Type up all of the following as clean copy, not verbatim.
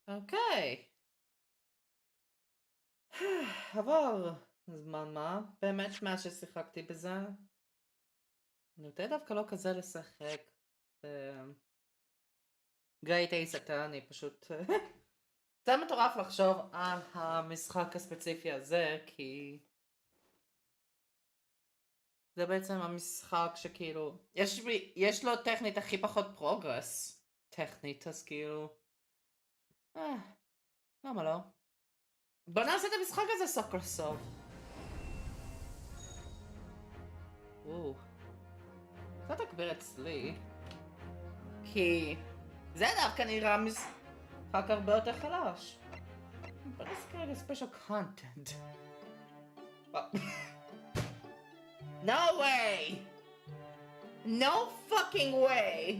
אוקיי. עבר זמן מה, באמת מאז ששיחקתי בזה. אני יודע דווקא לא כזה לשחק. גרייט אייס אתה, אני פשוט... זה מטורף לחשוב על המשחק הספציפי הזה, כי... זה בעצם המשחק שכאילו... יש לו טכנית הכי פחות פרוגרס. טכנית, אז כאילו... למה לא? בוא נעשה את המשחק הזה סוף כל סוף. קצת אגביר אצלי. כי... זה דווקא נראה משחק הרבה יותר חלש. בוא נזכיר לי ספיישל קונטנט. No way! No fucking way!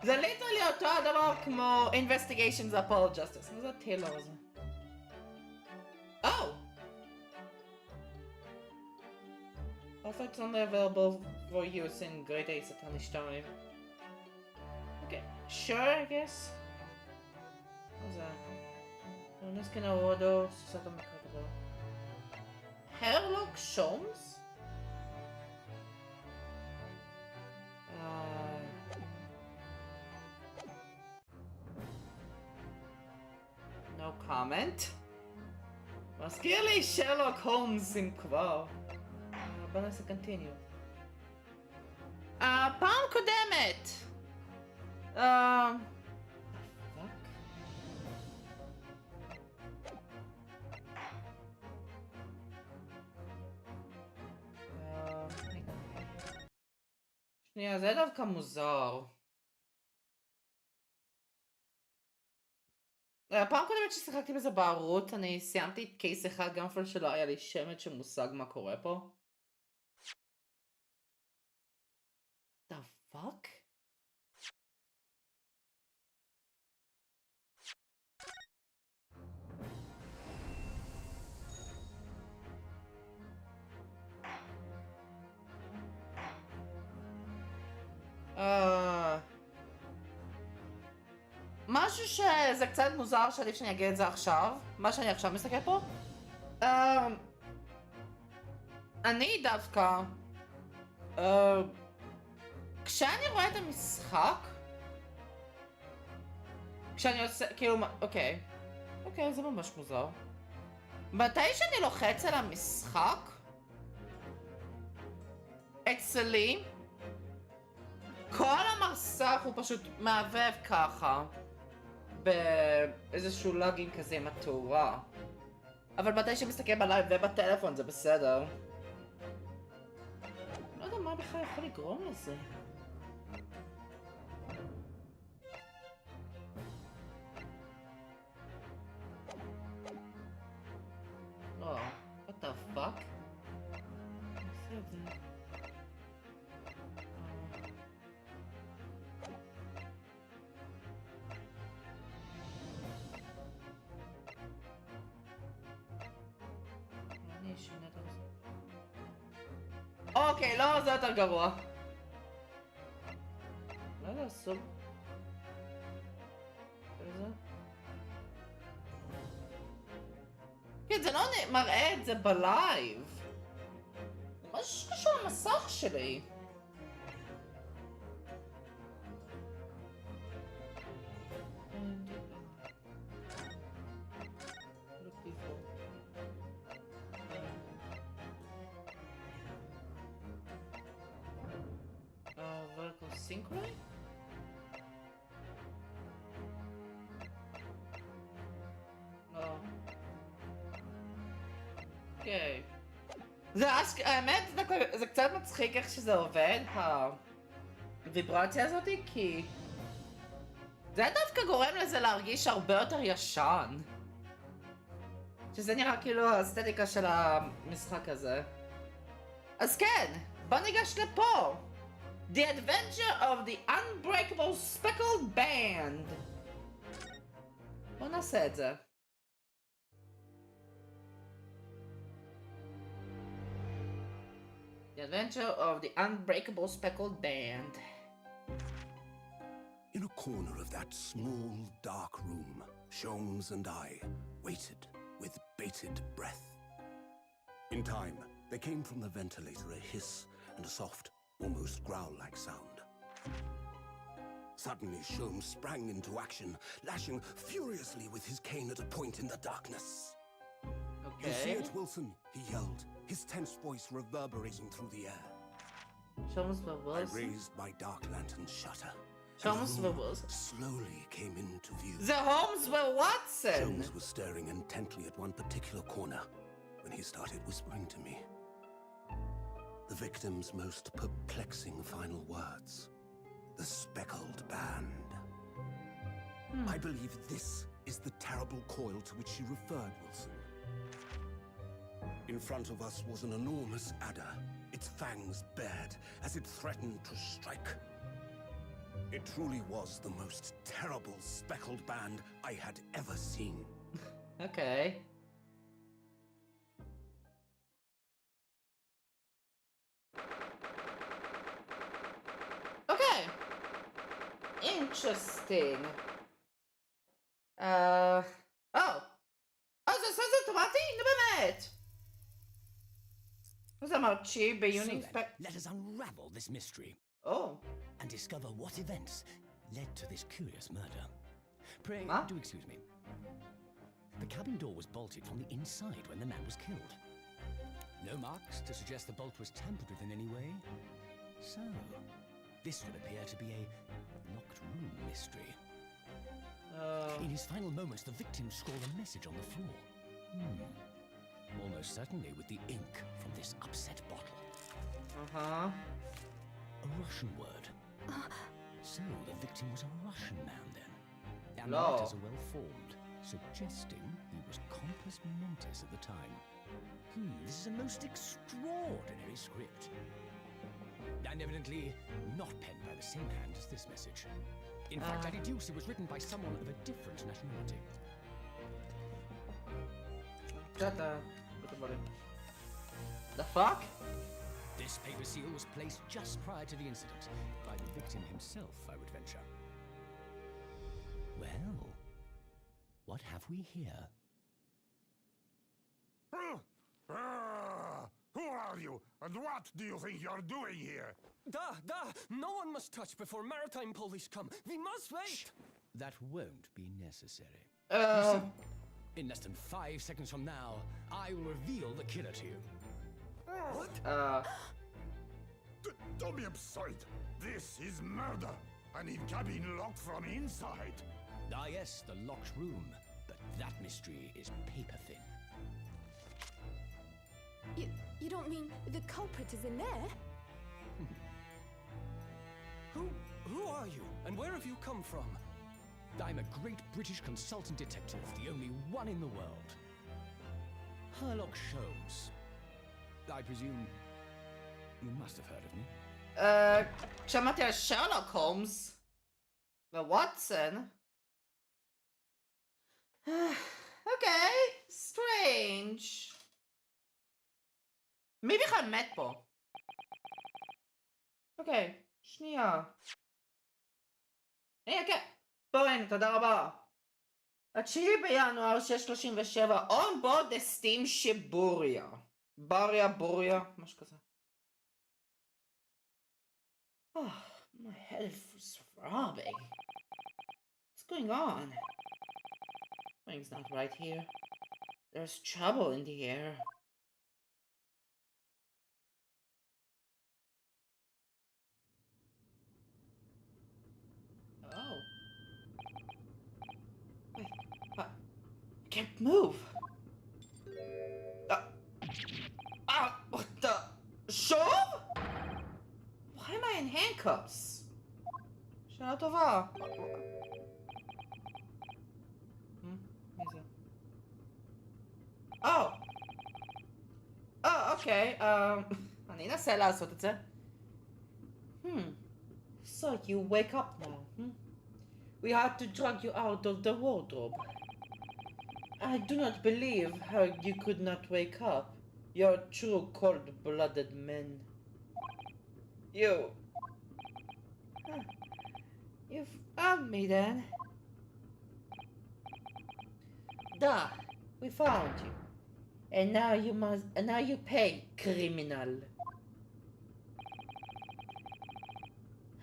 זה ליטרלי אותו הדבר כמו Investigations of All Justice. מה זה הטילר הזה? Oh! Also it's only available for use in Great Ace Attorney 2. Okay, sure I guess. מה זה? נסקן הוודו, סוסת המקרדו. הרלוק שומס? No comment. מזכיר לי שרלוק הולמס אם כבר. בוא נעשה continue. פעם קודמת! שנייה, זה דווקא מוזר. פעם קודמת ששיחקתי בזה בערוץ, אני סיימתי את קייס אחד גם אפילו שלא היה לי שמץ של מושג מה קורה פה. The fuck? משהו שזה קצת מוזר שעדיף שאני אגיד את זה עכשיו, מה שאני עכשיו מסתכל פה. אני דווקא, כשאני רואה את המשחק, כשאני עושה, כאילו, אוקיי, זה ממש מוזר. מתי שאני לוחץ על המשחק, אצלי, כל המסך הוא פשוט מעבב ככה, באיזשהו לוגין כזה עם התאורה. אבל מתי שמסתכל בלייב ובטלפון זה בסדר. לא יודע מה בכלל יכול לגרום לזה. לא, what the fuck? נעשה את זה. אוקיי, לא, זה יותר גרוע. לא יודע, סוג. איזה? כן, זה לא מראה את זה בלייב. זה משהו שקשור למסך שלי. vertical synchrony? לא. אוקיי. האמת, זה קצת מצחיק איך שזה עובד, הוויברציה הזאת, כי זה דווקא גורם לזה להרגיש הרבה יותר ישן. שזה נראה כאילו האסתטיקה של המשחק הזה. אז כן, בוא ניגש לפה. The Adventure of the Unbreakable Speckled Band. בוא נעשה את זה. The Adventure of the Unbreakable Speckled Band. In a corner of that small, dark room, Sholmes and I waited with bated breath. In time, there came from the ventilator a hiss and a soft, almost growl-like sound. Suddenly, Sholmes sprang into action, lashing furiously with his cane at a point in the darkness. Okay. You see it, Wilson? He yelled, his tense voice reverberating through the air. Sholmes I Wilson. raised my dark lantern's shutter. Sholmes and the room Wilson. slowly came into view. The Holmes were Watson. Sholmes was staring intently at one particular corner when he started whispering to me. The victim's most perplexing final words. The speckled band. I believe this is the terrible coil to which she referred, Wilson. In front of us was an enormous adder, its fangs bared as it threatened to strike. It truly was the most terrible speckled band I had ever seen. Okay. Okay. Interesting. Oh. זה עושה את זה אוטומטי? נו באמת. מה זה אמרתי ביוני? So then, let us unravel this mystery Oh. and discover what events led to this curious murder. Pray, Huh? do excuse me. The cabin door was bolted from the inside when the man was killed. No marks to suggest the bolt was tampered with in any way. So, this would appear to be a locked room mystery. In his final moments, the victim scrawled a message on the floor. Almost certainly with the ink from this upset bottle. Uh-huh. A Russian word. So the victim was a Russian man then. And No. the letters are well formed, suggesting he was compos mentis at the time. This is a most extraordinary script. And evidently not penned by the same hand as this message. In fact, I deduce it was written by someone of a different nationality. Shut up. The fuck? This paper seal was placed just prior to the incident by the victim himself, I would venture. Well, what have we here? Who are you, and what do you think you're doing here? Da! No one must touch before maritime police come. We must wait! That won't be necessary. Uh, In less than 5 seconds from now, I will reveal the killer to you. What? Don't be absurd. This is murder. An cabin locked from inside. Ah yes, the locked room. But that mystery is paper thin. You don't mean the culprit is in there? Who are you, and where have you come from? I'm a great British consultant detective, the only one in the world. Sherlock Holmes. I presume you must have heard of me. שמעתי על שרלוק הולמס. וואטסון. אוקיי, סטרנג'. מי בכלל מת פה? אוקיי, שנייה. כן. בואי, תודה רבה. 9 בינואר 637, on board the steam שיבוריה. בוריה, משהו כזה. My head is throbbing. What's going on? Something's not right here. There's trouble in the air. Oh. Wait, what? I can't move. What the? Shove? Why am I in handcuffs? שאלה טובה. מי זה? אוקיי. אני אנסה לעשות את זה. So you wake up now, We had to drag you out of the wardrobe. I do not believe how you could not wake up. You're true cold-blooded men. You. You found me then. Duh, we found you. And now you pay, criminal.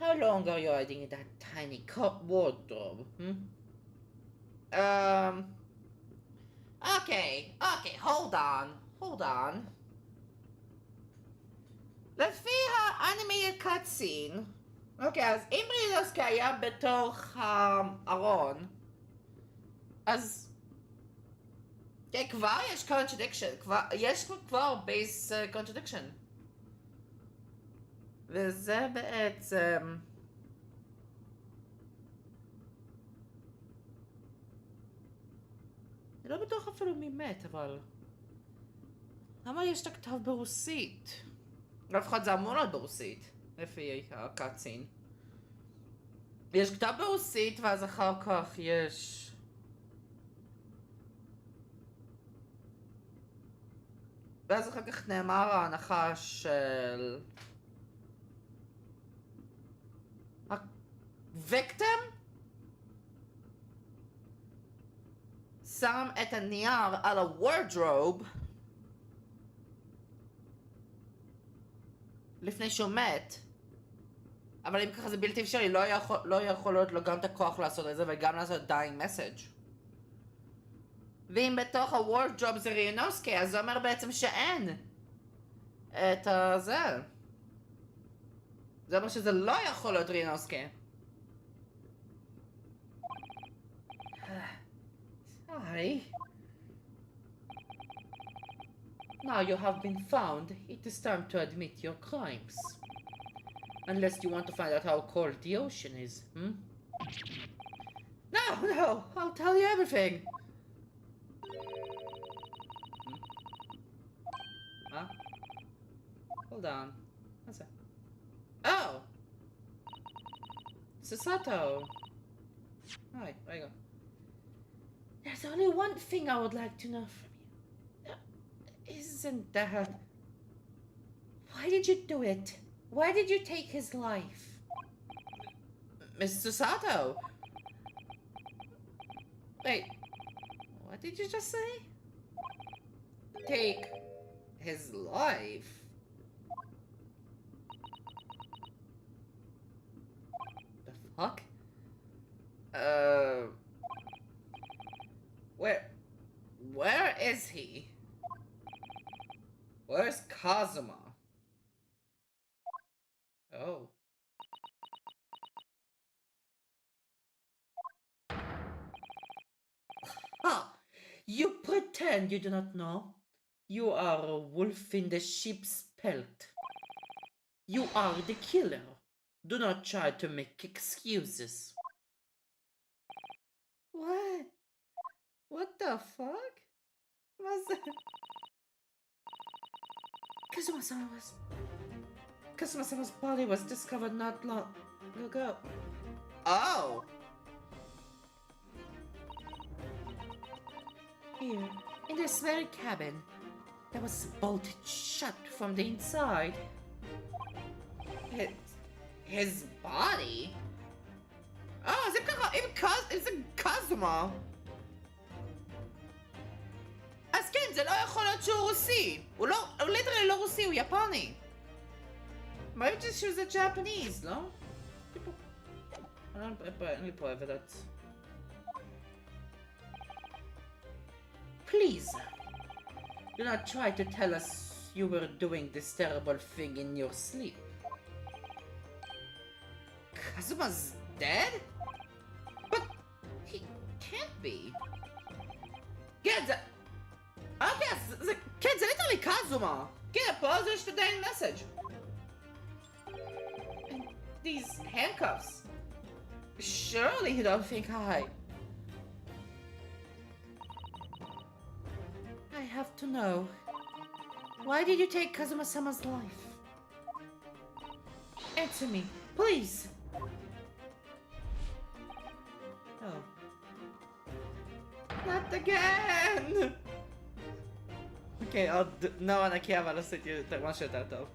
How long are you hiding in that tiny wardrobe, Okay, hold on. לפי האנימייד קאטסין, אוקיי, אז אם רינוסקי היה בתוך הארון, אז כן, כבר יש קונטרדיקשן, יש כבר בייס קונטרדיקשן. וזה בעצם... אני לא בטוח אפילו מי מת, אבל... למה יש את הכתב ברוסית? לפחות זה אמור להיות ברוסית, לפי הקאטסין. יש כתב ברוסית, ואז אחר כך יש... ואז אחר כך נאמר ההנחה של... הוויקטים? שם את הנייר על הוורדרוב לפני שהוא מת, אבל אם ככה זה בלתי אפשרי, לא יכול להיות לו גם את הכוח לעשות את זה וגם לעשות dying message. ואם בתוך הוורדרוב זה רינוסקי, אז זה אומר בעצם שאין את זה. זה אומר שזה לא יכול להיות רינוסקי. Sorry. Now you have been found, it is time to admit your crimes. Unless you want to find out how cold the ocean is, No, I'll tell you everything. Huh? Hold on. What's that? Oh! Sasato! Hi, there you go. There's only one thing I would like to know from you. Isn't that... Why did you do it? Why did you take his life? Mr. Sato! Wait, what did you just say? Take his life? The fuck? Where is he? Where's Kazuma? Oh. Ha! You pretend you do not know. You are a wolf in the sheep's pelt. You are the killer. Do not try to make excuses. What? What the fuck? What's that? Kazuma-sama's body was discovered not long ago. Oh! Here, in this very cabin, that was bolted shut from the inside. His body? Oh, is it Kazuma? אז כן, זה לא יכול להיות שהוא רוסי. הוא ליטרלי לא רוסי, הוא יפני. Maybe just choose a Japanese, לא? אין לי פה evidence. Please, do not try to tell us you were doing this terrible thing in your sleep. Kazuma's dead? But he can't be. כן, כן, זה ליטרלי קזומה. כן, פה זה יש את הדיין מסאג'. And these handcuffs. Surely you don't think I have to know. Why did you take Kazuma-sama's life? Answer me, please. Oh. Not again! Okay, no ענקי, אבל עשיתי משהו יותר טוב.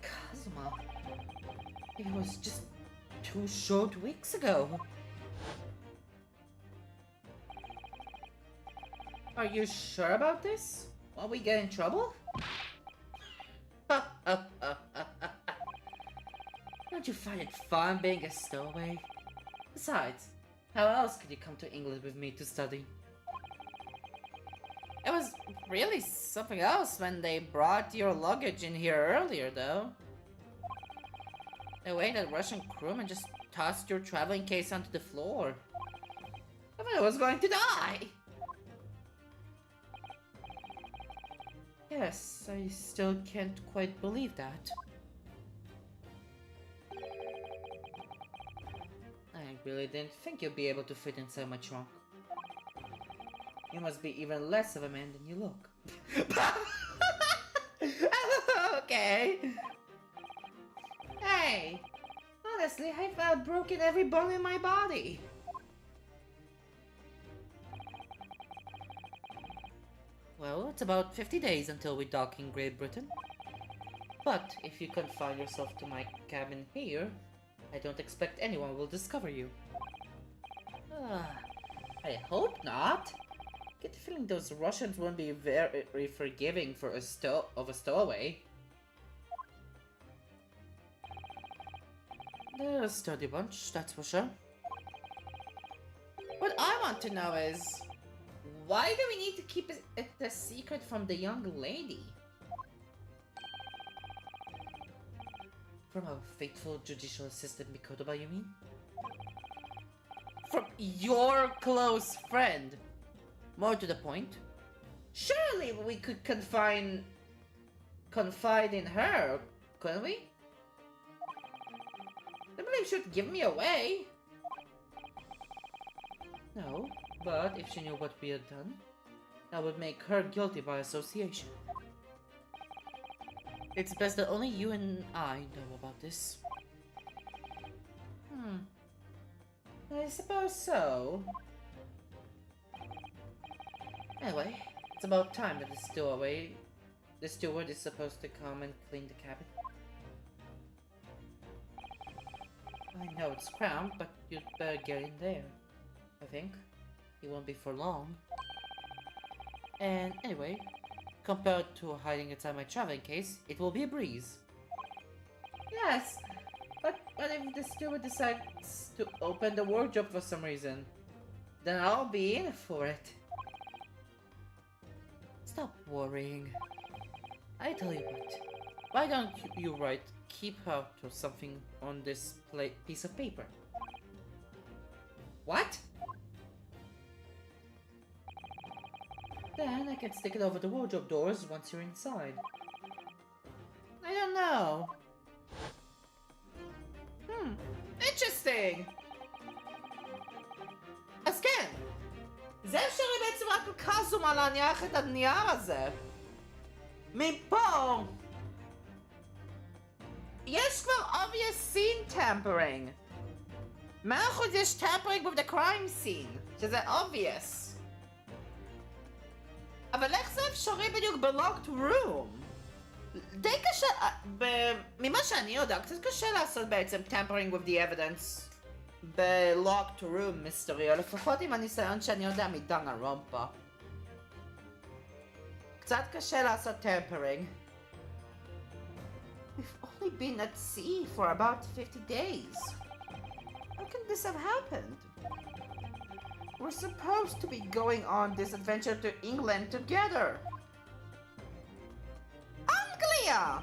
Kazuma. It was just 2 short weeks ago. Are you sure about this? Will we get in trouble? Don't you find it fun being a stowaway? Besides, how else could you come to England with me to study? It was really something else when they brought your luggage in here earlier, though. The way that Russian crewman just tossed your traveling case onto the floor. I thought I was going to die! Yes, I still can't quite believe that. I really didn't think you'd be able to fit inside my trunk. You must be even less of a man than you look. Okay. Hey! Honestly, I've broken every bone in my body. Well, it's about 50 days until we dock in Great Britain. But if you confine yourself to my cabin here, I don't expect anyone will discover you. I hope not. Get the feeling those Russians won't be very forgiving for a stowaway. They're a sturdy bunch, that's for sure. What I want to know is, why do we need to keep it a secret from the young lady? From our faithful judicial assistant Mikotoba, you mean? From your close friend? More to the point, surely we could confide in her, couldn't we? I believe she'd give me away. No, but if she knew what we had done, that would make her guilty by association. It's best that only you and I know about this. I suppose so. Anyway, it's about time that the steward is supposed to come and clean the cabin. I know it's cramped, but you'd better get in there. I think. It won't be for long. And anyway, compared to hiding inside my traveling case, it will be a breeze. Yes, but if the steward decides to open the wardrobe for some reason, then I'll be in for it. Stop worrying. I tell you what, why don't you write "keep out" or something on this piece of paper? What? Then I can stick it over the wardrobe doors once you're inside. I don't know. Interesting! אז כן, זה אפשרי בעצם רק לקזום על להניח את הנייר הזה. מפה! יש כבר obvious scene tampering. 100% יש tampering with the crime scene, שזה obvious. אבל איך זה אפשרי בדיוק ב-locked room? די קשה, ממה שאני יודע, קצת קשה לעשות בעצם tampering with the evidence ב-locked room מיסטרי, או לפחות עם הניסיון שאני יודע מדנה רומפה. קצת קשה לעשות tampering. We've only been at sea for about 50 days. How can this have happened? We're supposed to be going on this adventure to England together. Anglia!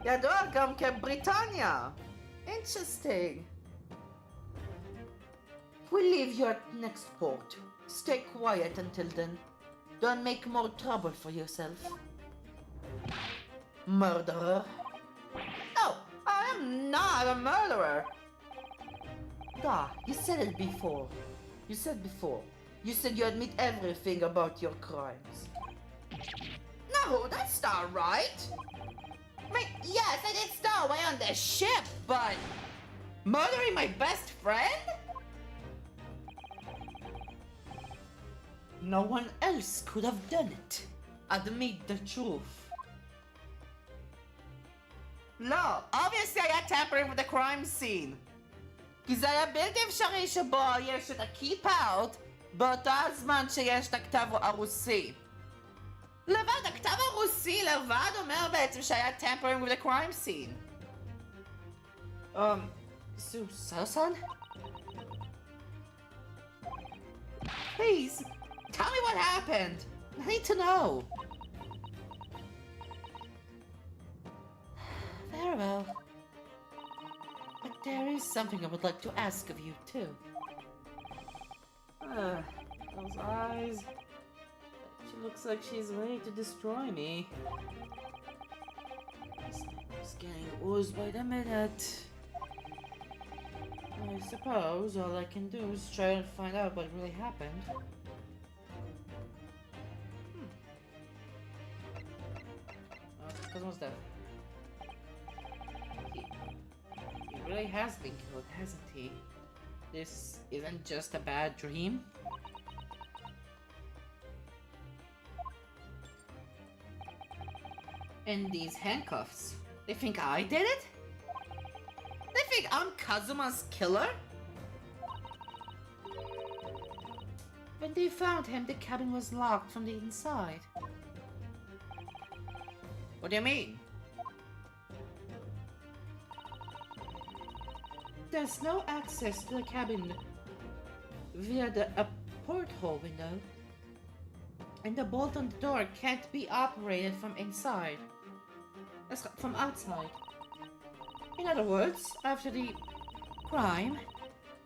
ידוע גם כבריטניה. Interesting. We'll leave you at next port. Stay quiet until then. Don't make more trouble for yourself. Murderer. No, I am not a murderer. You said it before. You said you admit everything about your crimes. No, that's not right. Yes, I did stow away on the ship, but murdering my best friend? No one else could have done it. Admit the truth. לא, obviously היה tampering with the crime scene. כי זה היה בלתי אפשרי שבו יש את ה-keep out באותו הזמן שיש את הכתב הרוסי. לבד, הכתב הרוסי לבד אומר בעצם שהיה tampering with the crime scene. Susan? Please, tell me what happened. I need to know. Very well. But there is something I would like to ask of you, too. Those eyes. She looks like she's ready to destroy me. It's getting worse by the minute. I suppose all I can do is try and find out what really happened. Cosmo's death. He really has been killed, hasn't he? This isn't just a bad dream? And these handcuffs. They think I did it? They think I'm Kazuma's killer? When they found him, the cabin was locked from the inside. What do you mean? There's no access to the cabin via a porthole window, and the bolt on the door can't be operated from inside. That's from outside. In other words, after the crime,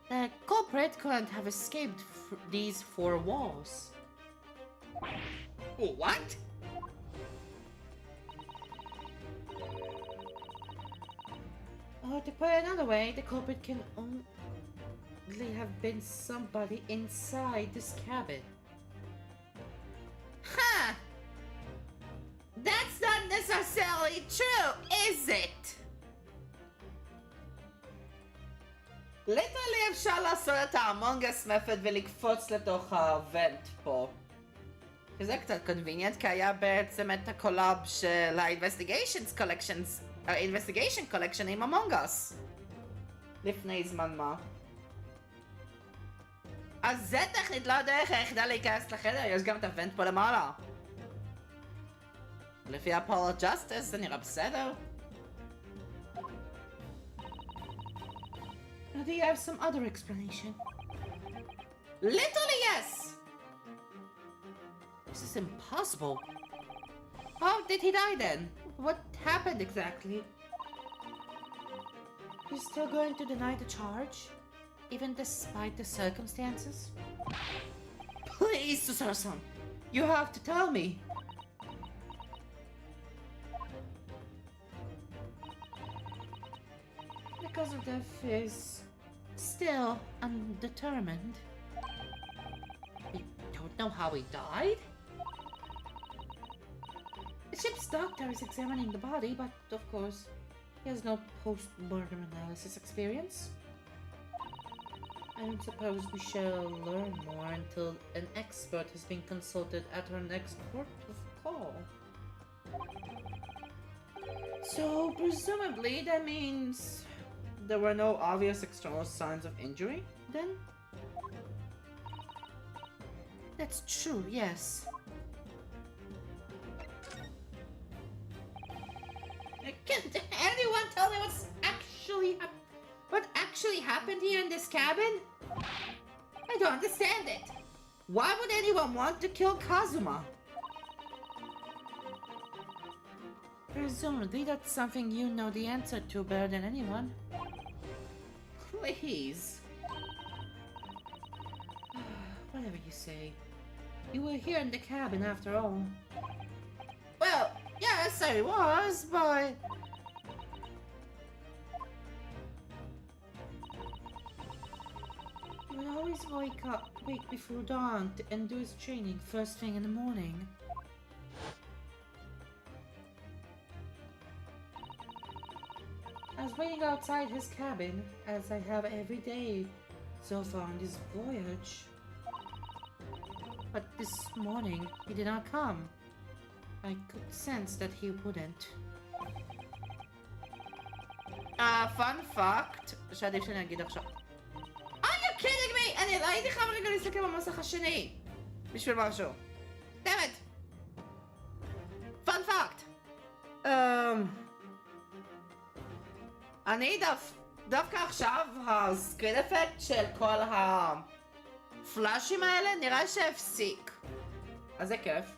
the culprit couldn't have escaped these four walls. What? Or to put it another way, the culprit can only have been somebody inside this cabin. Huh! That's not necessarily true, is it? ליטרלי אפשר לעשות את האמונגס מפד ולקפוץ לתוך הוונט פה. שזה קצת convenient, כי היה בעצם את הקולאב של ה-Investigations Collection עם אמונגס. לפני זמן מה. אז זה טכנית לא הדרך היחידה להיכנס לחדר, יש גם את הוונט פה למעלה. לפי הפולו ג'סטיס זה נראה בסדר. Or do you have some other explanation? Literally yes! This is impossible. How did he die then? What happened exactly? You're still going to deny the charge? Even despite the circumstances? Please, Susara-san, you have to tell me. Because of death is still undetermined. We don't know how he died? The ship's doctor is examining the body, but of course, he has no post-mortem analysis experience. I don't suppose we shall learn more until an expert has been consulted at our next port of call. So, presumably, that means there were no obvious external signs of injury, then? That's true, yes. Can anyone tell me what actually happened here in this cabin? I don't understand it. Why would anyone want to kill Kazuma? Presumably that's something you know the answer to better than anyone. Please. Whatever you say. You were here in the cabin after all. Well, yes, I was, but... He would always wake before dawn and do his training first thing in the morning. I was waiting outside his cabin, as I have every day so far on this voyage. But this morning, he did not come. I could sense that he wouldn't. פאנ פאקט, שעדיף שאני אגיד עכשיו. are you kidding me? אני לא הייתי חייב רגע להסתכל במסך השני. בשביל משהו. דמת. פאנ פאקט. אני דווקא עכשיו, הסקרין אפקט של כל הפלאשים האלה נראה שהפסיק. אז זה כיף.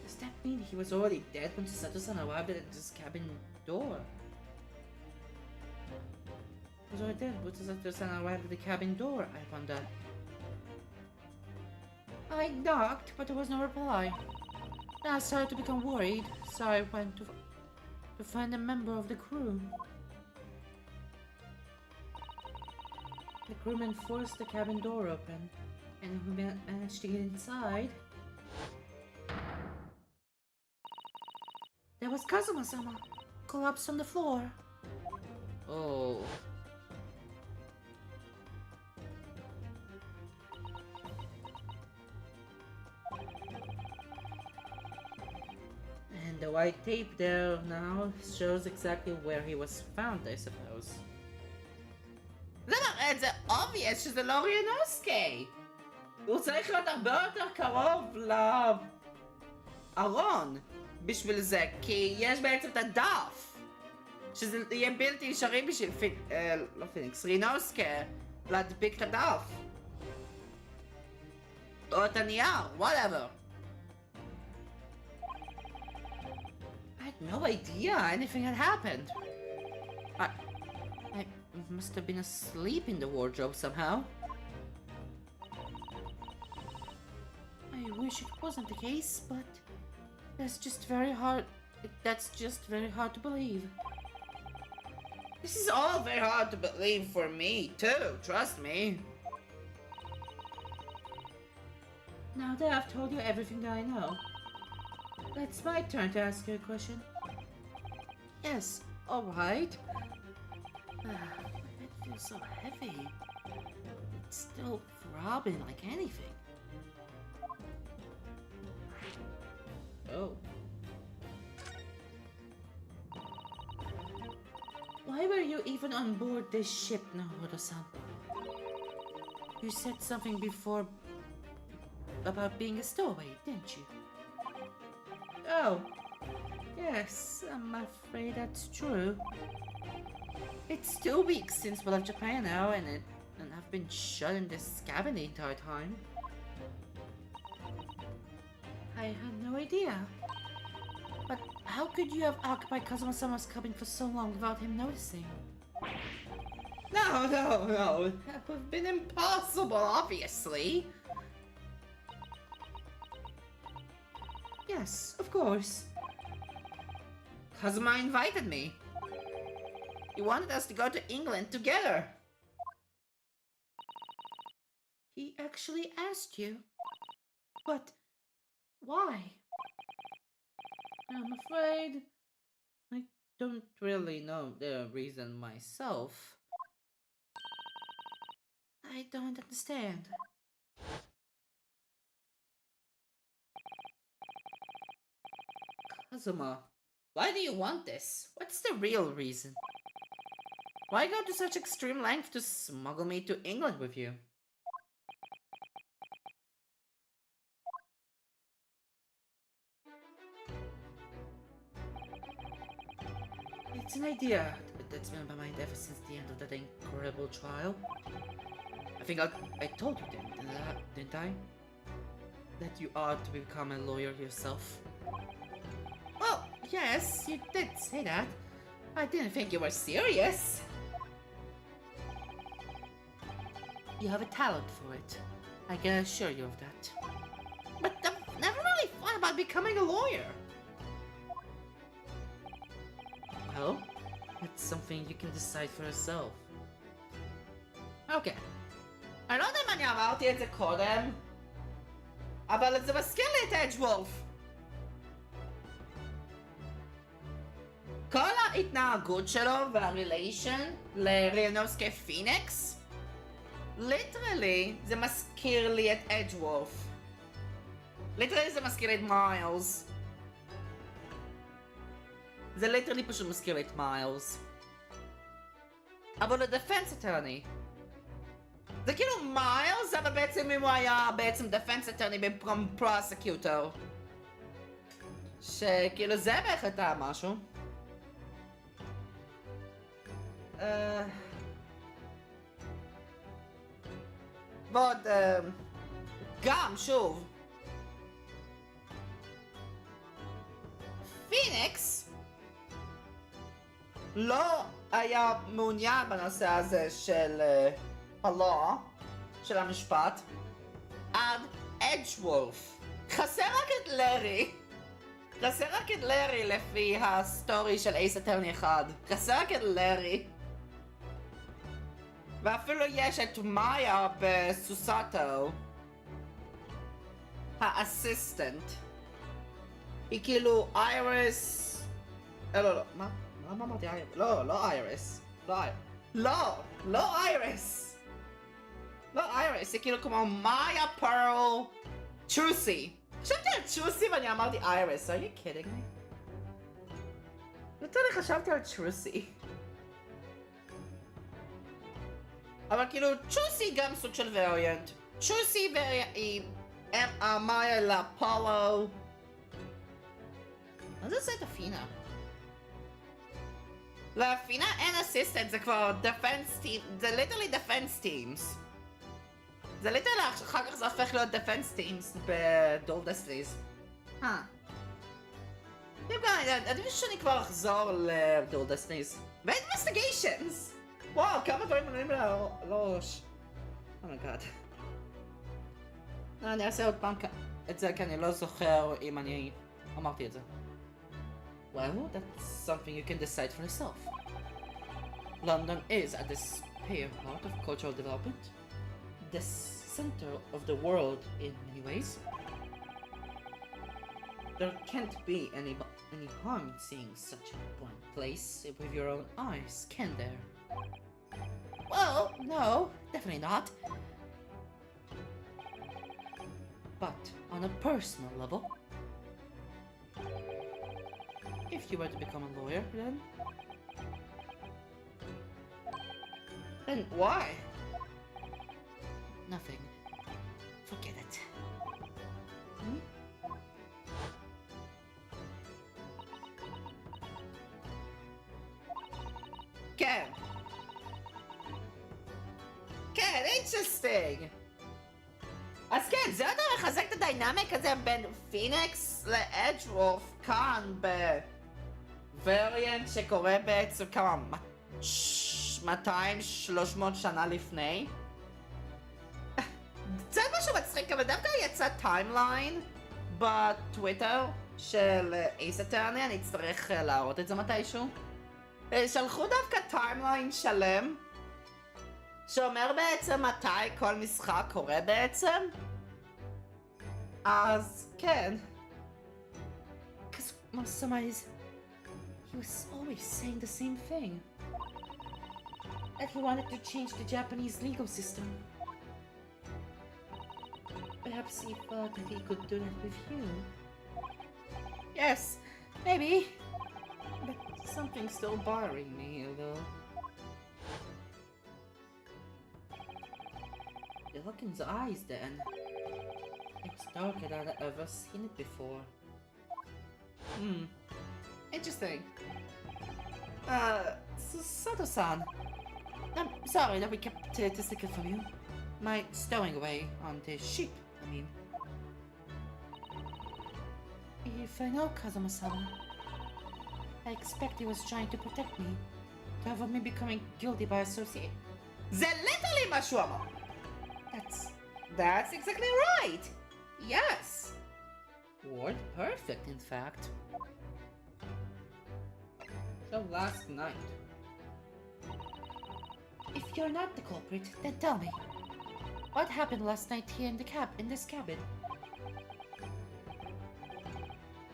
Does that mean he was already dead when Sato-san arrived at this cabin door? He was already dead when Sato-san arrived at the cabin door, I wonder. I knocked, but there was no reply. Then I started to become worried, so I went to find a member of the crew. The crewman forced the cabin door open, and we managed to get inside. There was Kazuma-sama, collapsed on the floor. Oh. And the white tape there now shows exactly where he was found, I suppose. זה מראה את זה obvious שזה לא ריאנוסקי. הוא צריך להיות הרבה יותר קרוב לארון בשביל זה, כי יש בעצם את הדף. שזה יהיה בלתי אפשרי בשביל לא פיניקס, ריאנוסקי להדביק את הדף. או את הנייר, whatever. I had no idea anything had happened. I must have been asleep in the wardrobe somehow. I wish it wasn't the case, but that's just very hard to believe. This is all very hard to believe for me too, trust me. Now that I've told you everything that I know, it's my turn to ask you a question. Yes, alright. My head feels so heavy. It's still throbbing like anything. Oh. Why were you even on board this ship, Naruto-san? You said something before about being a stowaway, didn't you? Oh. Yes, I'm afraid that's true. It's 2 weeks since we left Japan now, and I've been shut in this cabin the entire time. I had no idea. But how could you have occupied Kazuma-sama's cabin for so long without him noticing? No. That would have been impossible, obviously. Yes, of course. Kazuma invited me. He wanted us to go to England together. He actually asked you? But why? I'm afraid I don't really know the reason myself. I don't understand. Kazuma, why do you want this? What's the real reason? Why go to such extreme length to smuggle me to England with you? It's an idea that's been on my mind ever since the end of that incredible trial. I think I told you then, didn't I? That you ought to become a lawyer yourself. Well, yes, you did say that. I didn't think you were serious. You have a talent for it. I can assure you of that. But I've never really thought about becoming a lawyer. Well, that's something you can decide for yourself. Okay. אני לא יודע אם אני אמרתי את זה קודם, אבל זה מזכיר לי את אדג'וולף. כל ההתנהגות שלו והריליישן לריאנוסקי פיניקס, ליטרלי זה מזכיר לי את אדג'וולף. ליטרלי זה מזכיר לי את מיילס. זה ליטרלי פשוט מזכיר לי את מיילס. אבל הדפנס אטרני. זה כאילו מיילס, אבל בעצם אם הוא היה בעצם דפנס אטרני במקום פרוסקיוטור. שכאילו זה בהחלט היה משהו. ועוד, גם, שוב. פיניקס לא היה מעוניין בנושא הזה של הלא, של המשפט, עד אדג'וולף. חסר רק את לארי. חסר רק את לארי לפי הסטורי של אייס אטרני 1. חסר רק את לארי. ואפילו יש את מאיה בסוסאטו. האסיסטנט. היא כאילו אייריס... לא, מה אמרתי אייריס? לא אייריס. לא אייריס. לא אייריס, היא כאילו כמו מאיה פרל טרוסי. חשבתי על טרוסי ואני אמרתי אייריס, are you kidding me? יותר לי חשבתי על טרוסי. אבל כאילו טרוסי גם סוג של וריאנט. טרוסי היא מאיה לאפולו. מה זה עושה את הפינה? לפינה אין אסיסטנט, זה כבר דפנס טים, זה ליטרלי דפנס טימס. זה ליטרלי, אחר כך זה הופך להיות דפנס טימס בדול דסטיז. אני חושב שאני כבר אחזור לדול דסטיז. ואינבסטיגיישנס! וואו, כמה דברים עולים לראש. אומייגאד. אני אעשה עוד פעם את זה כי אני לא זוכר אם אני אמרתי את זה. Well, that's something you can decide for yourself. London is at the spearheart of cultural development, the center of the world in many ways. There can't be any harm in seeing such a important place with your own eyes, can there? Well, no, definitely not. But on a personal level, if you were to become a lawyer, then why? Nothing. Forget it. כן. כן, interesting. אז כן, זה יותר לחזק את הדיינמיק הזה בין פיניקס לאדג'וולף כאן בווריאנט שקורה בעצם כמה 200-300 שנה לפני. קצת משהו מצחיק, אבל דווקא יצא טיימליין בטוויטר של אייס אטרני, אני אצטרך להראות את זה מתישהו. שלחו דווקא טיימליין שלם שאומר בעצם מתי כל משחק קורה בעצם. אז כן. Because Masama's, he was always saying the same thing. That he wanted to change the Japanese legal system. Perhaps he thought that he could do that with you. Yes, maybe. But something's still bothering me, though. The look in his eyes, then. It's darker than I've ever seen it before. Interesting. Sato-san. I'm sorry that we kept the secret from you. My stowing away on the ship, I mean. If I know Kazuma-sama, I expect he was trying to protect me, to avoid me becoming guilty by association. זה literally מה שהוא אמר. That's exactly right. Yes. Word perfect, in fact. So last night. If you're not the culprit, then tell me. What happened last night here in this cabin?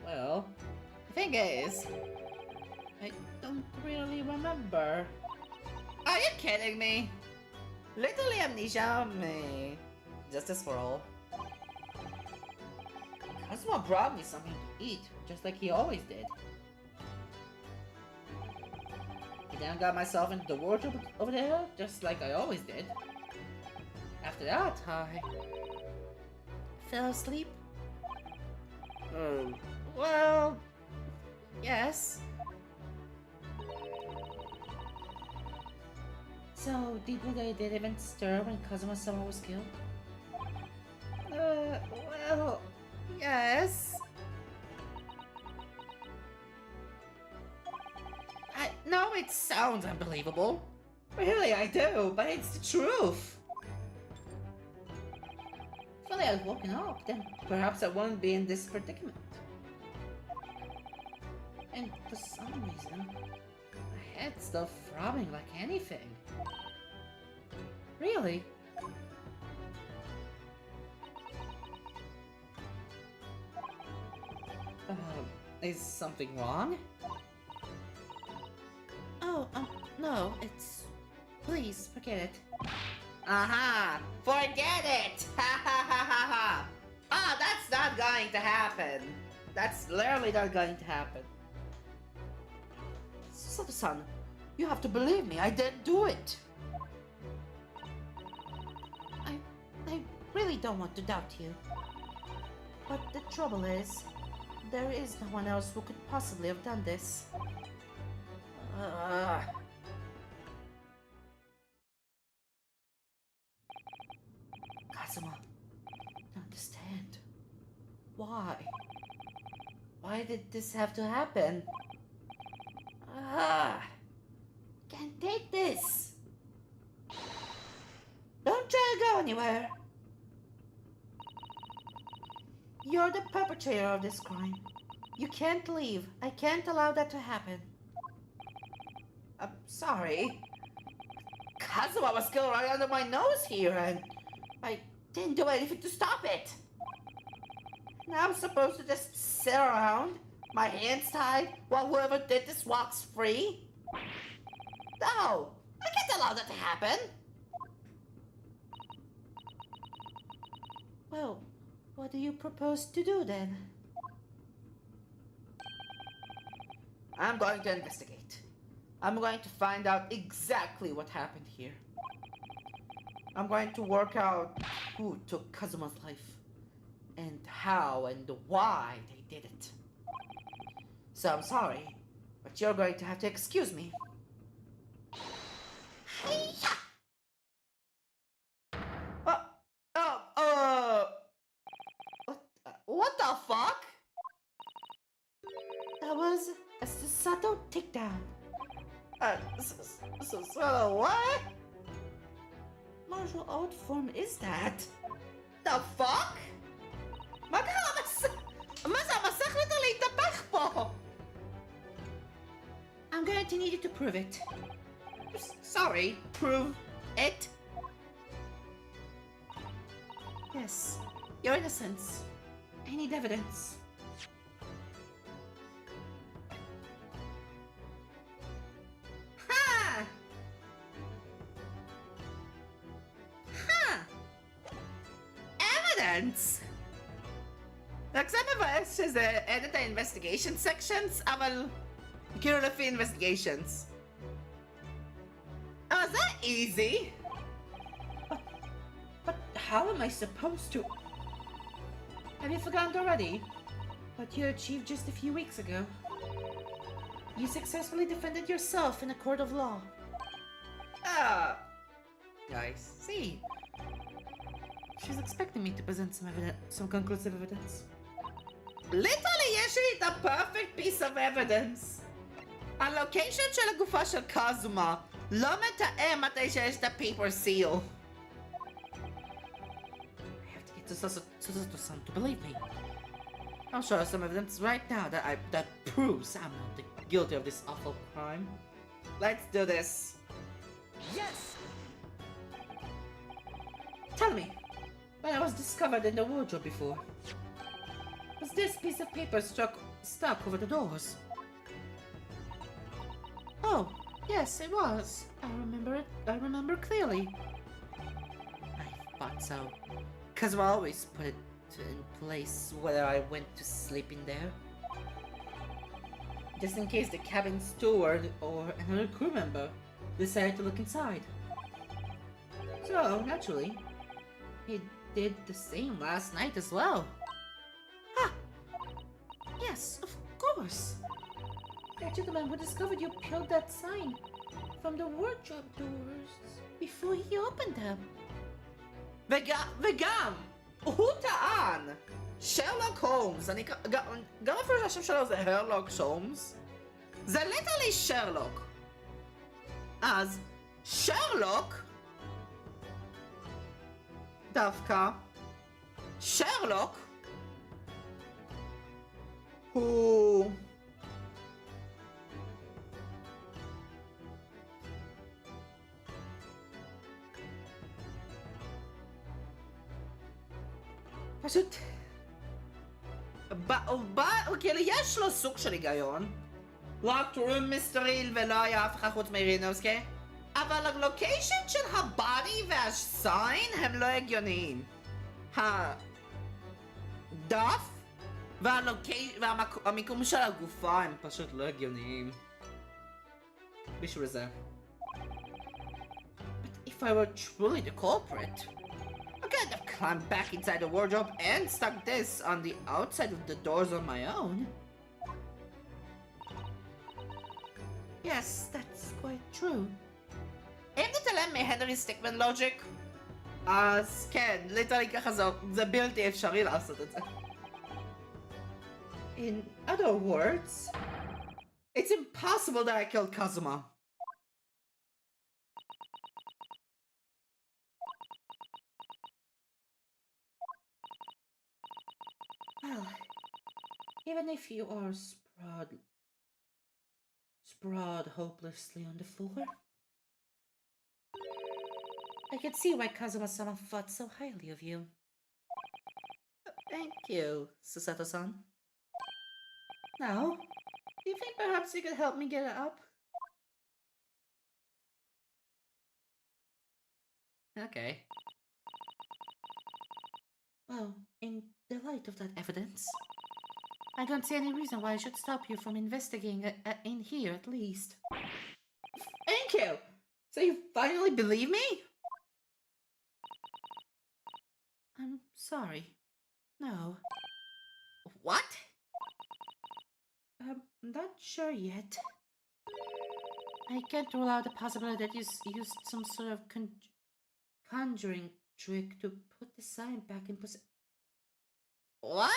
Well, the thing is, I don't really remember. Are you kidding me? Literally amnesia me. Justice for all. Kazuma brought me something to eat, just like he always did. I then got myself into the wardrobe over there, just like I always did. After that, I fell asleep. Well, yes. So, the people they did even stir when Kazuma-sama was killed? Well, yes. I know it sounds unbelievable. Really, I do, but it's the truth. If only I'd woken up, then perhaps I wouldn't be in this predicament. And for some reason, my head's still throbbing like anything. Really? Is something wrong? Oh, no, it's... Please, forget it. Aha! Forget it! Ha ha ha ha ha! Ah, that's not going to happen! That's literally not going to happen. Sato-san, you have to believe me, I didn't do it! I really don't want to doubt you. But the trouble is, there is no one else who could possibly have done this. Kazuma, I don't understand. Why? Why did this have to happen? Can't take this! Don't try to go anywhere! You're the perpetrator of this crime. You can't leave. I can't allow that to happen. I'm sorry. Kazuma was killed right under my nose here, and I didn't do anything to stop it. Now I'm supposed to just sit around, my hands tied, while whoever did this walks free? No! I can't allow that to happen! Well, what do you propose to do then? I'm going to investigate. I'm going to find out exactly what happened here. I'm going to work out who took Kazuma's life, and how and why they did it. So I'm sorry, but you're going to have to excuse me. Hey-ya! What the fuck? That was a Sato takedown. So what? Martial art form is that? The fuck? I'm going to need you to prove it. Sorry, prove it? Yes, your innocence. I need evidence. Ha! Ha! Evidence! نقسمها بس editor investigation sections عمل كيلو في investigations. Oh, is that easy? But how am I supposed to? Have you forgotten already? What you achieved just a few weeks ago. You successfully defended yourself in a court of law. Ah, nice. See, she's expecting me to present some conclusive evidence. Literally, actually, the perfect piece of evidence. הלוקיישן של הגופה של קזומה לא מתאם מתי שיש את paper seal. I have to get to Sato-san to believe me. I'll show her some evidence right now that proves I'm not guilty of this awful crime. Let's do this. Yes! Tell me, when I was discovered in the wardrobe before, was this piece of paper stuck over the doors? Oh, yes, it was. I remember it. I remember clearly. I thought so. Kazuma always put it in place whether I went to sleep in there. just in case the cabin steward or another crew member decided to look inside. So, naturally, he did the same last night as well. Ah! Yes, of course! That gentleman who discovered you peeled that sign from the wardrobe doors before he opened them. וגם, הוא טען, שרלוק הולמס, גם אפילו שהשם שלו זה הרלוק הולמס, זה ליטרלי שרלוק. אז שרלוק, דווקא, שרלוק, הוא... פשוט... כאילו יש לו סוג של היגיון. locked room mystery ולא היה אף אחד חוץ מרינובסקי. אבל הלוקיישן של הבאדי והסיין הם לא הגיוניים. הדף והמיקום של הגופה הם פשוט לא הגיוניים. בשביל זה. But if I were truly the culprit, I could have climbed back inside the wardrobe and stuck this on the outside of the doors on my own. Yes, that's quite true. אם נתעלם מהנרי סטיקמן לוג'יק, אז כן, ליטרלי ככה זה בלתי אפשרי לעשות את זה. In other words, it's impossible that I killed Kazuma. Well, even if you are sprawled hopelessly on the floor, I can see why Kazuma-sama thought so highly of you. Thank you, Susato-san. Now, do you think perhaps you could help me get it up? Okay. Well, in the light of that evidence, I don't see any reason why I should stop you from investigating in here at least. Thank you! So you finally believe me? I'm sorry. No. What? I'm not sure yet. I can't rule out the possibility that you used some sort of conjuring trick to put the sign back in position. What?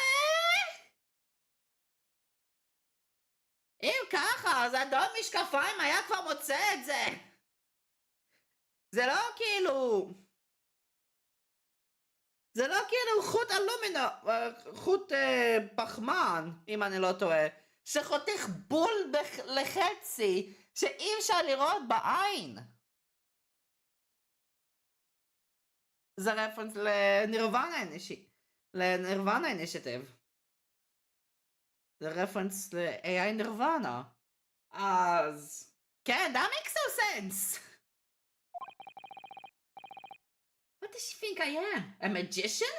אם ככה, אז אדון משקפיים היה כבר מוצא את זה. זה לא כאילו... זה לא כאילו חוט חוט פחמן, אם אני לא טועה, שחותך בול לחצי, שאי אפשר לראות בעין. זה רפרנס לנירוונה אינישיטיב. זה רפרנס ל-AI נירוונה. אז... כן, that makes no sense. What does she think I am? A magician?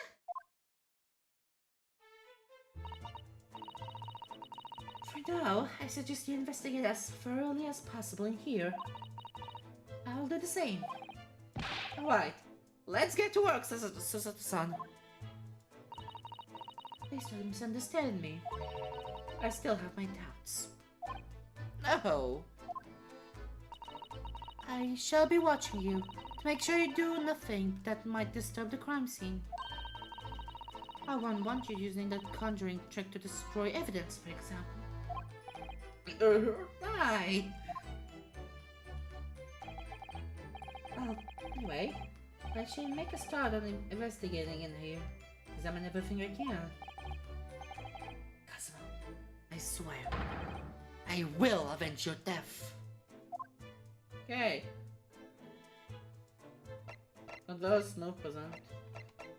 For now, I suggest you investigate as thoroughly as possible in here. I'll do the same. Alright, let's get to work, Susato-san. Please don't misunderstand me. I still have my doubts. No. I shall be watching you to make sure you do nothing that might disturb the crime scene. I won't want you using that conjuring trick to destroy evidence, for example. Right. Well, anyway, I should make a start on investigating in here. Examine everything I can. Kazuma, I swear, I will avenge your death. Okay. There's no present.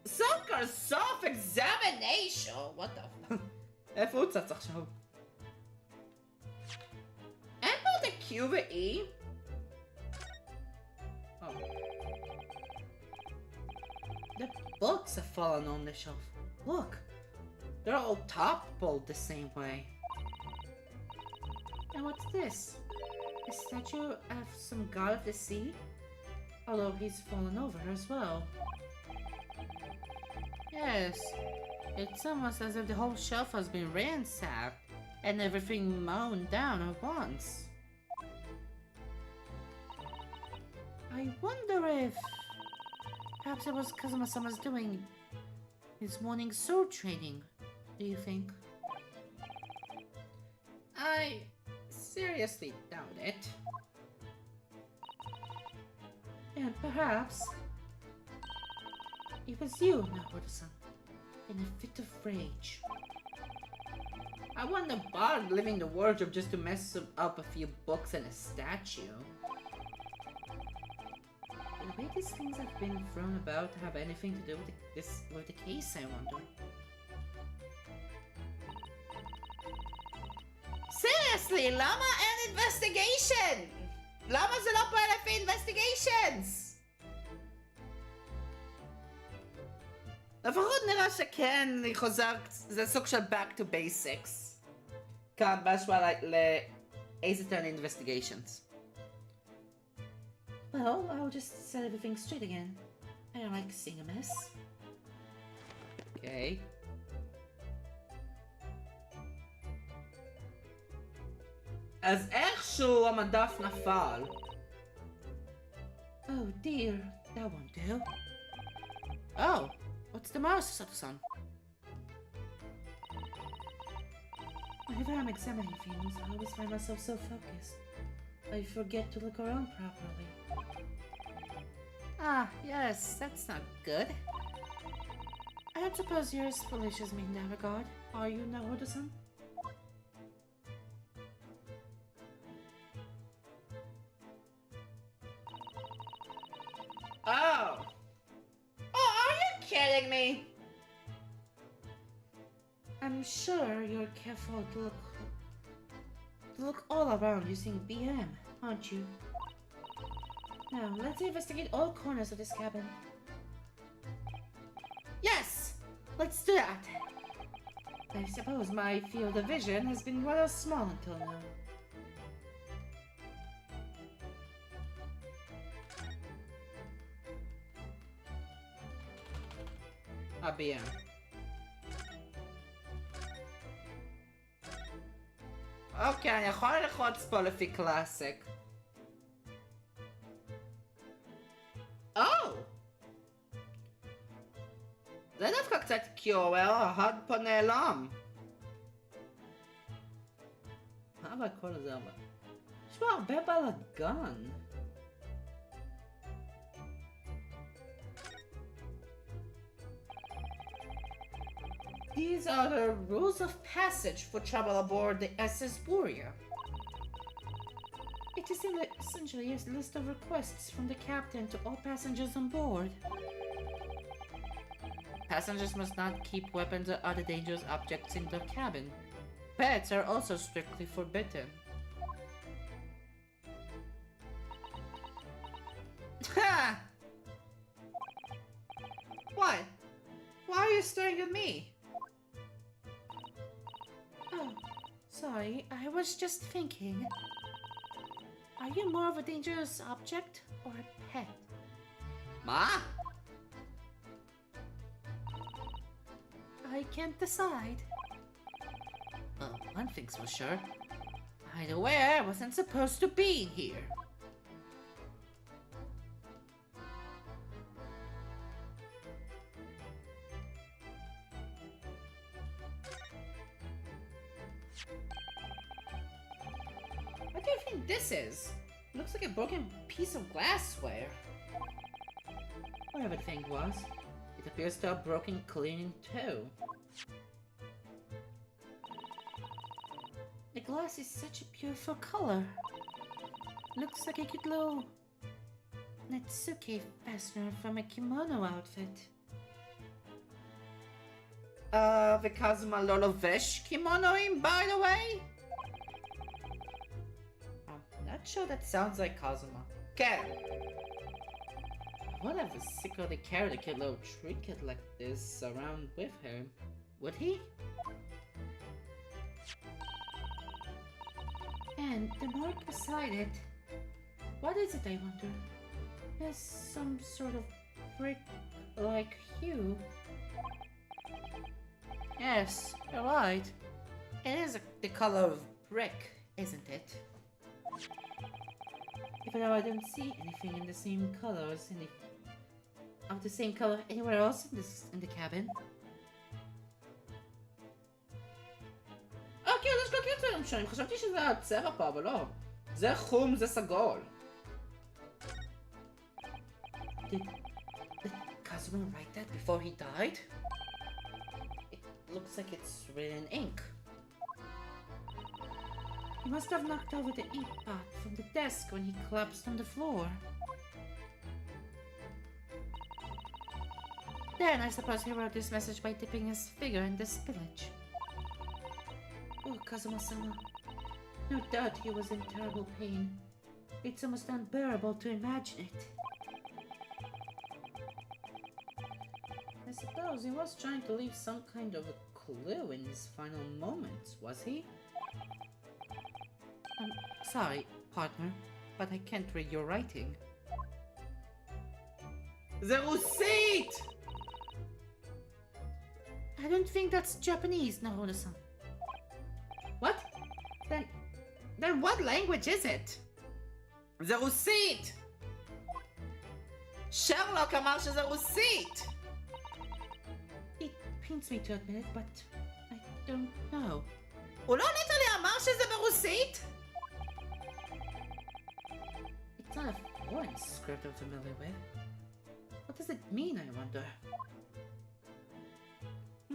Soccer self-examination! What the fuck? איפה הוא צץ עכשיו? אין פה את ה-Q ו-E? Oh. The books have fallen on the shelf. Look! They're all toppled the same way. And what's this? A statue of some god of the sea? Although he's fallen over as well. Yes, it's almost as if the whole shelf has been ransacked and everything mown down at once. I wonder if... perhaps it was Kazuma-sama's doing his morning sword training, do you think? I seriously doubt it. And perhaps it was you, Naruto-san, in a fit of rage. I wouldn't have bothered leaving the wardrobe just to mess up a few books and a statue. The way these things have been thrown about have anything to do with the case, I wonder. Seriously, Llama and investigation! למה זה לא פועל לפי investigations? לפחות נראה שכן, אני חוזר, זה סוג של back to basics. כאן בהשוואה ל-Ace Attorney investigations. Well, I'll just set everything straight again. I don't like seeing a mess. Okay. אז איכשהו המדף נפל. Oh dear, that won't do. Oh, what's the matter, Sato-san? Whenever I'm examining things, I always find myself so focused. I forget to look around properly. Ah, yes, that's not good. I don't suppose you're as foolish as me in that regard, are you, Naruto-san? Oh! Oh, are you kidding me? I'm sure you're careful to look all around using BM, aren't you? Now, let's investigate all corners of this cabin. Yes! Let's do that! I suppose my field of vision has been rather small until now. BM. אוקיי, אני יכול ללחוץ פה לפי קלאסיק. זה דווקא קצת קיורר, ההד פה נעלם. מה אבל כל זה אומר? יש פה הרבה בלאגן. These are the rules of passage for travel aboard the SS Warrior. It is essentially a list of requests from the captain to all passengers on board. Passengers must not keep weapons or other dangerous objects in their cabin. Pets are also strictly forbidden. Ha! What? Why are you staring at me? Oh, sorry, I was just thinking. Are you more of a dangerous object or a pet? Ma? I can't decide. Well, one thing's for sure. Either way, I wasn't supposed to be here. What do you think this is? Looks like a broken piece of glassware. Whatever the thing was, it appears to have broken clean in two. The glass is such a beautiful color. Looks like a cute little Natsuki fastener from a kimono outfit. Because my little Vesh kimonoing, by the way? I'm not sure that sounds like Kazuma. Okay. What if he secretly carried a cute little trinket like this around with him? Would he? And the mark beside it. What is it, I wonder? Has some sort of brick-like hue. Yes, you're right. It is the color of brick, isn't it? Even though I don't see anything in the same colors, of the same color anywhere else in the cabin. כן, יש לו קטעים שונים. חשבתי שזה הצבע פה, אבל לא. זה חום, זה סגול. Did Kazuma write that before he died? It looks like it's written in ink. He must have knocked over the ink pot from the desk when he collapsed on the floor. Then I suppose he wrote this message by dipping his finger in the spillage. Oh, Kazuma-sama. No doubt he was in terrible pain. It's almost unbearable to imagine it. I suppose he was trying to leave some kind of a clue in his final moments, was he? I'm sorry, partner, but I can't read your writing. The receipt! I don't think that's Japanese, Naruto-san. What? Then what language is it? The receipt! Sherlock אמר שזה רוסית! It pains me to admit it, but I don't know. הוא לא ליטרלי אמר שזה ברוסית? It's not a foreign script I'm familiar with. What does it mean, I wonder? I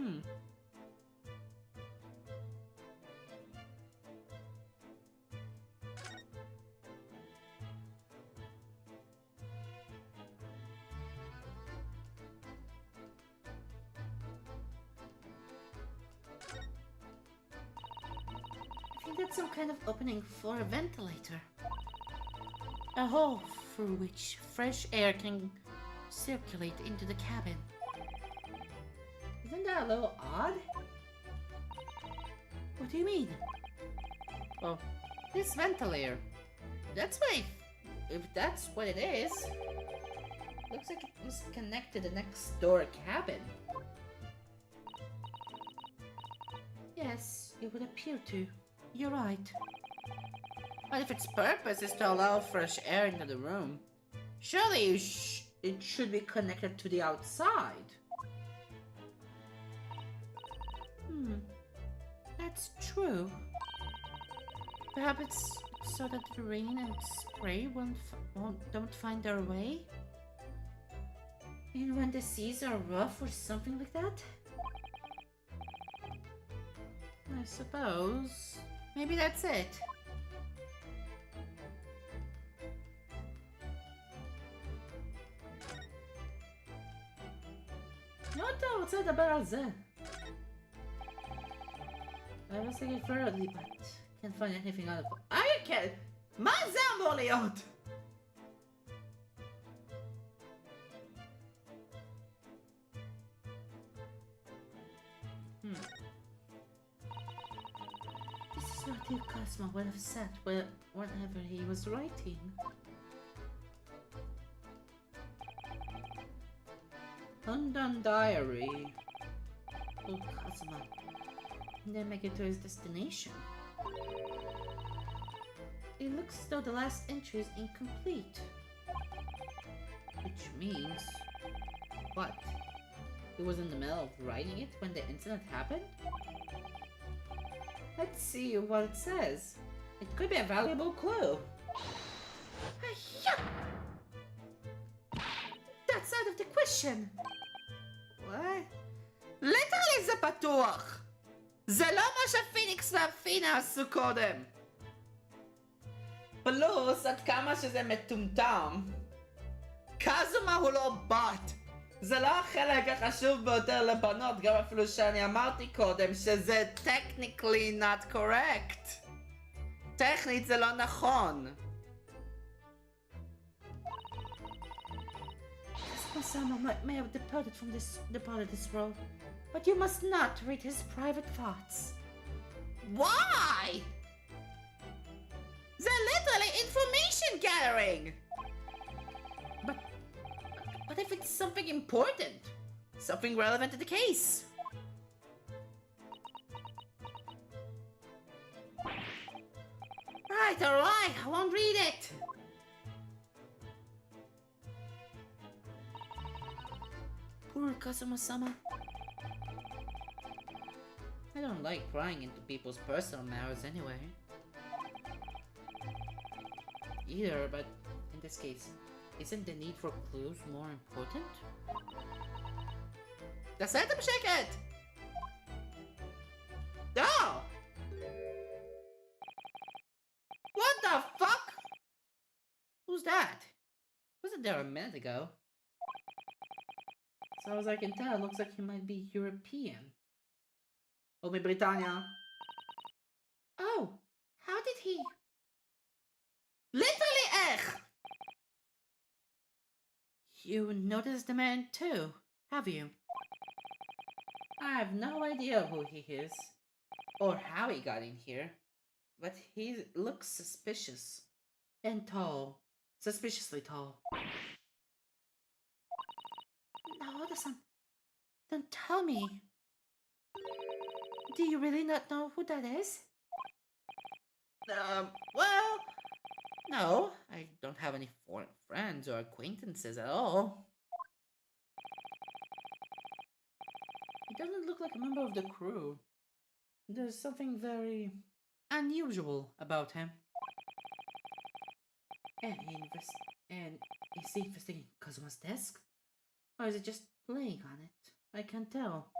think that's some kind of opening for a ventilator. A hole through which fresh air can circulate into the cabin. Isn't that a little odd? What do you mean? Oh, this ventilator. That's why, if that's what it is, looks like it was connected to the next door cabin. Yes, it would appear to. You're right. But if its purpose is to allow fresh air into the room, surely it should be connected to the outside. That's true. Perhaps it's so that the rain and spray don't find their way? And when the seas are rough or something like that? I suppose. Maybe that's it. לא אתה רוצה לדבר על זה. I was thinking thoroughly, but can't find anything out of it. I can't. מה זה אמור להיות? This is what the Kazuma would have said whenever he was writing. Undone diary. Oh, Kazuma. And then make it to his destination. It looks as though the last entry is incomplete. Which means... what? He was in the middle of writing it when the incident happened? Let's see what it says. It could be a valuable clue. That's out of the question! What? Literally זה פתוח! זה לא מה שפיניקס והפינה עשו קודם! פלוס, עד כמה שזה מטומטם, קזומה הוא לא בת! זה לא החלק החשוב ביותר לבנות, גם אפילו שאני אמרתי קודם שזה technically not correct. טכנית זה לא נכון. Kazuma may have departed this world, but you must not read his private thoughts. Why? information gathering! But if it's something important? Something relevant to the case? Right, alright, I won't read it! Poor Kazuma-sama. I don't like prying into people's personal matters anyway. Either, but in this case, isn't the need for clues more important? תעשה את בשקט! No! What the fuck? Who's that? Wasn't there a minute ago? As far as I can tell, it looks like he might be European. Or Britannia. Oh, how did he... Literally, echt! You noticed the man too, have you? I have no idea who he is, or how he got in here, but he looks suspicious. And tall. Suspiciously tall. No, don't tell me. Do you really not know who that is? Well... No, I don't have any foreign friends or acquaintances at all. He doesn't look like a member of the crew. There's something very unusual about him. And is he investigating Kazuma's desk? Or is it just playing on it? I can't tell.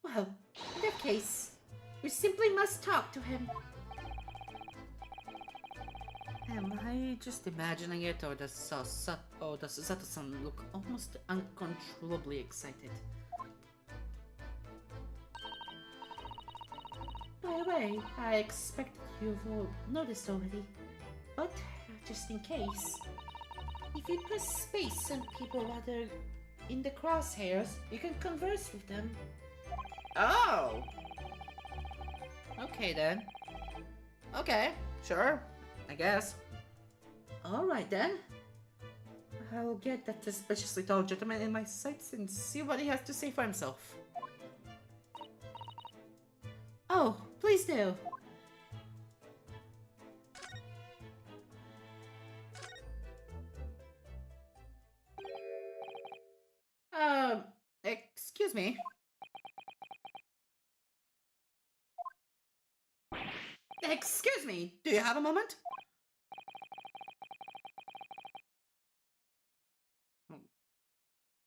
Well, in that case, we simply must talk to him. Am I just imagining it, or does Sato-san look almost uncontrollably excited? By the way, I expect you've all noticed already, but just in case, if you press space on people while they're in the crosshairs, you can converse with them. Oh! Okay then. Okay, sure. I guess. Alright then. I'll get that suspiciously tall gentleman in my sights and see what he has to say for himself. Oh, please do. Excuse me. Excuse me, do you have a moment?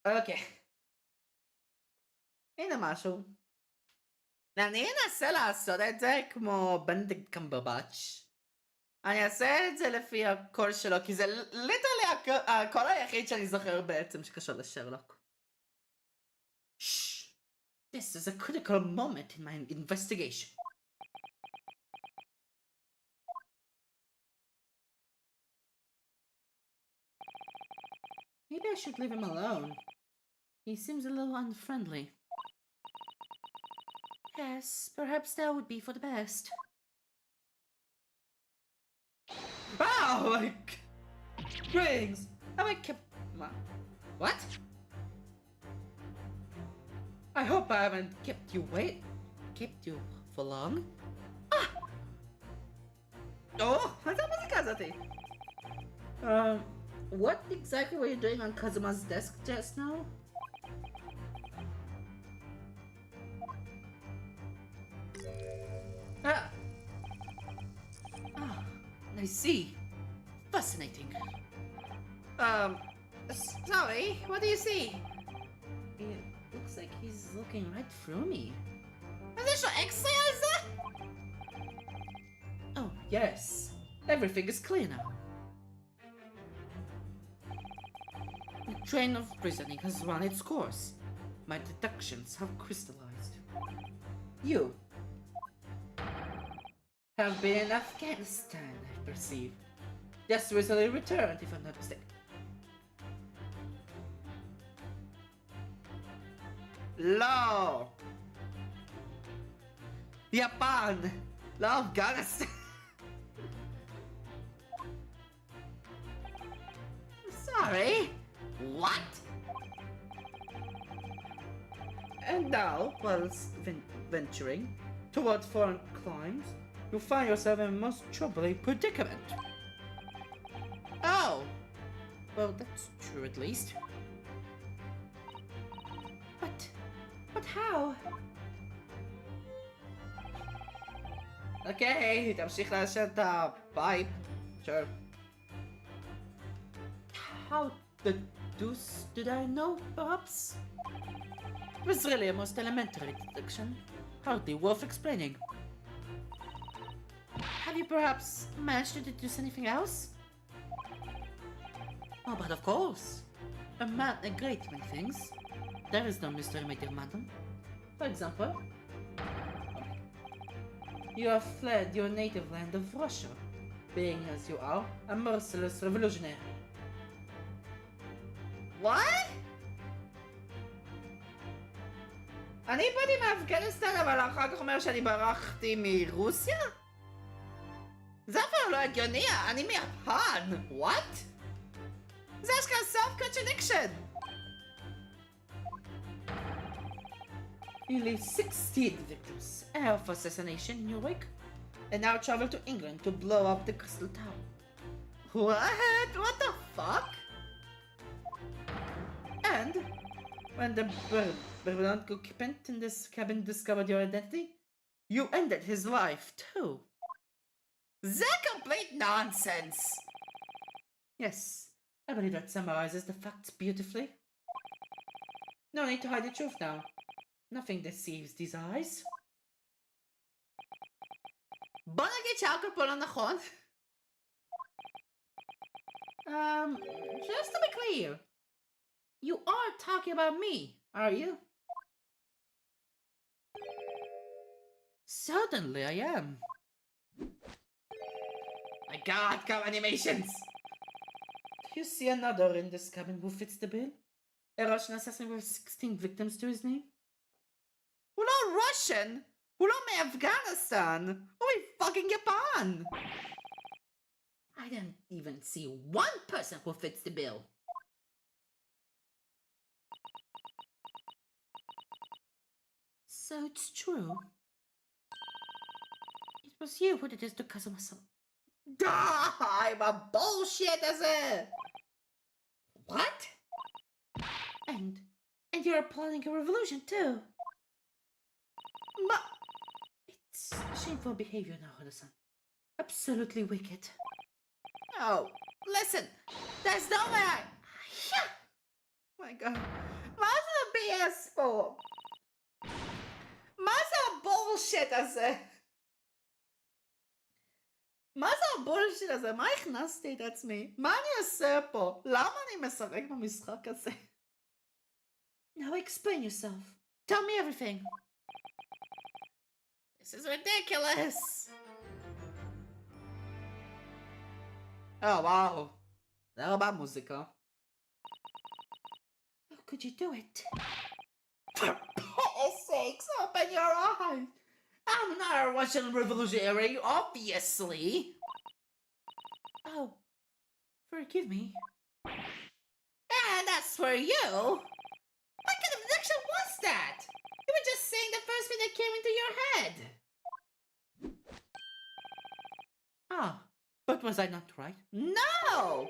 אוקיי. הנה משהו. אני אנסה לעשות את זה כמו בנדיקט קמברבץ'. אני אעשה את זה לפי הקול שלו, כי זה ליטרלי הקול היחיד שאני זוכר בעצם שקשור לשרלוק. Shh. This is a critical moment in my investigation. Maybe I should leave him alone. He seems a little unfriendly. Yes, perhaps that would be for the best. Wow! Like... Rings! Have I kept... What? I hope I haven't kept you for long. Ah! Oh! What's up with the Kazati? What exactly were you doing on Kazuma's desk just now? Ah! Ah, I see. Fascinating. Sorry, what do you see? It looks like he's looking right through me. Is this your X-Laser? Oh, yes. Everything is clear now. The train of reasoning has run its course. My deductions have crystallized. You have been in Afghanistan, I perceive. Just recently returned, if I'm not mistaken. Law! Japan! Law Afghanistan! Sorry? What? And now, whilst venturing toward foreign climes, you find yourself in a most troubling predicament. Oh! Well, that's true at least. But how? Okay, תמשיך לעשן את הפייפ. Sure. How the deuce did I know, perhaps? It was really a most elementary deduction. Hardly worth explaining. Have you perhaps managed to deduce anything else? Oh, but of course. A man a great many things. There is no mystery, my dear madam. For example, you have fled your native land of Russia, being as you are a merciless revolutionary. What? אני באתי מאפגניסטן, אבל אחר כך אומר שאני ברחתי מרוסיה? זה אפילו לא הגיוני, אני מיפן! What? זה אשכרה self-contradiction! You leave 16 victims of assassination in your wake, and now travel to England to blow up the Crystal Tower. What? What the fuck? And when the benevolent occupant in this cabin discovered your identity, you ended his life too. That complete nonsense! Yes, I believe that summarizes the facts beautifully. No need to hide the truth now. Nothing deceives these eyes. בוא נגיד שהכל פה לא נכון. Just to be clear, you are talking about me, are you? Certainly I am. My god, come animations! Do you see another in this cabin who fits the bill? A Russian assassin with 16 victims to his name? הוא לא Russian! הוא לא מאפגניסטן! הוא מפאקינג יפן! I didn't even see one person who fits the bill. So it's true. It was you who did this to Kazuma-san. I'm a bullshit הזה! What? And you're planning a revolution too. But it's shameful behavior now, Hana-san. Absolutely wicked. Oh, listen, there's no way. My God, מה זה ה-BS פה? מה זה הבולשיט הזה? מה זה הבולשיט הזה? מה הכנסתי את עצמי? מה אני עושה פה? למה אני משחק במשחק הזה? Now explain yourself. Tell me everything. This is ridiculous. Oh wow. זה הרבה מוזיקה. How could you do it? For Paul's sakes, open your eyes. I'm not a Russian revolutionary, obviously. Oh, forgive me. And that's for you. What kind of deduction was that? You were just saying the first thing that came into your head. Ah, but was I not right? No!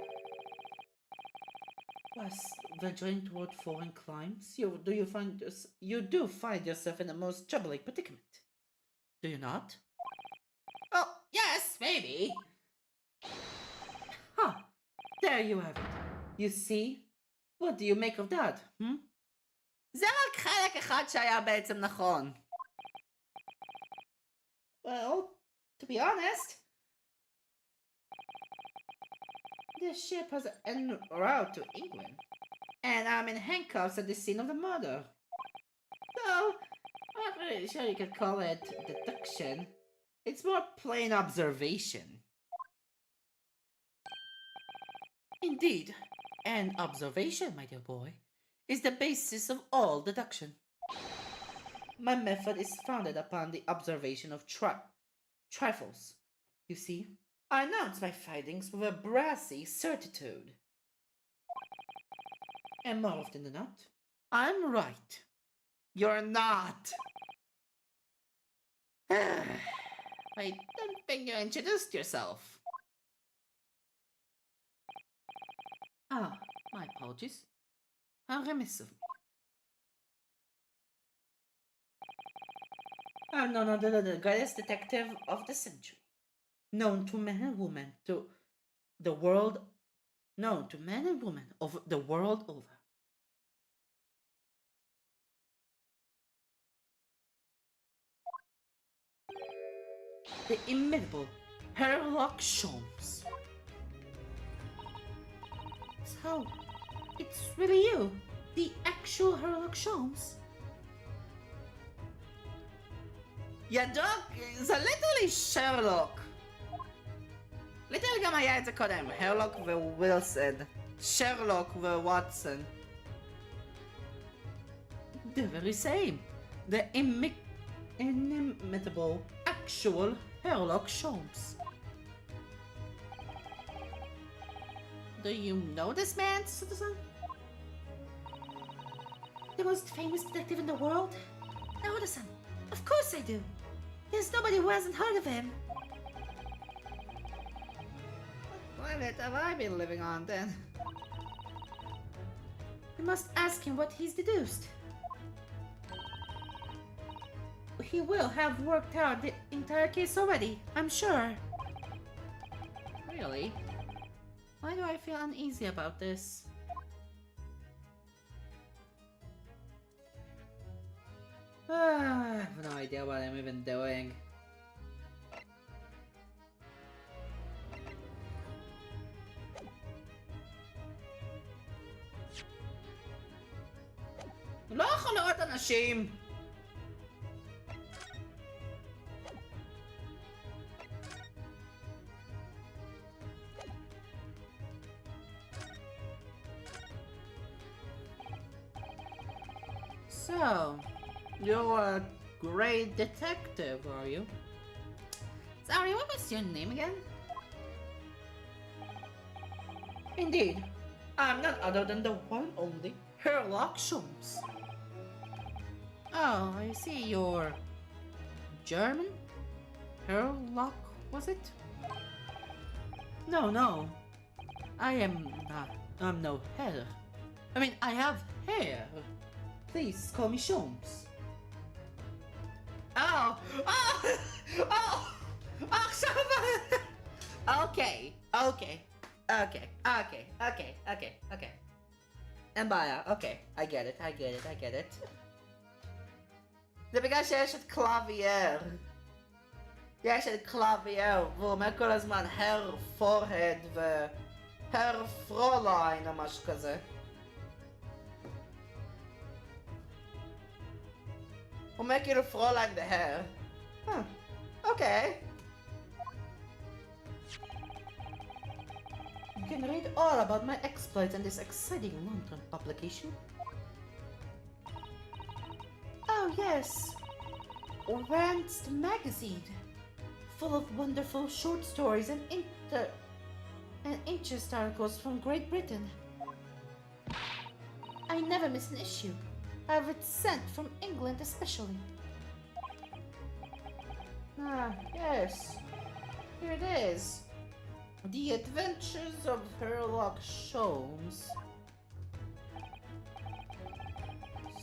Was venturing toward foreign climes, you do find yourself in a most troubling predicament. Do you not? Oh, yes, maybe. Huh, there you have it. You see? What do you make of that, hmm? זה רק חלק אחד שהיה בעצם נכון. Well, to be honest, the ship has en route to England, and I'm in handcuffs at the scene of the murder. So, I'm not really sure you could call it deduction. It's more plain observation. Indeed, and observation, my dear boy, is the basis of all deduction. My method is founded upon the observation of trifles. You see, I announce my findings with a brassy certitude. And more often than not, I'm right. You're not. I don't think you introduced yourself. Ah, my apologies. How remiss of me. I'm none other than the greatest detective of the century. Known to men and women to the world, known to men and women of the world over. The inimitable Sherlock Holmes. So, it's really you, the actual Sherlock Holmes? יא דוק, זה ליטרלי שרלוק. ליטרלי גם היה את זה קודם, הרלוק ווילסון. שרלוק וווטסון. The very same. The inimitable actual Sherlock Holmes. Do you know this man, citizen? The most famous detective in the world? Citizen. Of course I do. There's nobody who hasn't heard of him. What planet have I been living on then? You must ask him what he's deduced. He will have worked out the entire case already, I'm sure. Really? Why do I feel uneasy about this? I have no idea what I'm even doing. לא יכול לראות אנשים! So, you're a great detective, are you? Sorry, what was your name again? Indeed, I'm none other than the one only Sherlock Holmes. Oh, I see you're German? Sherlock, was it? No. I'm no hair. I mean, I have hair. Please call me Holmes. Oh, okay. אמבעיה, אוקיי. I get it. זה בגלל שיש את קלאבייר. יש את קלאבייר, והוא אומר כל הזמן הר פורהד והר פרוליין או משהו כזה. הוא אומר כאילו פרוליין בהר. אוקיי. You can read all about my exploits in this exciting London publication. Oh yes, Rant's magazine, full of wonderful short stories and interest articles from Great Britain. I never miss an issue. I have it sent from England especially. Ah, yes. Here it is. The Adventures of Sherlock Holmes.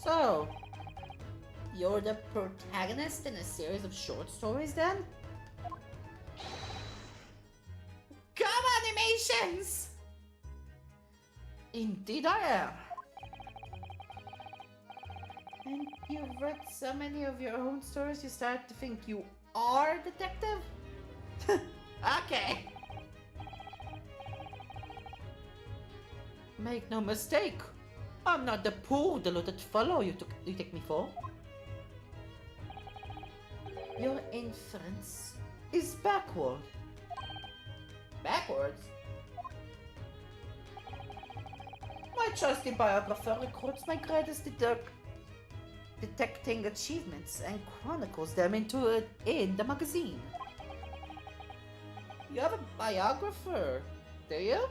So, you're the protagonist in a series of short stories then? Come animations! Indeed I am. And you've read so many of your own stories you start to think you are a detective? Okay. Make no mistake, I'm not the poor deluded fellow you take me for. Your inference is backward. Backwards? My trusty biographer records my greatest detecting achievements and chronicles them in the magazine. You have a biographer, do you?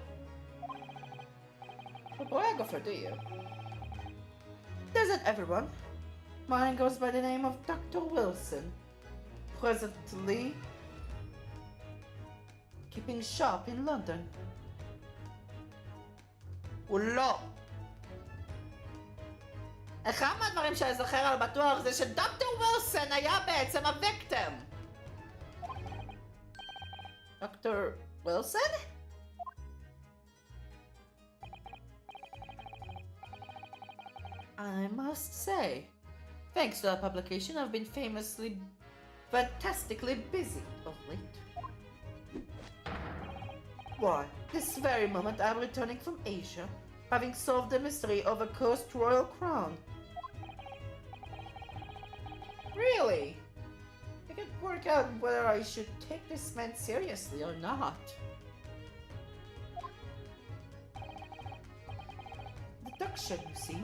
Choreographer, do you? Doesn't everyone? Mine goes by the name of Dr. Wilson. Presently keeping shop in London. הוא לא. אחד מהדברים שאני זוכר על בטוח זה שדוקטור ווילסון היה בעצם הוויקטים. דוקטור ווילסון? I must say, thanks to that publication, I've been fantastically busy of late. Why, this very moment I'm returning from Asia, having solved the mystery of a cursed royal crown. Really? I can't work out whether I should take this man seriously or not. Deduction, you see,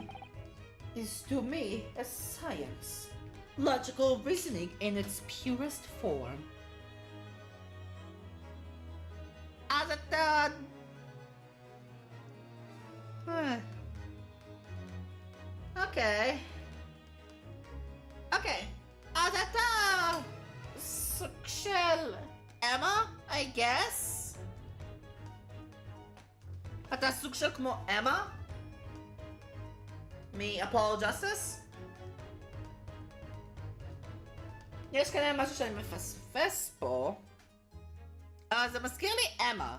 is to me a science. Logical reasoning in its purest form. As a third. Okay. Okay. As a third. סוג Emma, I guess? אתה סוג של כמו Emma? מ-Apollo Justice? יש כנראה משהו שאני מפספס פה. זה מזכיר לי אמה.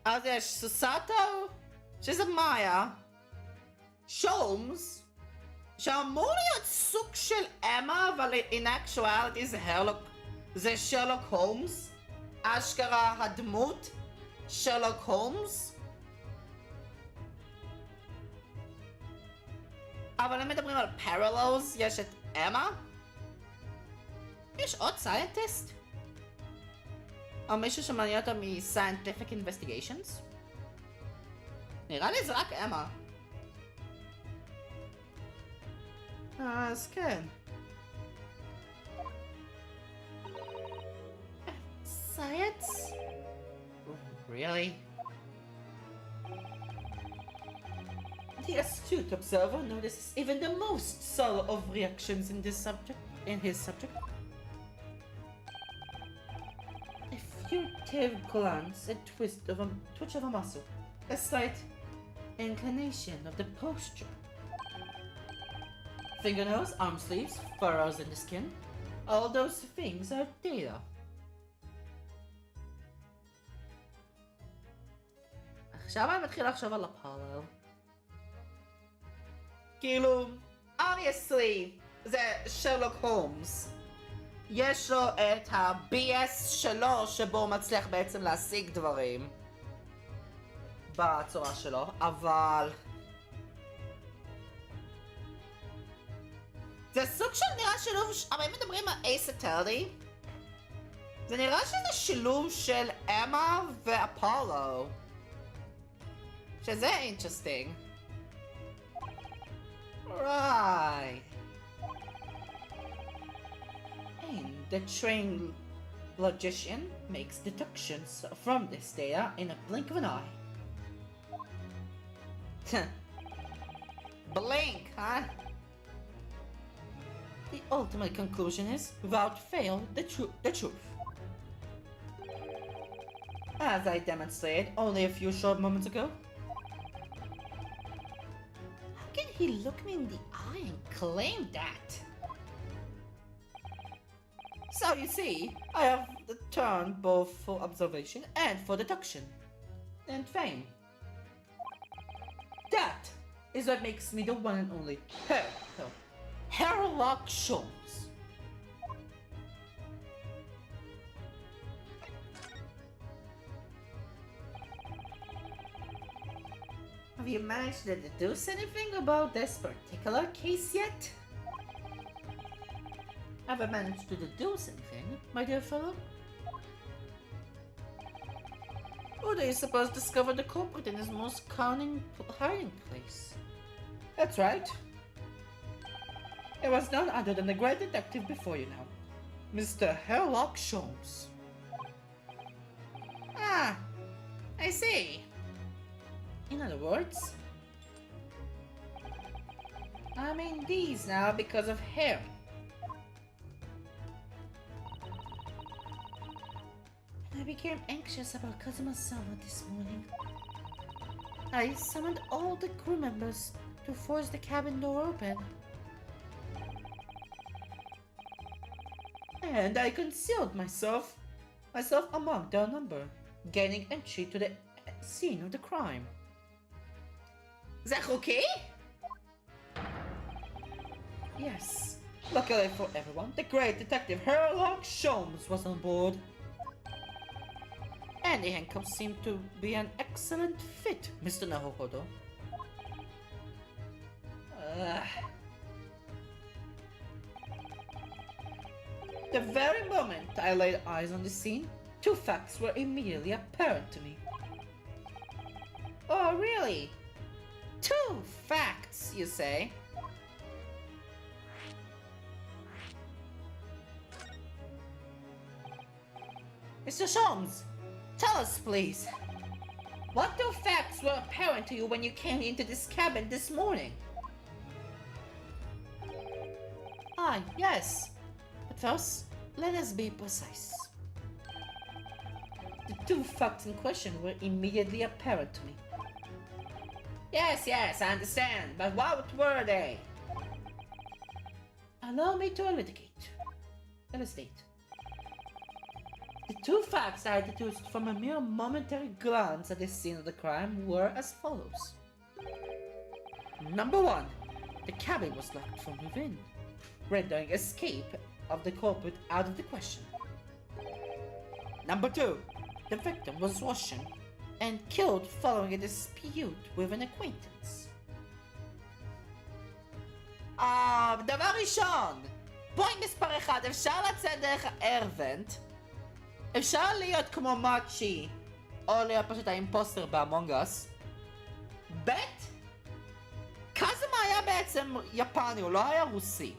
אז יש סוסטו, שזה מאיה, שולמס, שאמור להיות סוג של אמה, אבל in actuality זה שרלוק הולמס. אשכרה הדמות שרלוק הולמס. אבל הם מדברים על parallels, יש את אמה. יש עוד סיינטיסט? או מישהו שמעניין אותה מ-scientific investigations? נראה לי זה רק אמה. אז כן. Science? Really? The astute observer notices even the most subtle of reactions in his subject. A furtive glance, a twitch of a muscle, a slight inclination of the posture. Fingernails, arm sleeves, furrows in the skin, all those things are data. עכשיו אני מתחיל לחשוב על אפולו. כאילו, obviously, זה שרלוק הולמס. יש לו את ה-BS שלו, שבו הוא מצליח בעצם להשיג דברים. בצורה שלו, אבל... זה סוג של נראה שילוב, אבל אם מדברים על אייסטרלי, זה נראה שזה שילוב של אמה ואפולו. שזה אינטרסטינג. Right. And the trained logician makes deductions from this data in a blink of an eye. Blink, huh? The ultimate conclusion is, without fail, the truth. As I demonstrated only a few short moments ago. He looked me in the eye and claimed that. So you see, I have the turn both for observation and for deduction. And fame. That is what makes me the one and only Sherlock Holmes. Have you managed to deduce anything about this particular case yet? Haven't managed to deduce anything, my dear fellow? Who do you suppose discovered the culprit in his most cunning hiding place? That's right. It was none other than the great detective before you now, Mr. Sherlock Holmes. Ah, I see. In other words, I'm in these now because of him. I became anxious about Kazuma-sama this morning. I summoned all the crew members to force the cabin door open. And I concealed myself among their number, gaining entry to the scene of the crime. Is that okay? Yes. Luckily for everyone, the great detective Sherlock Holmes was on board. And the handcuffs seem to be an excellent fit, Mr. Naruhodo. The very moment I laid eyes on the scene, two facts were immediately apparent to me. Oh, really? Two facts, you say? Mr. Sholmes, tell us, please. What two facts were apparent to you when you came into this cabin this morning? Ah, yes. But first, let us be precise. The two facts in question were immediately apparent to me. Yes, I understand, but what were they? Allow me to elucidate. The two facts I deduced from a mere momentary glance at the scene of the crime were as follows. Number one, the cabin was locked from within, rendering escape of the culprit out of the question. Number two, the victim was Russian and killed following a dispute with an acquaintance. דבר ראשון, פוינט מספר 1, אפשר לצאת דרך הארוונט, אפשר להיות כמו מאצ'י, או להיות פשוט האימפוסטר באמונג אס. ב' קאזומה היה בעצם יפני, הוא לא היה רוסי.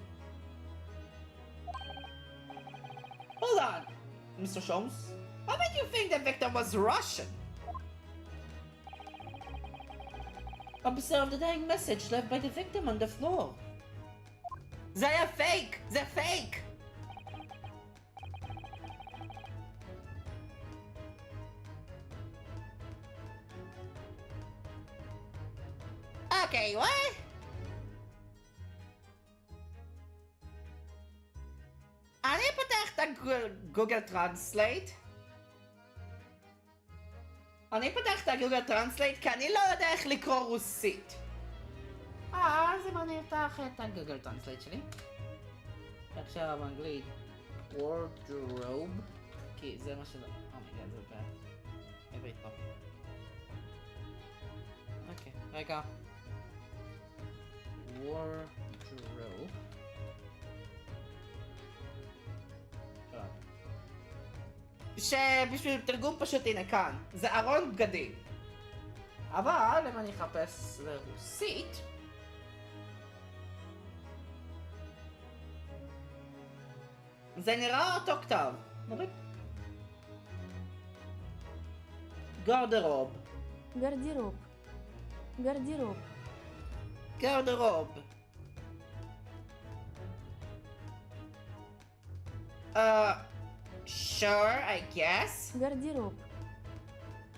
Hold on, Mr. Sholmes. How made you think the victim was Russian? Observe the dying message left by the victim on the floor. זה היה פייק! זה פייק! Okay, what? אני פותח את הגוגל טרנסלייט. כי אני לא יודע איך לקרוא רוסית. אז אם אני אפתח את הגוגל טרנסלייט שלי. עכשיו אנגלית. wardrobe. כי זה מה שזה... אומייגאד, זה בעברית פה. אוקיי, רגע. wardrobe. שבשביל תרגום פשוט הנה כאן, זה ארון בגדים. אבל אם אני אחפש לרוסית, זה נראה אותו כתב. נוריד. גרדרוב. גרדירוב. גרדירוב. גרדרוב. Sure, I guess. גרדירוב.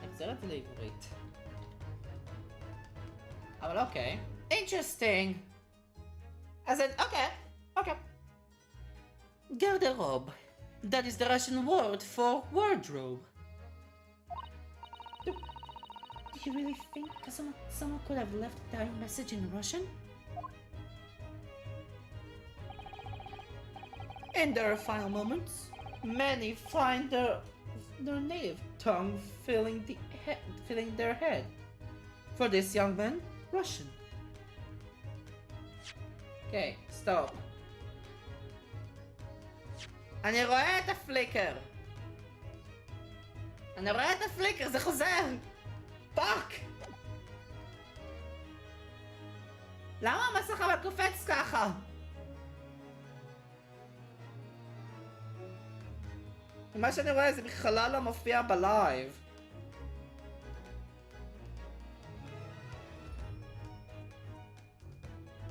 נחזר את זה לעברית. אבל אוקיי. Interesting. אז אוקיי. Garderobe. That is the Russian word for wardrobe. Do you really think someone could have left a dying message in Russian? In their final moments, many find their native tongue filling their head. For this young man, Russian. Okay, stop. אני רואה את הפליקר. זה חוזר. פאק! למה המסך אבל קופץ ככה? מה שאני רואה זה בכלל לא מופיע בלייב.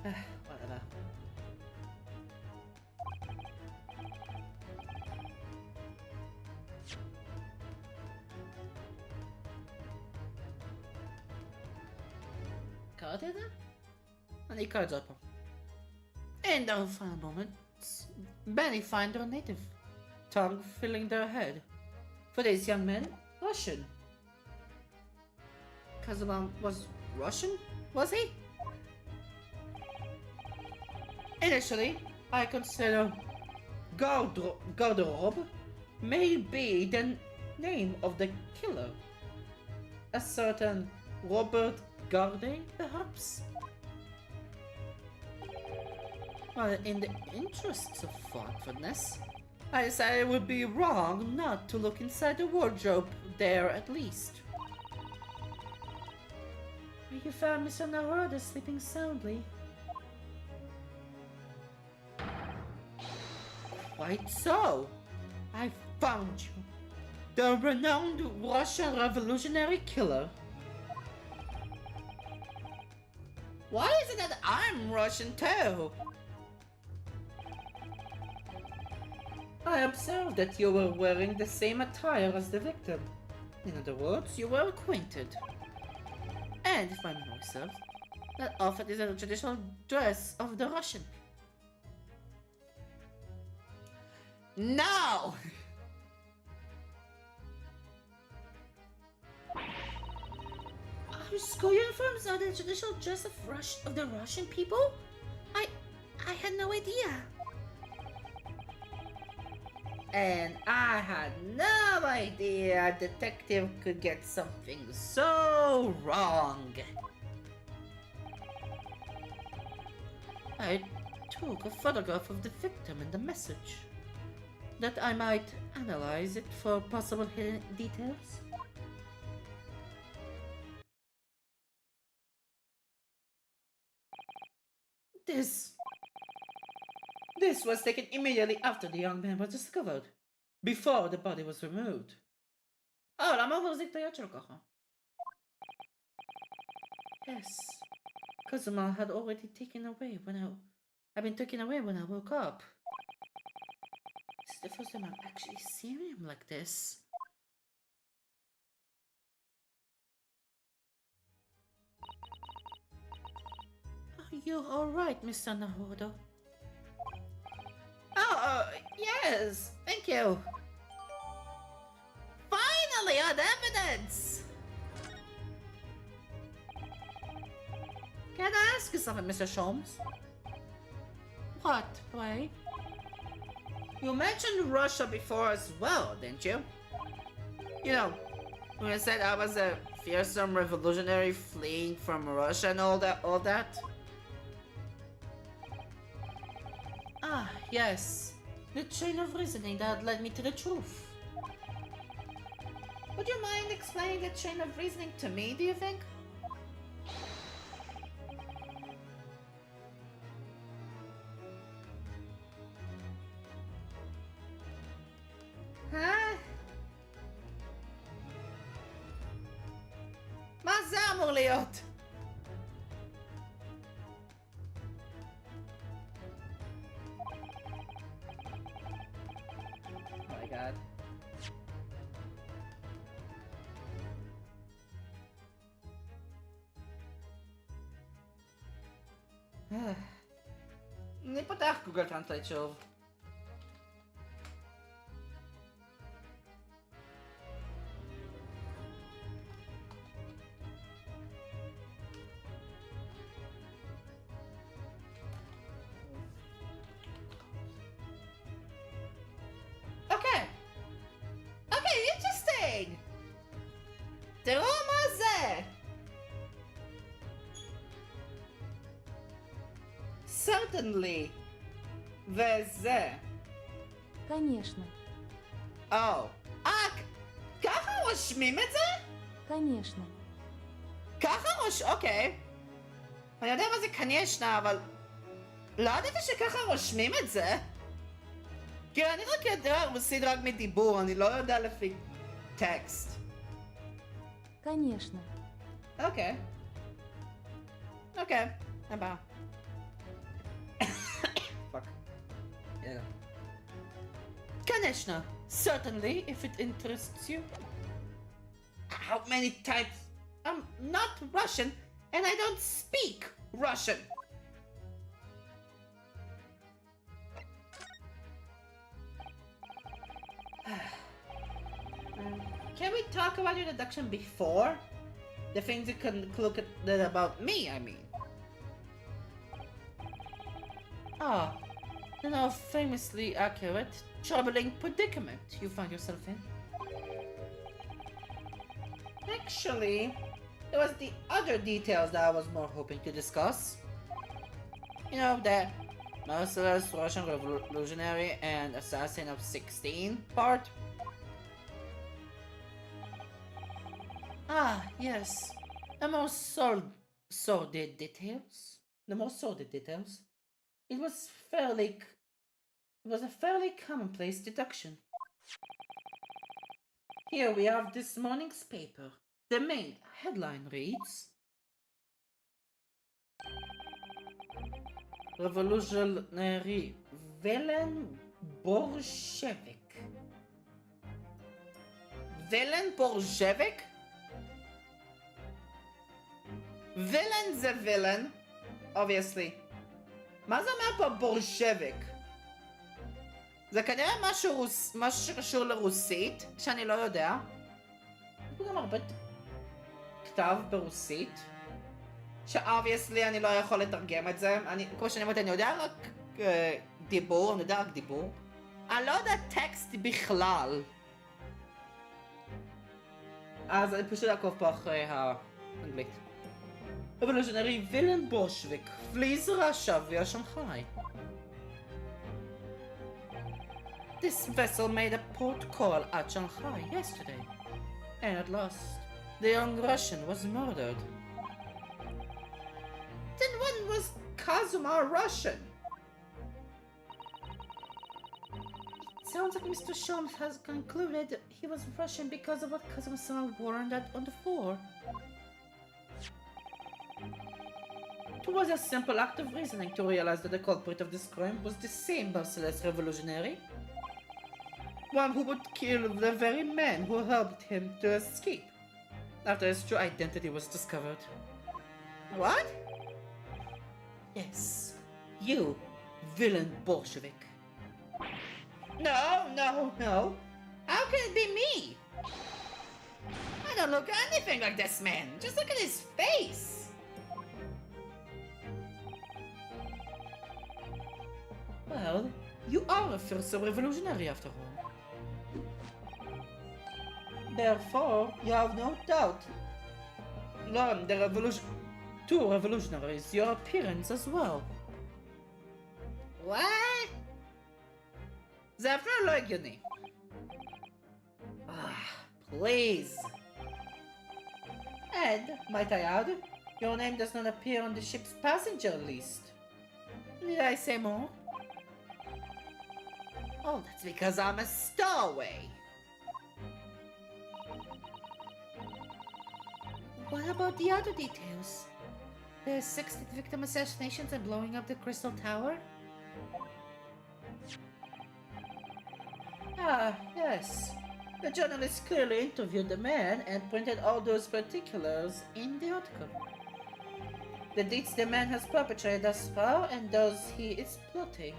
whatever. קראתי את זה? אני אקרא את זה עוד פעם. In their final moments, many find their native tongue filling their head. For this young man, Russian. Kazuma was Russian, was he? Initially, I consider Garderobe may be the name of the killer. A certain Robert Garde, perhaps? Well, in the interests of thoughtfulness, I decided it would be wrong not to look inside the wardrobe there at least. You found Mr. Naroda sleeping soundly. Quite so. I found you. The renowned Russian revolutionary killer. Why is it that I'm Russian too? I observed that you were wearing the same attire as the victim. In other words, you were acquainted. And if I may myself, that outfit is a traditional dress of the Russian. No! Our school uniforms are the traditional dress of the Russian people? I had no idea. And I had no idea a detective could get something so wrong. I took a photograph of the victim and the message, that I might analyze it for possible hidden details. This was taken immediately after the young man was discovered, before the body was removed. Oh, למה הוא מחזיק את היד שלו ככה? Yes, Kazuma had already been taken away when I woke up. This is the first time I've actually seen him like this. You're alright, Mr. Naruto. Oh, yes, thank you. Finally, on evidence! Can I ask you something, Mr. Sholmes? What, pray? You mentioned Russia before as well, didn't you? You know, when I said I was a fearsome revolutionary fleeing from Russia and all that? Ah, yes. The chain of reasoning that led me to the truth. Would you mind explaining the chain of reasoning to me, do you think? Huh? מה זה אמור להיות? Oh my god. אני פותח גוגל טרנסלייט שוב. Okay, interesting! תראו מה זה! Certainly. וזה. Конечно. ככה רושמים את זה? Конечно. אוקיי. אני יודע מה זה קניישנה, אבל לא ידעתי שככה רושמים את זה. כאילו, אני רק יודע רוסית רק מדיבור, אני לא יודע לפי טקסט. Конечно. אוקיי, אין בעיה. Fuck. Yeah. Конечно, certainly, if it interests you. How many times? I'm not Russian, and I don't speak Russian. Can we talk about your deduction before? The things you can look at that about me, I mean. Ah, the now famously accurate, troubling predicament you find yourself in. Actually, it was the other details that I was more hoping to discuss. You know, the merciless Russian revolutionary and assassin of 16 part. Ah, yes. The more sordid details. The more sordid details. It was a fairly commonplace deduction. Here we have this morning's paper. The main headline reads: Revolutionary villain Bolshevik. Villain Bolshevik? Villain זה villain, obviously. מה זה אומר פה בולשביק? זה כנראה משהו שקשור לרוסית, שאני לא יודע. יש פה גם הרבה כתב ברוסית, ש-obviously אני לא יכול לתרגם את זה. כמו שאני אומרת, אני יודע רק דיבור, אני יודע רק דיבור. אני לא יודע טקסט בכלל. אז אני פשוט אעקוב פה אחרי האנגלית. Revolutionary villain Bolshevik flees Russia via Shanghai. This vessel made a port call at Shanghai yesterday, and at last, the young Russian was murdered. Then when was Kazuma Russian? It sounds like Mr. Sholmes has concluded he was Russian because of what Kazuma warned on the floor. It was a simple act of reasoning to realize that the culprit of this crime was the same merciless revolutionary. One who would kill the very man who helped him to escape after his true identity was discovered. What? Yes, you, villain Bolshevik. No. How can it be me? I don't look anything like this man. Just look at his face. Well, you are a first revolutionary after all. Therefore, you have no doubt learned two revolutionaries your appearance as well. What? זה אפילו לא הגיוני. Please. And, might I add, your name does not appear on the ship's passenger list. Did I say more? Oh, that's because I'm a stowaway. What about the other details? The 16 victim assassinations and blowing up the Crystal Tower? Ah, yes. The journalist clearly interviewed the man and printed all those particulars in the article. The deeds the man has perpetrated thus far and those he is plotting.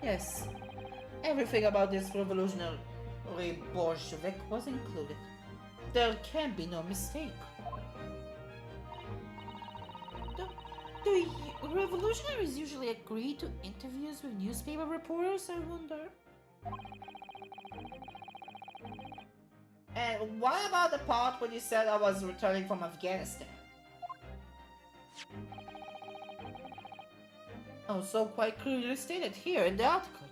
Yes, everything about this revolutionary Bolshevik was included. There can be no mistake. Do revolutionaries usually agree to interviews with newspaper reporters, I wonder? And what about the part when you said I was returning from Afghanistan? Also quite clearly stated here in the article.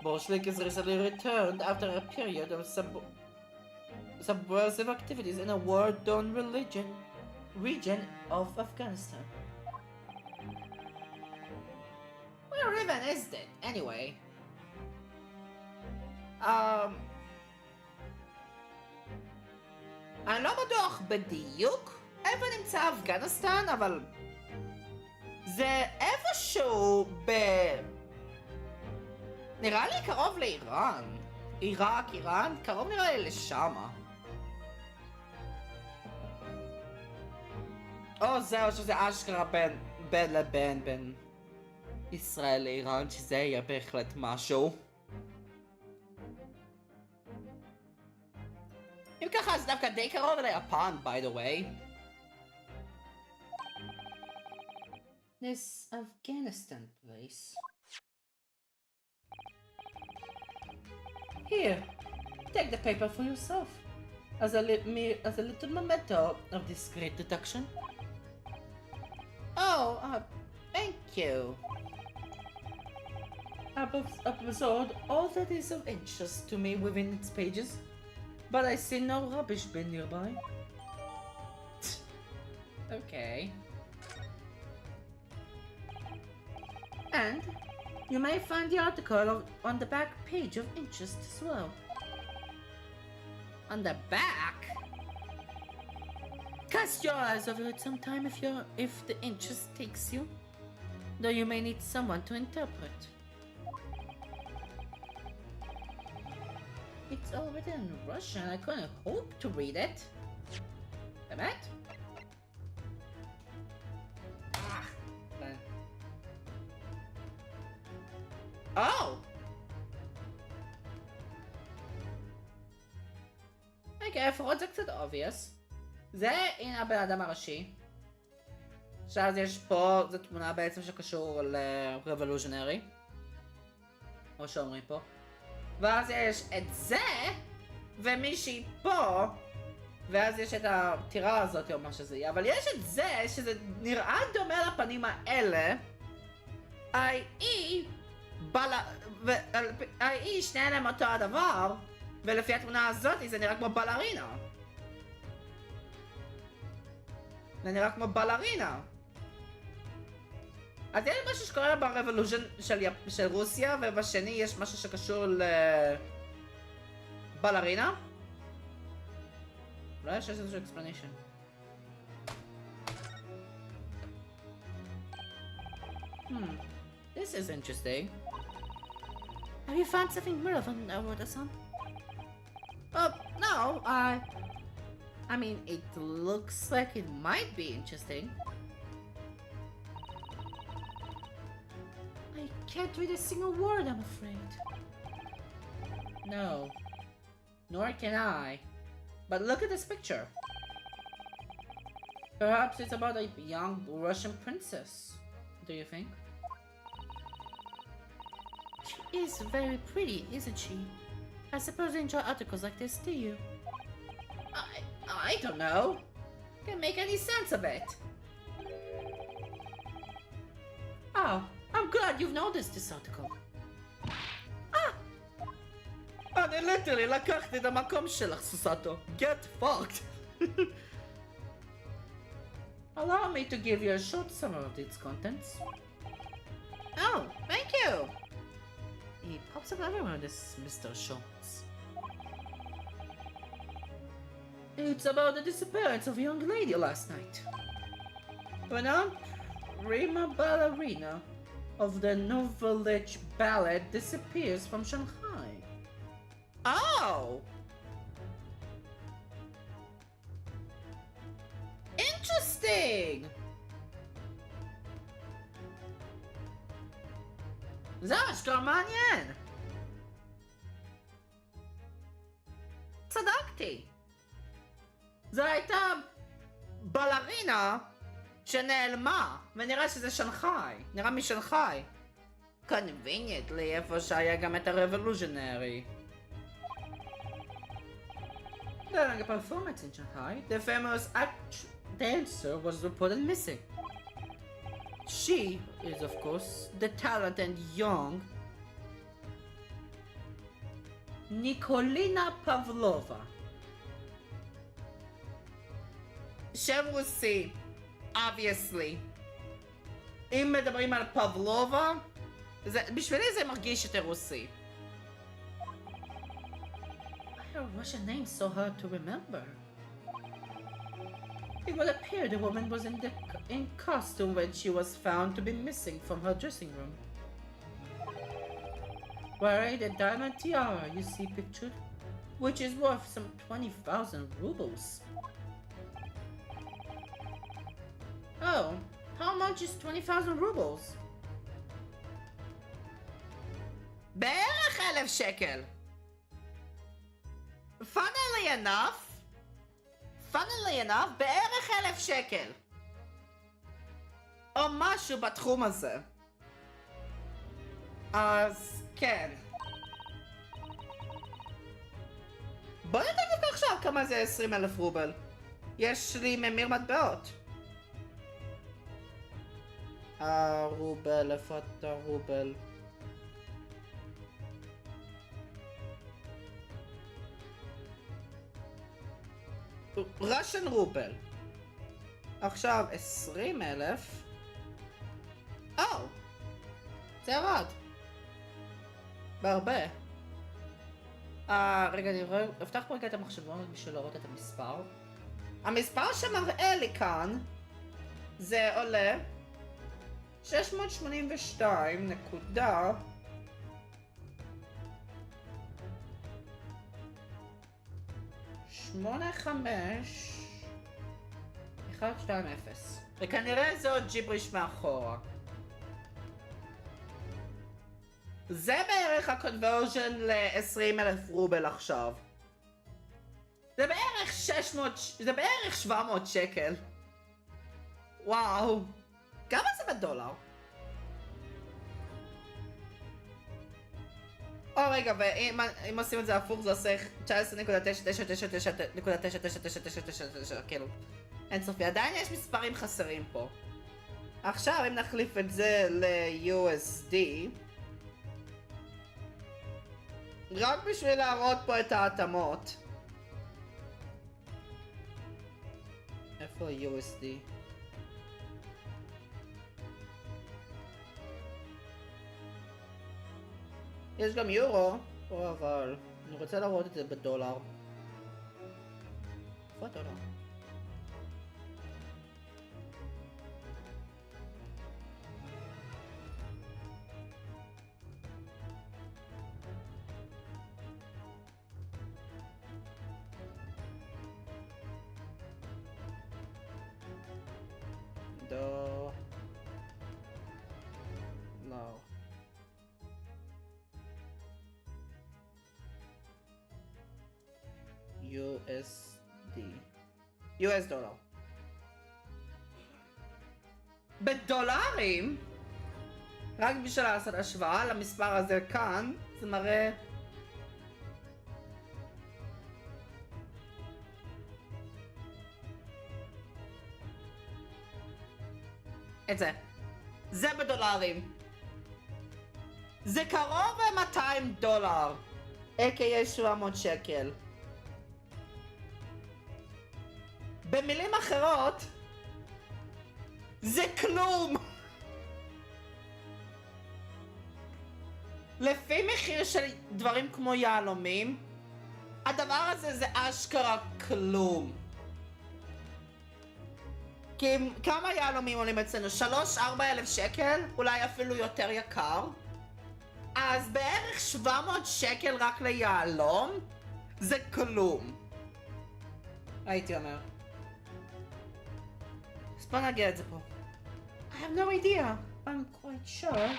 Bolshevik is recently returned after a period of subversive activities in a war-torn region of Afghanistan. Where even is it, anyway? אני לא בטוח בדיוק איפה נמצא אפגניסטן, אבל זה איפשהו נראה לי קרוב לאיראן. עיראק, איראן, קרוב נראה לי לשמה. או זהו, שזה אשכרה בין לבין, בין ישראל לאיראן, שזה יהיה בהחלט משהו. אם ככה, אז דווקא די קרוב ליפן, by the way. This Afghanistan place. Here, take the paper for yourself, as a little memento of this great deduction. Oh, thank you. I've absorbed all that is of interest to me within its pages, but I see no rubbish bin nearby. Okay. And you may find the article on the back page of interest as well. On the back? Cast your eyes over it sometime if the interest takes you, though you may need someone to interpret. It's all written in Russian. I couldn't hope to read it. באמת? Oh! אוקיי, לפחות זה קצת obvious. זה, הנה הבן אדם הראשי. עכשיו יש פה, זו תמונה בעצם שקשור ל-Revolutionary. או שאומרים פה. ואז יש את זה, ומישהי פה, ואז יש את הטירה הזאת או מה שזה יהיה. אבל יש את זה, שזה נראה דומה לפנים האלה. ה-E, שניהם הם אותו הדבר, ולפי התמונה הזאת זה נראה כמו בלרינה. זה נראה כמו בלרינה. אז יש משהו שקורה ברבולושן של רוסיה, ובשני יש משהו שקשור לבלרינה. אולי יש איזשהו explanation. This is interesting. Have you found something relevant over the sun? No, I mean, it looks like it might be interesting. I can't read a single word, I'm afraid. No, nor can I. But look at this picture. Perhaps it's about a young Russian princess. Do you think? She is very pretty, isn't she? I suppose you enjoy articles like this, do you? I don't know. Can't make any sense of it. Oh, I'm glad you've noticed this article. אני literally לקחתי את המקום שלך, סוסטו. Get fucked. Allow me to give you a short summary of its contents. Oh, thank you. He pops up everywhere, this Mr. Schultz. It's about the disappearance of a young lady last night. When Aunt Prima Ballerina of the Novelage Ballet disappears from Shanghai. Oh! Interesting! זה אשכרה מעניין! צדקתי! זו הייתה בלרינה שנעלמה, ונראה שזה שנגחאי, נראה משנגחאי. Conveniently, איפה שהיה גם את ה-Revolutionary. During a performance in Shanghai, the famous dancer was reported missing. She is, of course, the talented young Nikolina Pavlova. שם רוסי, obviously. אם מדברים על פבלובה, בשבילי זה מרגיש יותר רוסי. Her Russian name so hard to remember. It would appear the woman was in costume when she was found to be missing from her dressing room. Wearing a diamond tiara you see pictured, which is worth some 20,000 rubles. Oh, how much is 20,000 rubles? בערך 1,000 שקל. Funnily enough, בערך 1,000 שקל. או משהו בתחום הזה. אז כן. בוא נתקף עכשיו כמה זה 20,000 רובל. יש לי ממיר מטבעות. רובל, איפה אתה רובל? Russian רובל. עכשיו 20,000. זה ירד. בהרבה. רגע, אני רואה, אפתח פה רגע את המחשבון בשביל לראות את המספר. המספר שמראה לי כאן זה עולה 682 נקודה 85,120 וכנראה זה עוד ג'יבריש מאחורה. זה בערך הקונברז'ן ל-20,000 רובל עכשיו. זה בערך 700 שקל. וואו. כמה זה בדולר? רגע, ואם עושים את זה הפוך זה עושה 19.9999999 כאילו. אין סופי, עדיין יש מספרים חסרים פה. עכשיו אם נחליף את זה ל-USD רק בשביל להראות פה את ההתאמות. איפה ה-USD? יש גם יורו, אבל אני רוצה לראות את זה בדולר. איפה הדולר? לא. USD. US דולר. בדולרים, רק בשביל לעשות השוואה למספר הזה כאן, זה מראה את זה. זה בדולרים. זה קרוב ל-200 דולר. a.k.a 700 שקל. במילים אחרות, זה כלום! לפי מחיר של דברים כמו יהלומים, הדבר הזה זה אשכרה כלום. כי כמה יהלומים עולים אצלנו? 3-4 אלף שקל? אולי אפילו יותר יקר? אז בערך 700 שקל רק ליהלום? זה כלום. הייתי אומר. אז בוא נגיע את זה פה. I have no idea. I'm quite sure.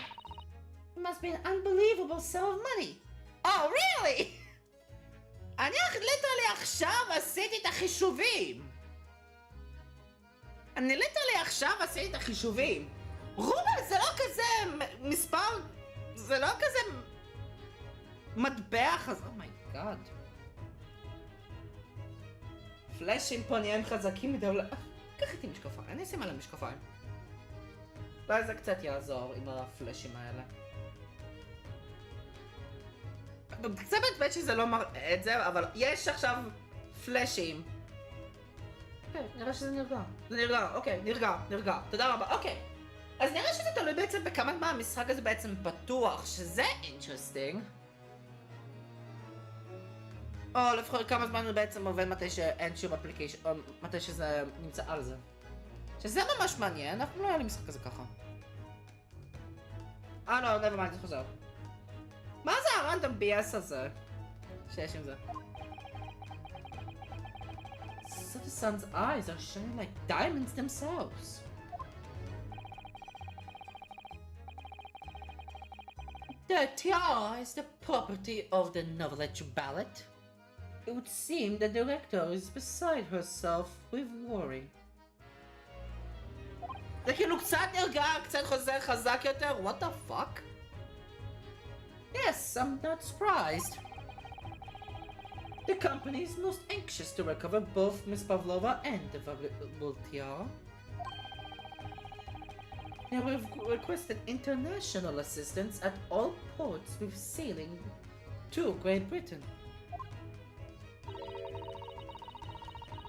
It must be an unbelievable sum of money. Oh, really? אני ליטרלי עכשיו עשיתי את החישובים. רובל זה לא כזה מספר, זה לא כזה מטבע חזק. אומייגאד. פלאשים פה נהיים חזקים מדי. קח איתי משקפיים, אני אשים עליהם משקפיים. אולי זה קצת יעזור עם הפלאשים האלה. זה באמת שזה לא מראה את זה, אבל יש עכשיו פלאשים. אוקיי, נראה שזה נרגע. זה נרגע, אוקיי, נרגע. תודה רבה, אוקיי. אז נראה שזה תלוי בעצם בכמה זמן המשחק הזה בעצם פתוח, שזה אינטרסטינג. או לפחות כמה זמן הוא בעצם עובד מתי שאין שום אפליקיישן, או מתי שזה נמצא על זה. שזה ממש מעניין, אנחנו לא היה לי משחק כזה ככה. לא, never mind, זה חוזר. מה זה הרנדום BS הזה? שיש עם זה. So the sun's eyes are shining like diamonds themselves. The tiara is the property of the novelette ballot. It would seem the director is beside herself with worry. זה כאילו קצת נרגע, קצת חוזר חזק יותר, what the fuck? Yes, I'm not surprised. The company is most anxious to recover both Miss Pavlova and the valuable tiara. They have requested international assistance at all ports with sailing to Great Britain.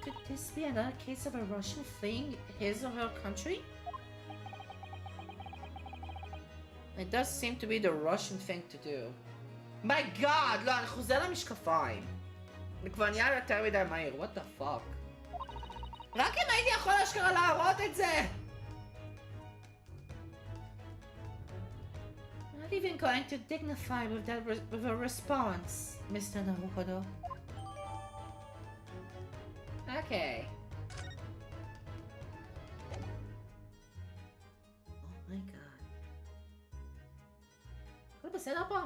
Could this be another case of a Russian fleeing his or her country? It does seem to be the Russian thing to do. My god, לא, אני חוזר למשקפיים. אני כבר נהיה יותר מדי מהיר, what the fuck? רק אם הייתי יכול אשכרה להראות את זה! I'm not even going to dignify with that with a response, Mr. Naruhodo. Okay. Oh my god. הכל בסדר פה?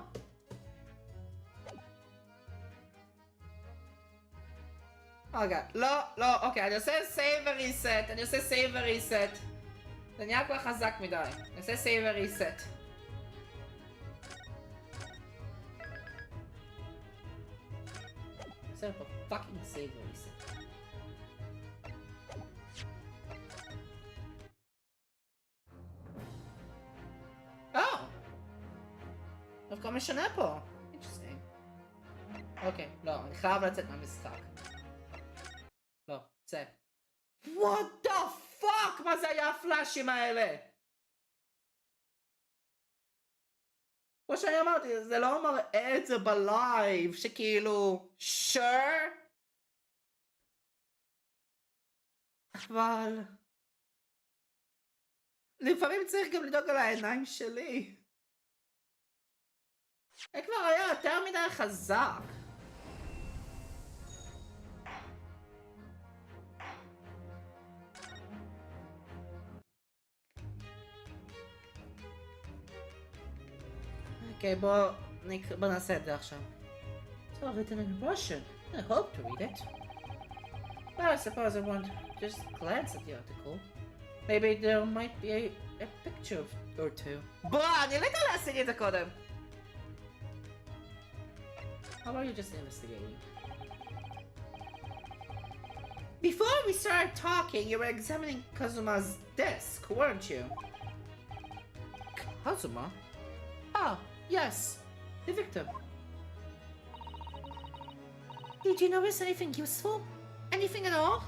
רגע, לא, אוקיי, אני עושה save וריסט, אני עושה save וריסט. זה נהיה כבר חזק מדי. אני עושה save וריסט. אני עושה פה fucking save וריסט. דווקא משנה פה. Interesting. אוקיי, לא, אני חייב לצאת מהמשחק. לא, צא. What the fuck? מה זה היה הפלאשים האלה? כמו שאני אמרתי, זה לא מראה את זה בלייב, שכאילו, sure? אבל... לפעמים צריך גם לדאוג על העיניים שלי. זה כבר היה יותר מדי חזק. אוקיי, בוא נעשה את זה עכשיו. It's all written in Russian. I hope to read it. But I suppose I won't just glance at the article. Maybe there might be a picture or two. בוא, אני לא יודע להשיג את זה קודם. How are you just investigating? Before we started talking, you were examining Kazuma's desk, weren't you? Kazuma? Ah, yes. The victim. Did you notice anything useful? Anything at all?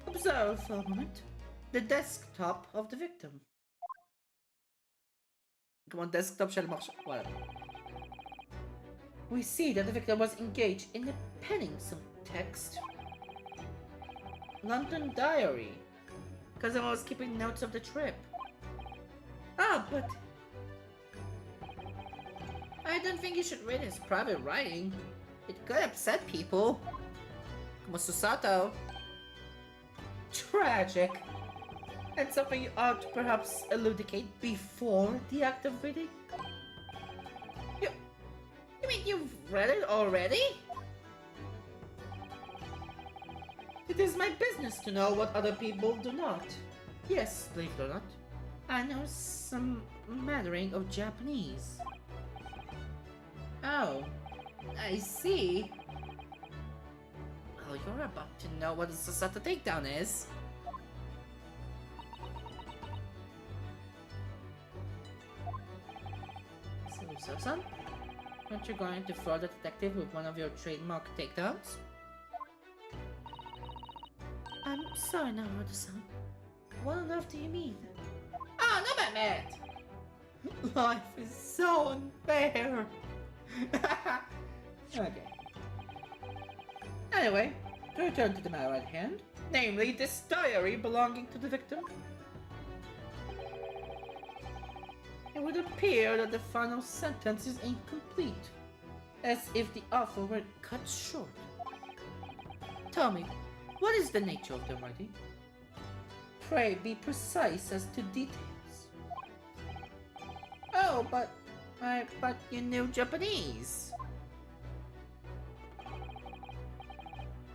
Observe for a moment the desktop of the victim. Come on, desktop shall whatever. We see that the victim was engaged in penning some text. London diary. Kazuma was keeping notes of the trip. Ah, but I don't think you should read his private writing. It could upset people. Como Susato. Tragic. And something you ought to perhaps elucidate before the act of reading? You mean you've read it already? It is my business to know what other people do not. Yes, believe it or not, I know some mattering of Japanese. Oh, I see. Oh, you're about to know what a Susato takedown is. So, son? Aren't you going to fraud the detective with one of your trademark takedowns? I'm sorry, Naruto-san. What on earth do you mean? Oh, no, באמת! Life is so unfair! Okay. Anyway, to return to the matter at hand, namely this diary belonging to the victim. It would appear that the final sentence is incomplete, as if the author were cut short. Tell me, what is the nature of the writing? Pray be precise as to details. Oh, but you knew Japanese.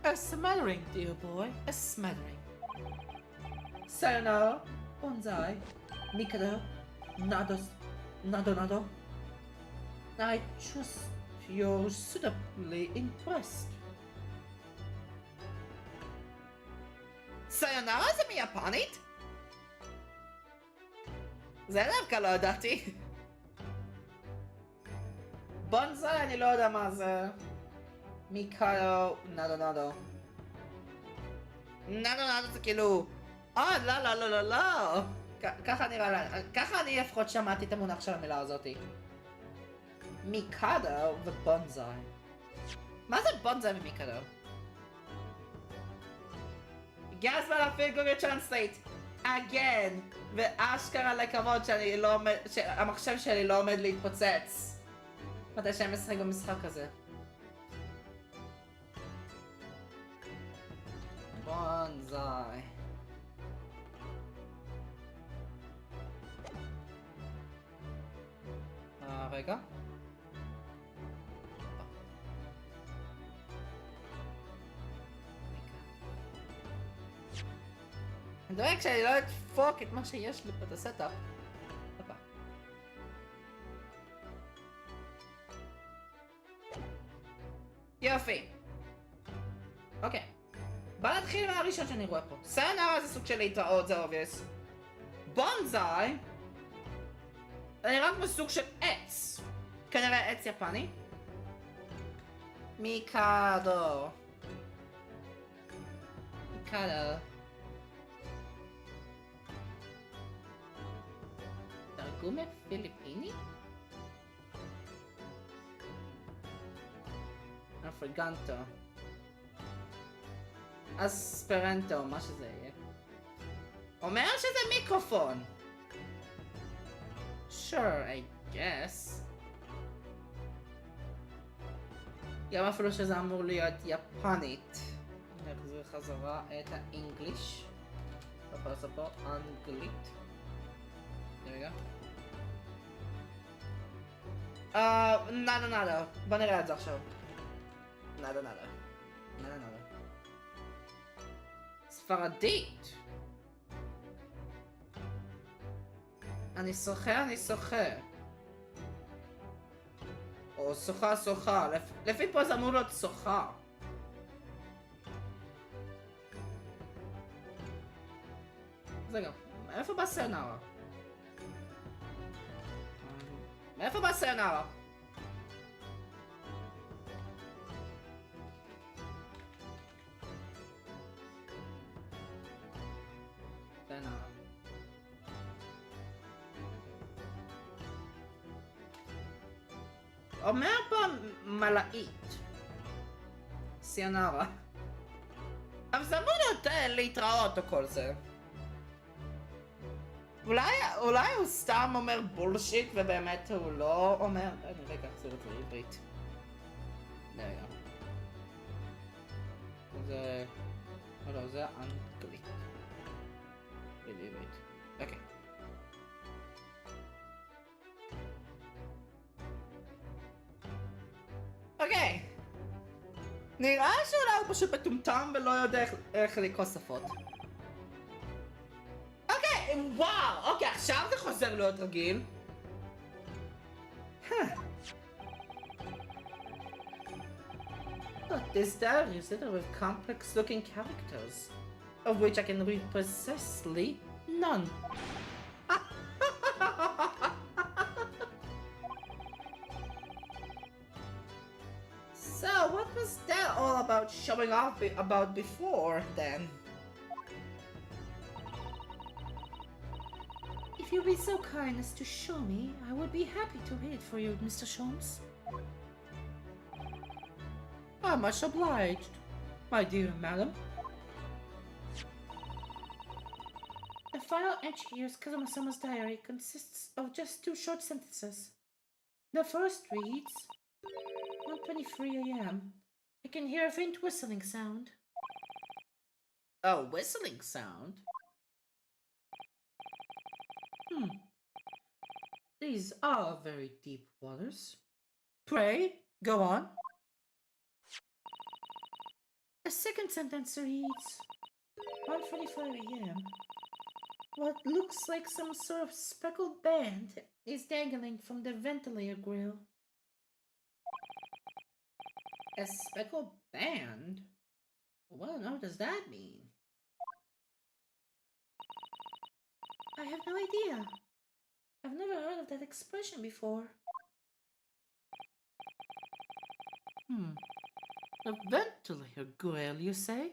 A smattering, dear boy, a smattering. Sayonara, bonsai, mikado, nado. I trust you're suitably impressed. Sayonara זה מיפנית? זה דווקא לא ידעתי. בונסאי אני לא יודע מה זה. מיקאדו, נדו. נדו זה כאילו... לא. ככה נראה לי, ככה אני לפחות שמעתי את המונח של המילה הזאתי. מיקאדו ובונסאי. מה זה בונסאי ומיקאדו? הגיע הזמן להפעיל גוגל טרנסלייט. again. ואשכרה לקוות שהמחשב שלי לא עומד להתפוצץ. מתי שאני משחק במשחק הזה. בונסאי. רגע. אני דואג שאני לא אדפוק את מה שיש לי פה את הסטאפ. יופי. אוקיי. בוא נתחיל מהראשון שאני רואה פה. סיונרה זה סוג של להתראות, זה אובייס. בונסאי אני רק בסוג של עץ. כנראה עץ יפני. מיקאדו. תרגום פיליפיני? אפרגנטו. אספרנטו, מה שזה יהיה. אומר שזה מיקרופון. Sure, I guess. גם אפילו שזה אמור להיות יפנית. נחזיר חזרה את האנגליש. לא יכול לעשות פה אנגלית. רגע. נדו. בוא נראה את זה עכשיו. נדו. ספרדית. אני שוחה. או שוחה. לפי פה זה אמור להיות שוחה. זה גם. מאיפה בא סיונרה? מאיפה בא סיונרה? אומר פה מלאית. סיונרה. אבל זה אמור להיות להתראות או כל זה. אולי הוא סתם אומר בולשיט ובאמת הוא לא אומר... אני רגע אחזור את זה לעברית. רגע. זה... לא, זה אנגלית. בעברית. אוקיי. אוקיי. נראה שאולי הוא פשוט מטומטם ולא יודע איך לקרוא שפות. וואו, אוקיי, עכשיו זה חוזר להיות רגיל. But this diary is littered with complex-looking characters, of which I can read precisely none. So, what was that all about showing off about before, then? If you'd be so kind as to show me, I would be happy to read it for you, Mr. Sholmes. I'm much obliged, my dear madam. The final entry here is Kazuma-sama's diary consists of just 2 short sentences. The first reads, 1:23 a.m. I can hear a faint whistling sound. A whistling sound? these are very deep waters. Pray, go on. The second sentence reads, 1:45 a.m. What looks like some sort of speckled band is dangling from the ventilator grill. A speckled band? What on earth does that mean? I have no idea. I've never heard of that expression before. The ventilator grill, you say?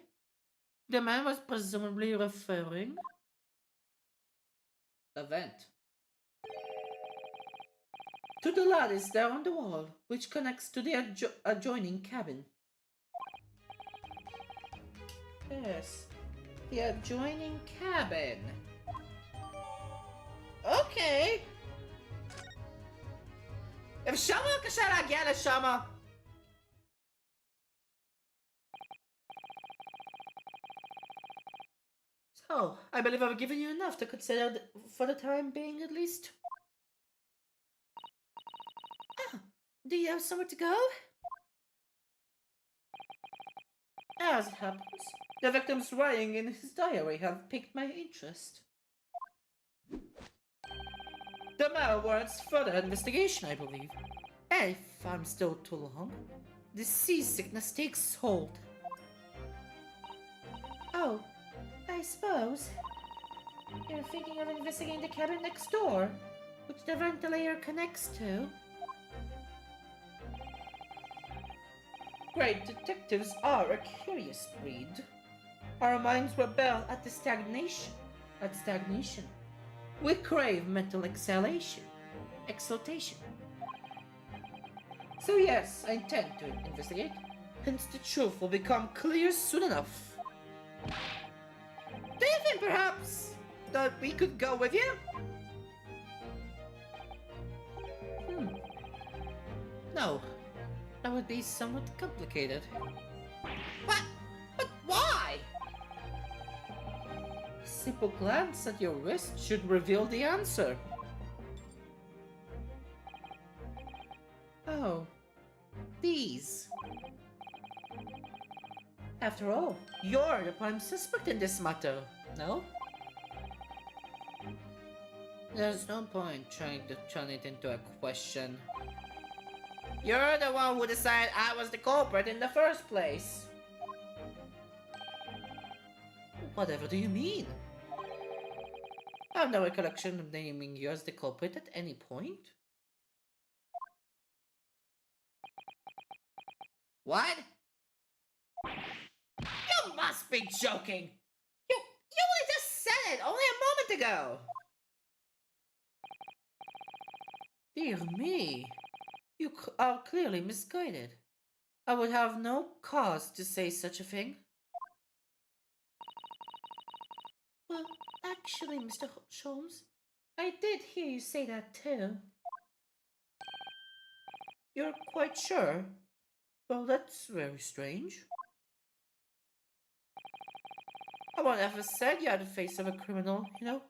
The man was presumably referring... The vent. To the lattice there on the wall, which connects to the adjoining cabin. Yes, the adjoining cabin. Okay. אפשר בבקשה להגיע לשמה? So, I believe I've given you enough to consider for the time being at least. Ah, do you have somewhere to go? As it happens, the victim's writing in his diary have piqued my interest. The matter warrants further investigation, I believe. And if I'm still too long, the seasickness takes hold. Oh, I suppose you're thinking of investigating the cabin next door, which the ventilator connects to. Great detectives are a curious breed. Our minds rebel at the stagnation. We crave mental exhalation, exaltation. So yes, I intend to investigate. Hence the truth will become clear soon enough. Do you think perhaps that we could go with you? No, that would be somewhat complicated. What? But why? A simple glance at your wrist should reveal the answer. Oh, these. After all, you're the prime suspect in this matter, no? There's no point trying to turn it into a question. You're the one who decided I was the culprit in the first place. Whatever do you mean? I have no recollection of naming you as the culprit at any point. What? You must be joking! You only just said it only a moment ago! Dear me, you are clearly misguided. I would have no cause to say such a thing. Well, actually, Mr. Holmes, I did hear you say that too. You're quite sure? Well, that's very strange. I won't ever said you had the face of a criminal, you know?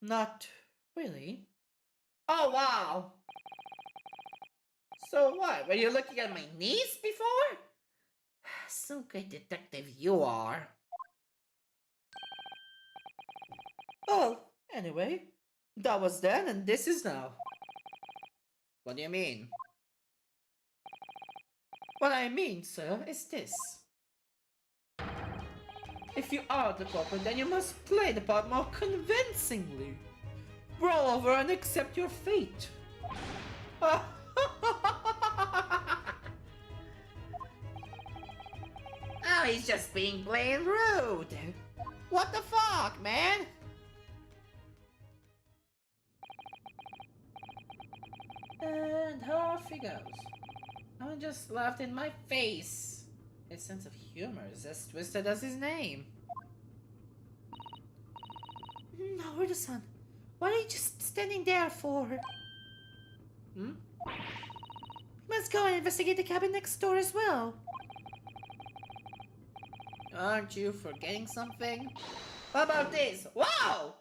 Not really. Oh, wow! So what, were you looking at my niece before? Some great detective you are. Well, anyway, that was then and this is now. What do you mean? What I mean, sir, is this. If you are the culprit, then you must play the part more convincingly. Roll over and accept your fate. Oh, he's just being plain rude. What the fuck, man? And off he goes. Someone just laughed in my face. His sense of humor is as twisted as his name. Naruto-san, what are you just standing there for? We must go and investigate the cabin next door as well. Aren't you forgetting something? How about this? Wow!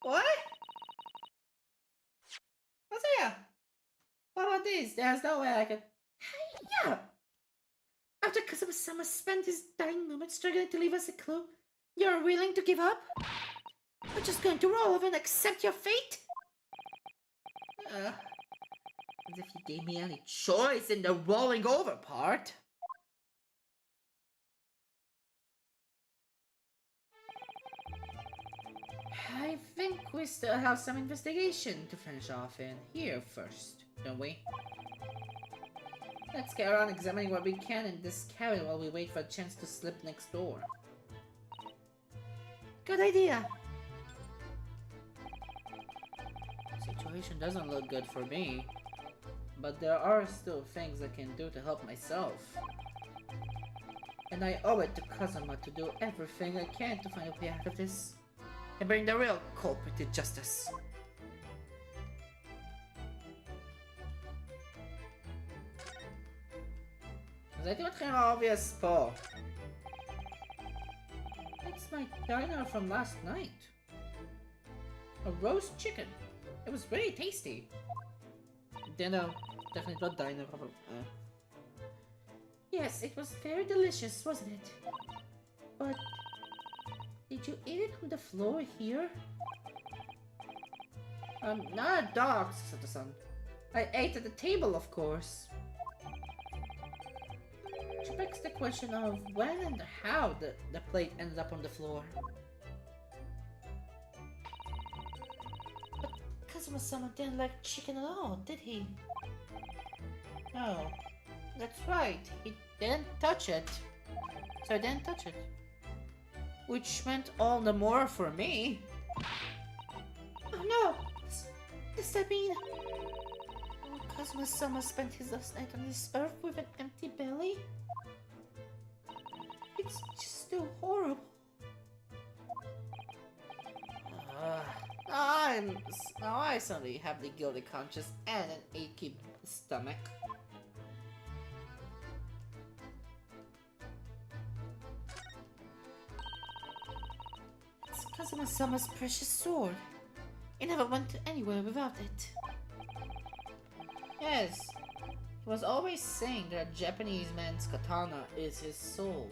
What? What's here? What about this? There's no way I can... Hey, yeah! After Kazuma-sama spent his dying moments struggling to leave us a clue, you're willing to give up? You're just going to roll over and accept your fate? As if you gave me any choice in the rolling over part. I think we still have some investigation to finish off in here first, don't we? Let's get around examining what we can in this cabin while we wait for a chance to slip next door. Good idea! Situation doesn't look good for me, but there are still things I can do to help myself. And I owe it to Kazuma to do everything I can to find a way out of this, and bring the real culprit to justice. אז הייתי מתחיל עם ה-obvious פה. It's my diner from last night. A roast chicken. It was very tasty. Dinner, definitely not diner. Yes, it was very delicious, wasn't it? But did you eat it on the floor here? Not a dog, said the son. I ate at the table, of course. Which begs the question of when and how the plate ended up on the floor. But Kazuma-sama didn't like chicken at all, did he? No, that's right, he didn't touch it. So I didn't touch it. Which meant all the more for me. Oh no! Does that mean... Oh, Kazuma-sama spent his last night on this earth with an empty belly? It's just too horrible. Now I suddenly have the guilty conscience and an achy stomach. It's Kazuma-sama's precious sword. He never went anywhere without it. Yes, he was always saying that a Japanese man's katana is his soul.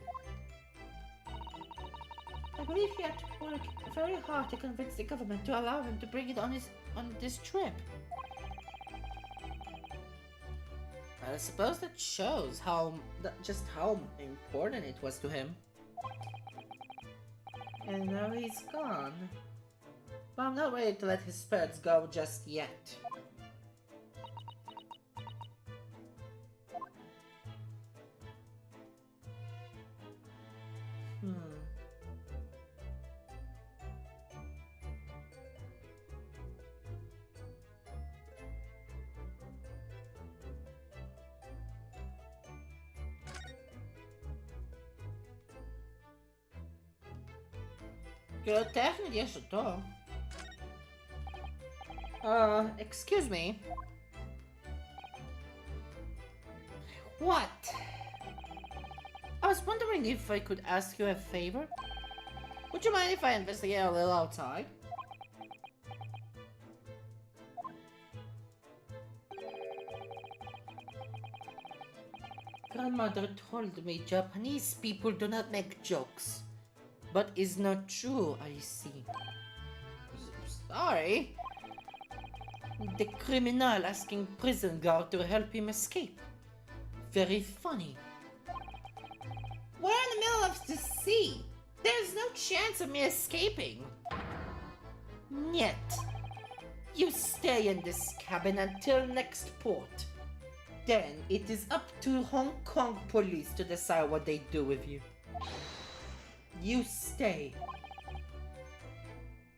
I believe he had to work very hard to convince the government to allow him to bring it on this trip. I suppose that shows just how important it was to him. And now he's gone. But I'm not ready to let his spirits go just yet. Good, definitely yes at all. Excuse me. What? I was wondering if I could ask you a favor. Would you mind if I investigate a little outside? Grandmother told me Japanese people do not make jokes. But it's not true, I see. Sorry. The criminal asking prison guard to help him escape. Very funny. We're in the middle of the sea. There's no chance of me escaping. Niet. You stay in this cabin until next port. Then it is up to Hong Kong police to decide what they do with you. You stay.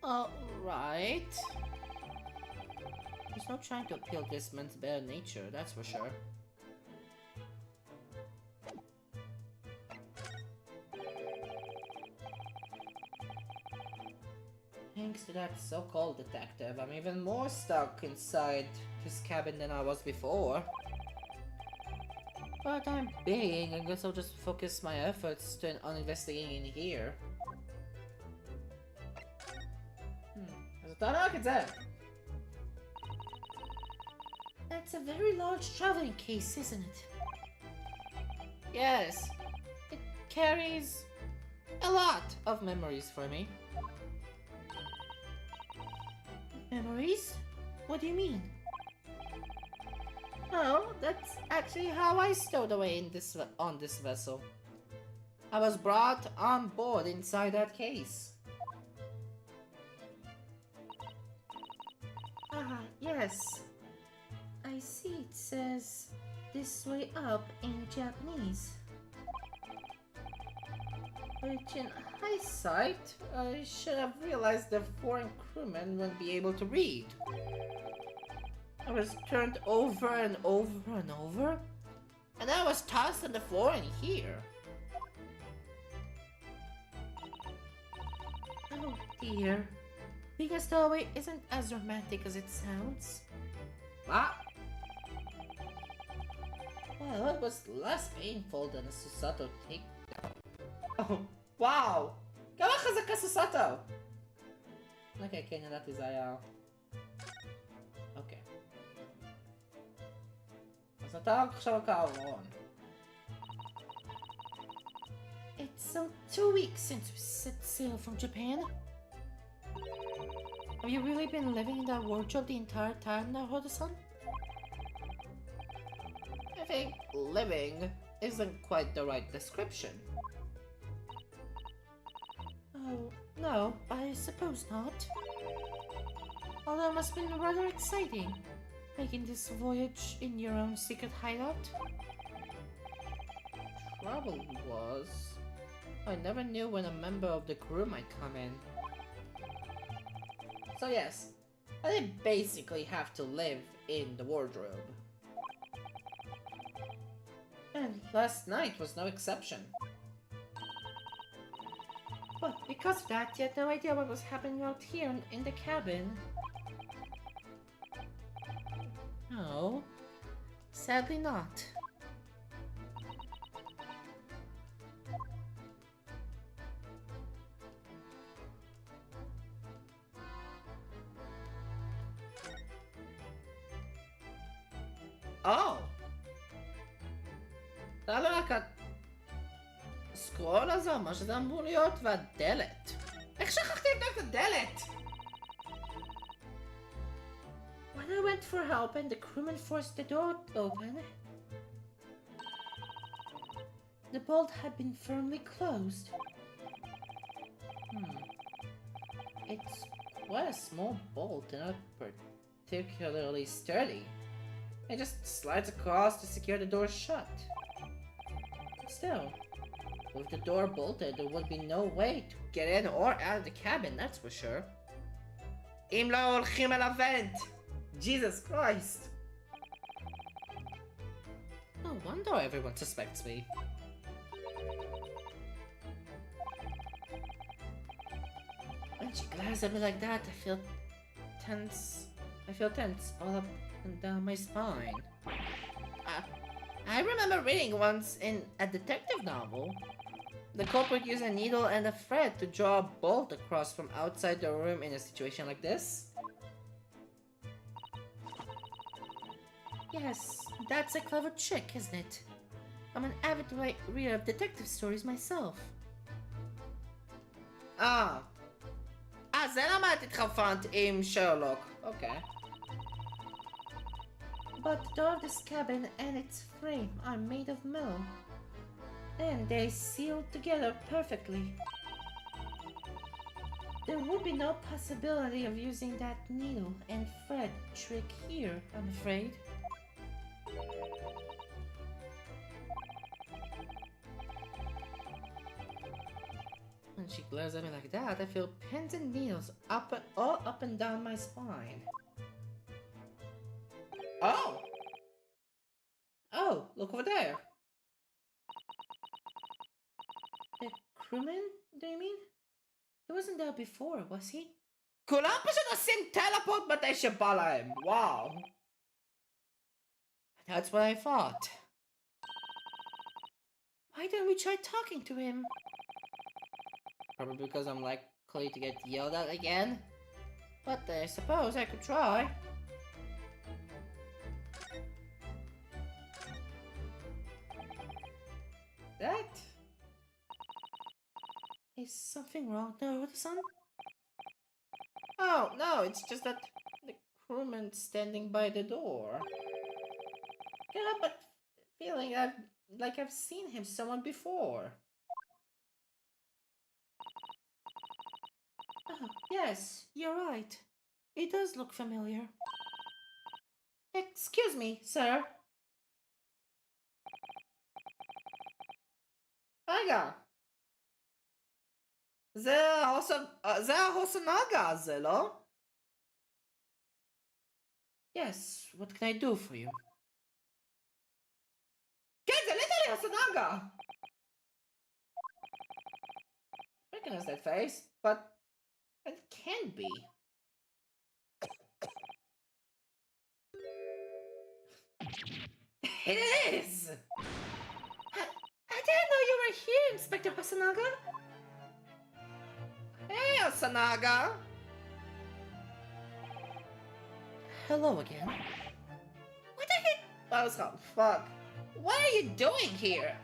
Alright. He's not trying to appeal to this man's bad nature, that's for sure. Thanks to that so-called detective, I'm even more stuck inside this cabin than I was before. But I'm big, I guess I'll just focus my efforts on investigating in here. There's a אתה רק את זה. That's a very large traveling case, isn't it? Yes. It carries a lot of memories for me. Memories? What do you mean? Oh, that's actually how I stowed away on this vessel. I was brought on board inside that case. Ah, yes. I see it says this way up in Japanese. Which in hindsight, I should have realized the foreign crewmen wouldn't be able to read. I was turned over and over and over, and I was tossed on the floor in here. Oh dear. Being a stowaway isn't as romantic as it sounds. Ah! Well, it was less painful than a Susato takedown. Oh, wow! כמה חזקה סוסאטו! אוקיי, כן, ידעתי זה היה... אוקיי. אז אתה רק עכשיו על כארון. It's 2 weeks since we set sail from Japan. Have you really been living in that wardrobe the entire time, Naruto-san? I think living isn't quite the right description. Oh, no, I suppose not. Although it must have been rather exciting, making this voyage in your own secret hideout. Trouble was, I never knew when a member of the crew might come in. So yes, I did basically have to live in the wardrobe. And last night was no exception. But because of that, you had no idea what was happening out here in the cabin. No, sadly not. Oh! תעלה רק הסקרול הזה, מה שזה אמור להיות, והדלת. איך שכחתי לבדוק את הדלת? When I went for help and the crewman forced the door open, the bolt had been firmly closed. It's quite a small bolt and not particularly sturdy. It just slides across to secure the door shut. Still, with the door bolted, there would be no way to get in or out of the cabin, that's for sure. אם לא הולכים על הוונט! Jesus Christ! No wonder everyone suspects me. When she glares at me like that, I feel tense all up and down my spine. I remember reading once in a detective novel. The culprit used a needle and a thread to draw a bolt across from outside the room in a situation like this. Yes, that's a clever trick, isn't it? I'm an avid reader of detective stories myself. זה למה את התחרפנת עם שרלוק. Okay. But the door of this cabin and its frame are made of metal, and they seal together perfectly. There would be no possibility of using that needle and thread trick here, I'm afraid. When she glares at me like that, I feel pins and needles all up and down my spine. Oh! Oh, look over there. The crewman, do you mean? He wasn't there before, was he? כולם פשוט עושים טלפורט מתי שבא להם, wow. That's what I thought. Why don't we try talking to him? Probably because I'm likely to get yelled at again. but I suppose I could try. That? Is something wrong there with the sun? Oh, no, it's just that the crewman standing by the door. Yeah, but feeling I've seen him somewhere before. Oh, yes, you're right. It does look familiar. Excuse me, sir. רגע. זה ההוסנגה הזה, לא? Yes, what can I do for you? כן, זה ליטרלי הוסנגה! I recognize that face, but it can't be. It is! I didn't know you were here, Inspector Hasanaga. Hey, Hasanaga! Hello again. What are you... Oh, fuck. What are you doing here?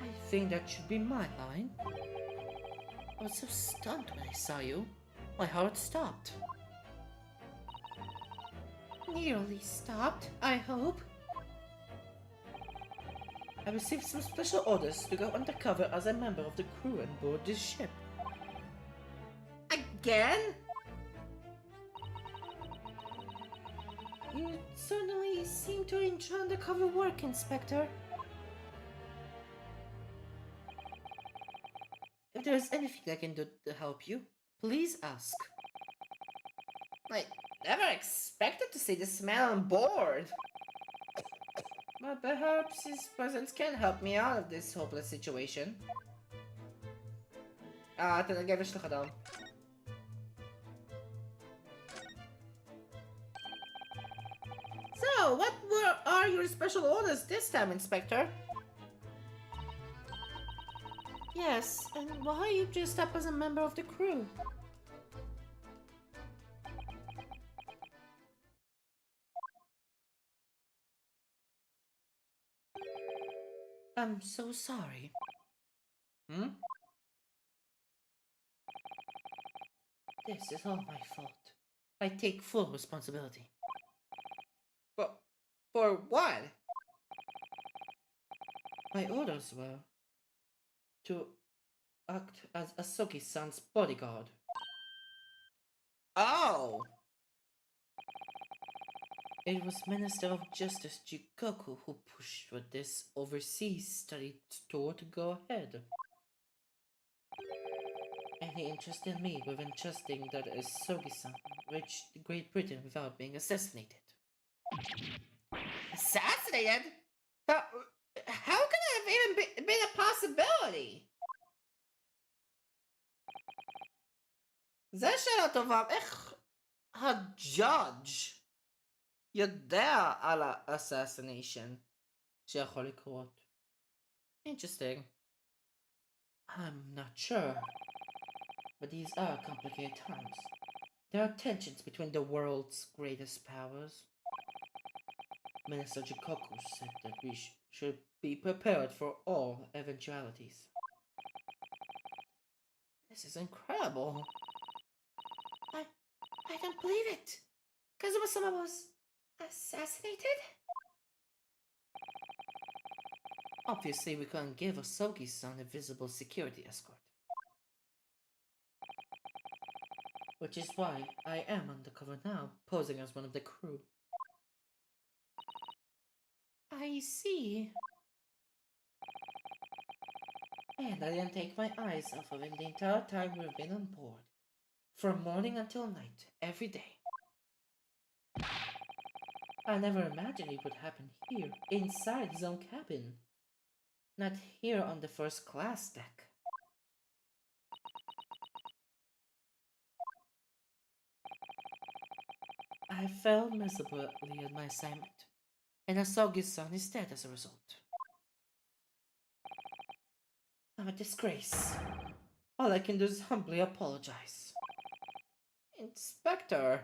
I think that should be my line. I was so stunned when I saw you. My heart stopped. Nearly stopped, I hope. I received some special orders to go undercover as a member of the crew on board this ship. Again? You certainly seem to enjoy undercover work, Inspector. If there is anything I can do to help you, please ask. I never expected to see this man on board. But perhaps his presence can help me out of this hopeless situation. תנגב יש לך דם. So, what are your special orders this time, Inspector? Yes, and why you dressed up as a member of the crew? I'm so sorry. This is all my fault. I take full responsibility. But for what? My orders were to act as Asogi-san's bodyguard. Oh! It was Minister of Justice Jikoku who pushed for this overseas study tour to go ahead. And he entrusted me with entrusting that Asogi-san reached Great Britain without being assassinated. Assassinated? How could that have even been a possibility? זה שאלה טובה, איך ה-judge יודע על ה-assassination שיכול לקרות? Interesting. I'm not sure. But these are complicated times. There are tensions between the world's greatest powers. Minister Jikoku said that we should be prepared for all eventualities. This is incredible. I don't believe it. Kazuma-sama was assassinated? Obviously, we couldn't give Asogi-san a visible security escort. Which is why I am undercover now, posing as one of the crew. I see. And I didn't take my eyes off of him the entire time we've been on board. From morning until night, every day. I never imagined it would happen here, inside his own cabin. Not here on the first class deck. I failed miserably at my assignment, and Asogi-san is dead as a result. I'm a disgrace. All I can do is humbly apologize. Inspector.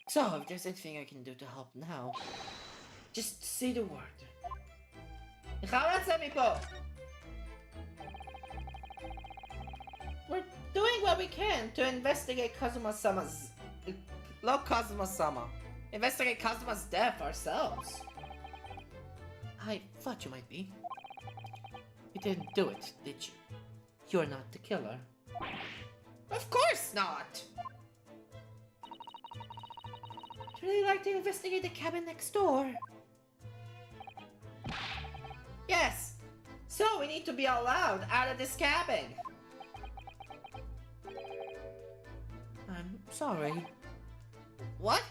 So, if there's anything I can do to help now, just say the word. אני חייב לצאת מפה. We're doing what we can to investigate Kazuma-sama's... לא Kazuma-sama. Investigate Kazuma's death ourselves. I thought you might be. You didn't do it, did you? You're not the killer. Of course not! I'd really like to investigate the cabin next door. Yes! So we need to be allowed out of this cabin. I'm sorry. What?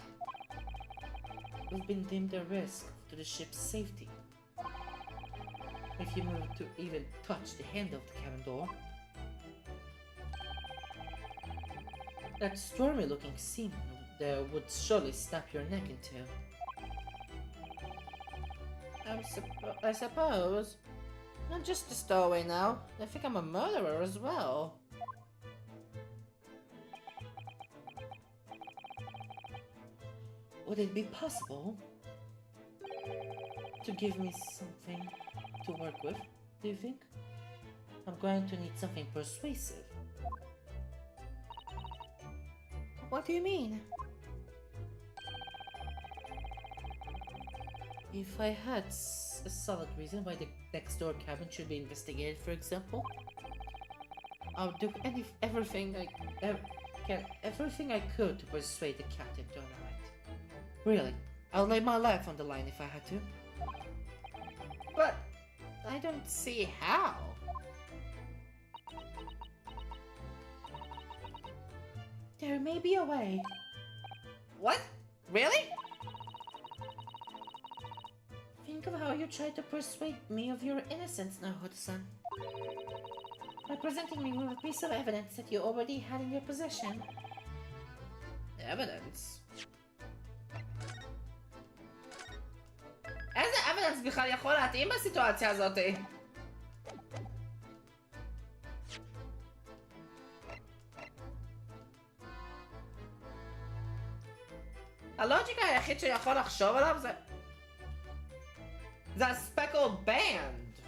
We've been deemed a risk to the ship's safety. If you move to even touch the handle of the cabin door, that stormy looking seaman there would surely snap your neck in two. I suppose. Not just a stowaway now. I think I'm a murderer as well. Would it be possible to give me something to work with, do you think? I'm going to need something persuasive. What do you mean? If I had a solid reason why the next door cabin should be investigated, for example, I'll do everything I could to persuade the captain to allow it. Really, I'll lay my life on the line if I had to. But I don't see how. There may be a way. What? Really? Think of how you tried to persuade me of your innocence now, Hood-san. By presenting me with a piece of evidence that you already had in your possession. Evidence? איזה evidence בכלל יכול להתאים בסיטואציה הזאת? הלוג'יקה היחיד שיכול לחשוב עליו זה הספקלד בנד.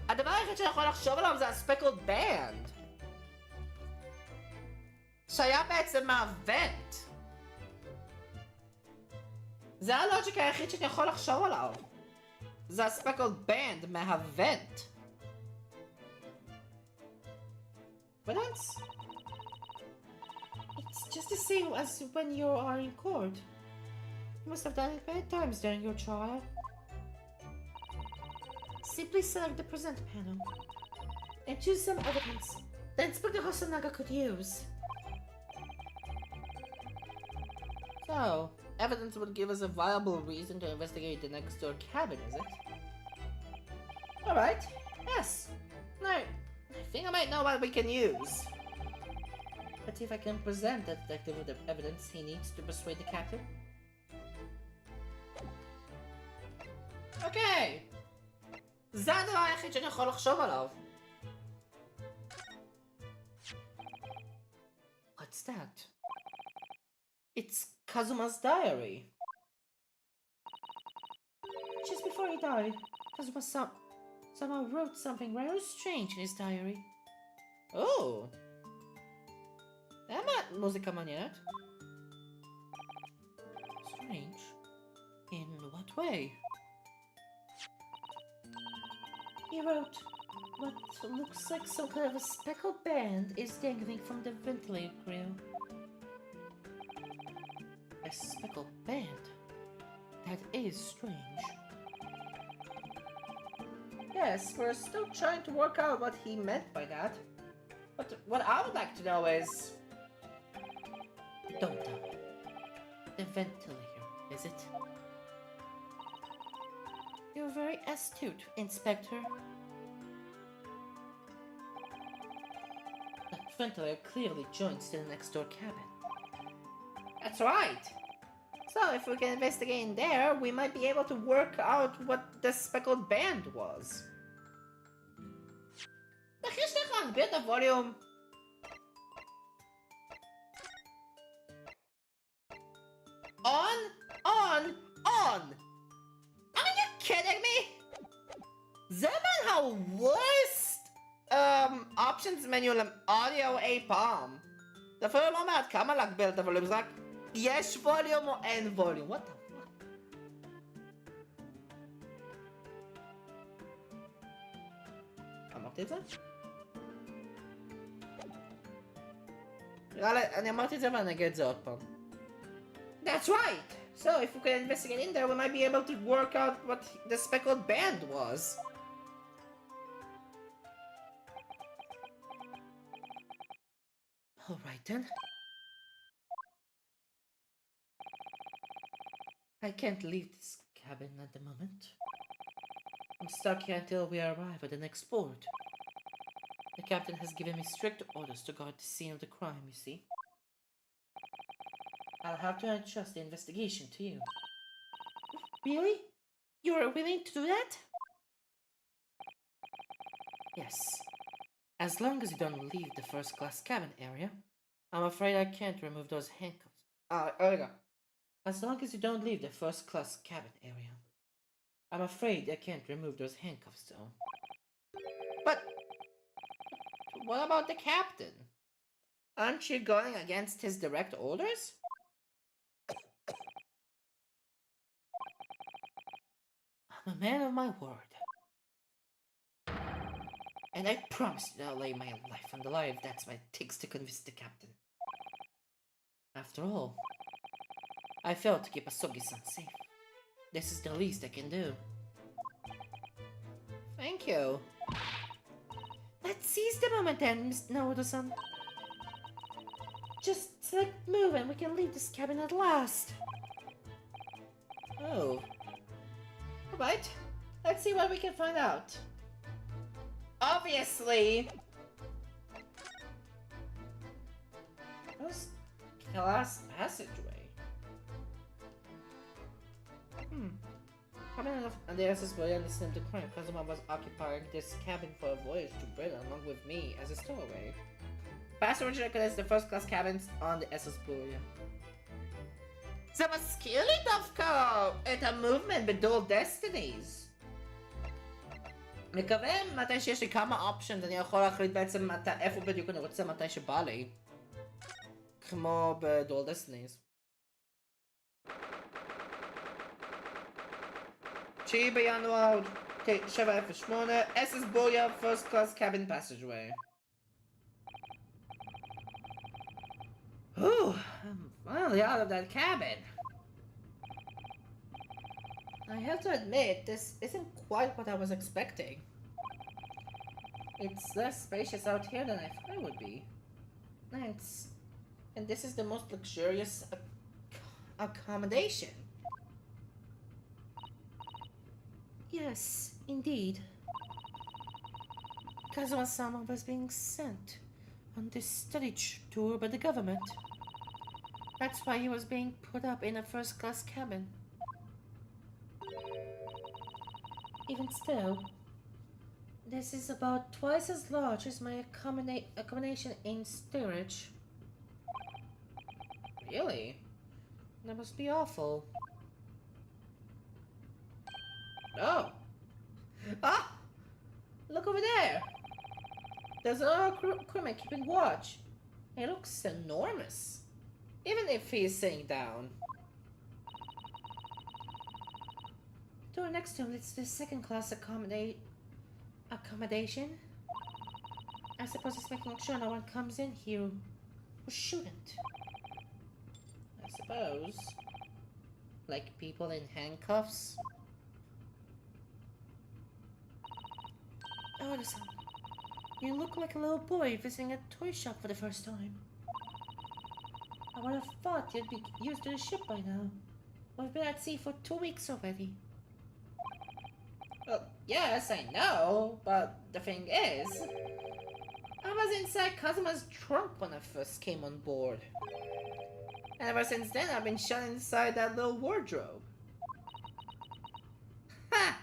הדבר היחיד שיכול לחשוב עליו זה הספקלד בנד. שהיה בעצם מהוונט. זה הלוג'יקה היחיד שאני יכול לחשוב עליו. זה הספקלד בנד מהוונט. But it's just the same as when you are in court. You must have done it many times during your trial. Simply select the present panel and choose some evidence that Inspector Hosonaga could use. So, evidence would give us a viable reason to investigate the next door cabin, is it? Alright, yes. No, I think I might know what we can use. But if I can present the detective with the evidence he needs to persuade the captain. Okay. זה הדבר היחיד שאני יכול לחשוב עליו. What's that? It's Kazuma's diary. Just before he died, Kazuma somehow wrote something rather strange in his diary. Oh! Emma muzyka maniet. Strange? In what way? He wrote, what looks like some kind of a speckled band is dangling from the ventilator grill. A speckled band? That is strange. Yes, we're still trying to work out what he meant by that. But what I would like to know is... Don't tell me. The ventilator, is it? You're very astute, Inspector. That ventilator clearly joins to the next door cabin. That's right! So if we can investigate in there, we might be able to work out what the speckled band was. תכניס לך להגביר את הווליום. On! Are you kidding me? זה בין ה-worst options menu לאודיו אי פעם. זה אפילו לא מעט כמה להגביל את הווליום, זה רק יש ווליום או אין ווליום. What the fuck? אמרתי את זה? נראה לי, אני אמרתי את זה ואני אגיד את זה עוד פעם. That's right! So, if we can investigate in there, we might be able to work out what the speckled band was. Alright then. I can't leave this cabin at the moment. I'm stuck here until we arrive at the next port. The captain has given me strict orders to guard the scene of the crime, you see. I'll have to entrust the investigation to you. Really? You are willing to do that? Yes. As long as you don't leave the first-class cabin area, I'm afraid I can't remove those handcuffs. There we go. As long as you don't leave the first-class cabin area, I'm afraid I can't remove those handcuffs, though. But what about the captain? Aren't you going against his direct orders? I'm a man of my word. And I promise that I'll lay my life on the line if that's what it takes to convince the captain. After all, I failed to keep Asogi-san safe. This is the least I can do. Thank you. Let's seize the moment then, Mr. Naruto-san. Just select move and we can leave this cabin at last. Oh. Alright, let's see what we can find out. Obviously! What's glass passageway? Coming out of the SS boy understand the crime. Kazuma was occupying this cabin for a voyage to Britain along with me as a stowaway. Passage recognize the first class cabins on the SS boy. זה מזכיר לי דווקא את המובמנט בדול דסטיניז. מקווה מתי שיש לי כמה אופשנס אני יכול להחליט בעצם איפה בדיוק אני רוצה מתי שבא לי. כמו בדול דסטיניז. 9 בינואר 708 SS בויה first class cabin passageway. Whew, I'm finally out of that cabin. I have to admit, this isn't quite what I was expecting. It's less spacious out here than I thought it would be. And this is the most luxurious accommodation. Yes, indeed. Kazuma-sama was being sent on this study tour by the government. That's why he was being put up in a first-class cabin. Even still, this is about twice as large as my accommodation in steerage. Really? That must be awful. Oh! Ah! Look over there! There's another crewman keeping watch. He looks enormous, even if he is sitting down. The door next to him leads to the second-class accommodation. I suppose he's making sure no one comes in here who shouldn't. I suppose. Like people in handcuffs. Oh, listen. You look like a little boy visiting a toy shop for the first time. I would have thought you'd be used to the ship by now. We've been at sea for 2 weeks already. Well, yes, I know, but the thing is, I was inside Kazuma's trunk when I first came on board. And ever since then, I've been shut inside that little wardrobe. Ha!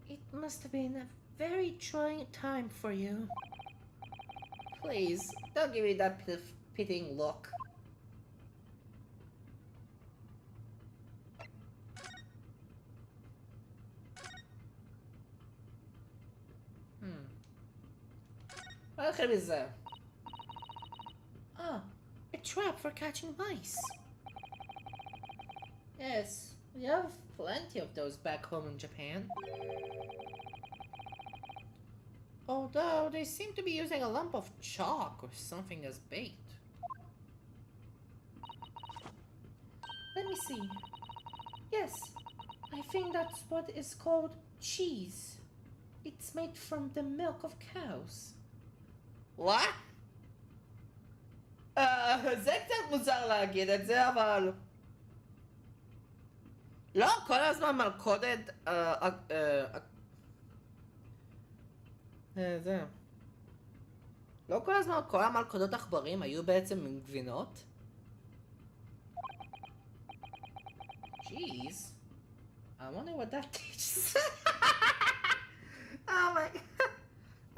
It must have been a very trying time for you. Please, don't give me that pitying look. בוא נתחיל מזה. Ah, a trap for catching mice. Yes, we have plenty of those back home in Japan. Although they seem to be using a lump of chalk or something as bait. Let me see. Yes, I think that's what is called cheese. It's made from the milk of cows. What? זה קצת מוזר להגיד את זה, אבל... לא, כל הזמן מלכודת... זה... לא כל הזמן כל המלכודות עכברים היו בעצם עם גבינות? Jeez. I wonder what that teaches. Oh my god.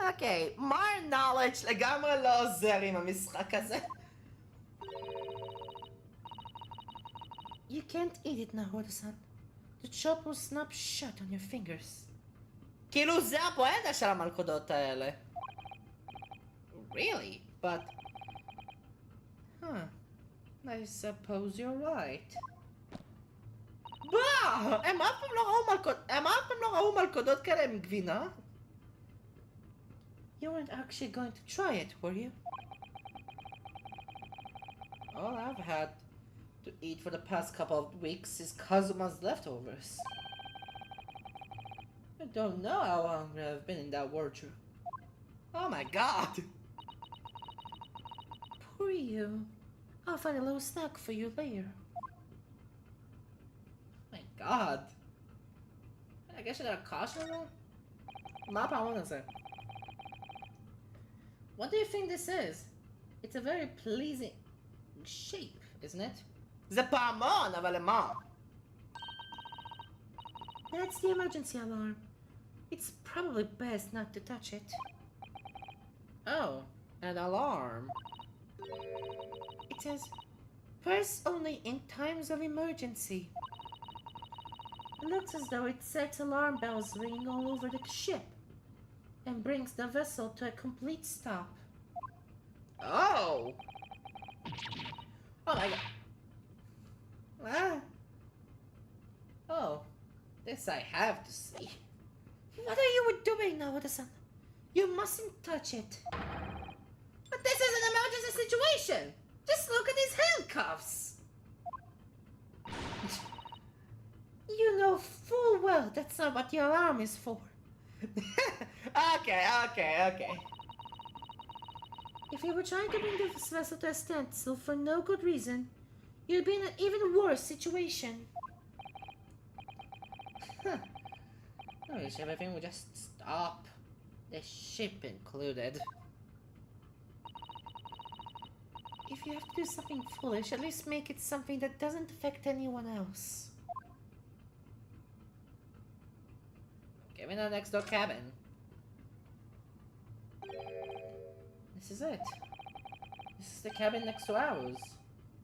Okay, more knowledge לגמרי לא עוזר עם המשחק הזה. You can't eat it now, Oda-san. The chop will snap shut on your fingers. כאילו זה הפואנטה של המלכודות האלה. Really? But... Huh. I suppose you're right. הם אף פעם לא ראו מלכודות כאלה עם גבינה? You weren't actually going to try it, were you? All I've had to eat for the past couple of weeks is Kazuma's leftovers. I don't know how long I've been in that wardrobe. Oh my god! Poor you. I'll find a little snack for you later. My god. I guess I got a caution roll? מה הפעמון הזה? What do you think this is? It's a very pleasing shape, isn't it? זה פעמון, אבל למה? That's the emergency alarm. It's probably best not to touch it. Oh, an alarm. It says, press only in times of emergency. It looks as though it sets alarm bells ringing all over the ship and brings the vessel to a complete stop. Oh! Oh my god. Ah. Oh, this I have to see. What are you doing now, Oda-san? You mustn't touch it. But this is an emergency situation! Just look at these handcuffs! You know full well that's not what the alarm is for. Okay. If you were trying to bring this vessel to a standstill for no good reason, you'd be in an even worse situation. I wish everything would just stop. The ship included. If you have to do something foolish, at least make it something that doesn't affect anyone else. Give me the next door cabin. This is it. This is the cabin next to ours.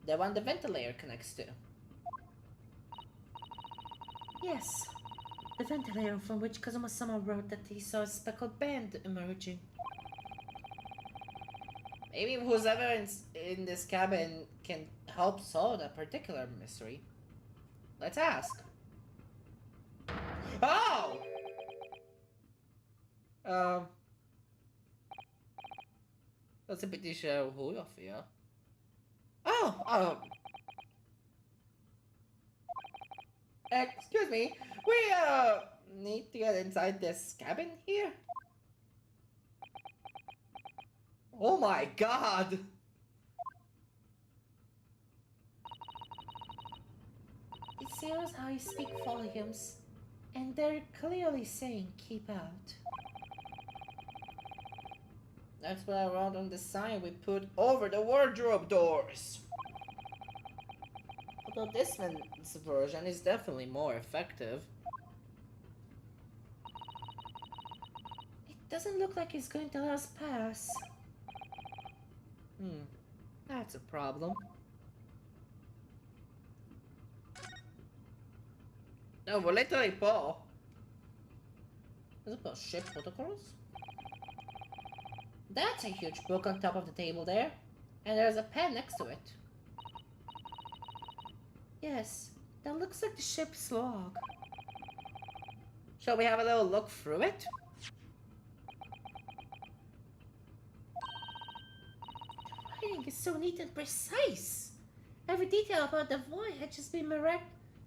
The one the ventilator connects to. Yes. The ventilator from which Kazuma-sama wrote that he saw a speckled band emerging. Maybe whoever in this cabin can help solve that particular mystery. Let's ask. Oh! That's a bit who you're fear. Oh! Excuse me, we need to get inside this cabin here? Oh my god! It seems how you speak volumes, and they're clearly saying keep out. That's what I wrote on the sign we put over the wardrobe doors. Although this version is definitely more effective. It doesn't look like it's going to let us pass. That's a problem. No, volete i po'. Is it about ship protocols? That's a huge book on top of the table there. And there's a pen next to it. Yes, that looks like the ship's log. Shall we have a little look through it? The writing is so neat and precise. Every detail about the voyage has been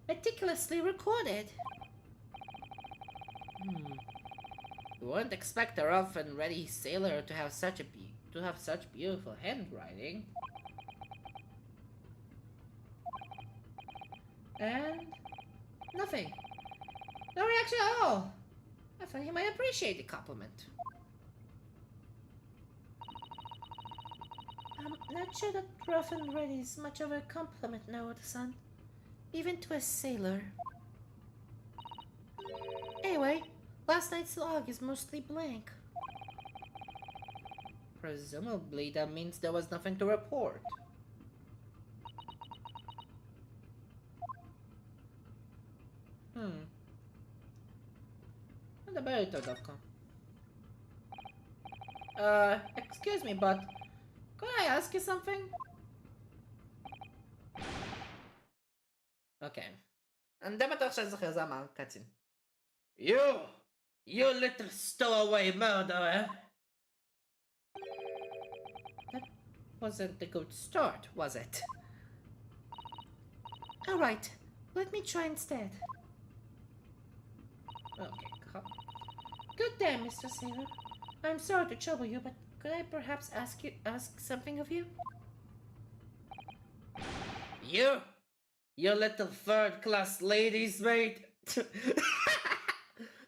meticulously recorded. You wouldn't expect a rough and ready sailor to have such beautiful handwriting. And nothing. No reaction at all. I thought he might appreciate the compliment. I'm not sure that rough and ready is much of a compliment now, son. Even to a sailor. Anyway, last night's log is mostly blank. Presumably that means there was nothing to report. Theberito.com. Excuse me, but could I ask you something? Okay. אני די בטוח שאני זוכר, זה אמר קצין. You little stowaway murderer. That wasn't a good start, was it? Alright, let me try instead. Okay, come. Good day, Mr. Sailor. I'm sorry to trouble you, but could I perhaps ask something of you? You little third-class ladies, mate.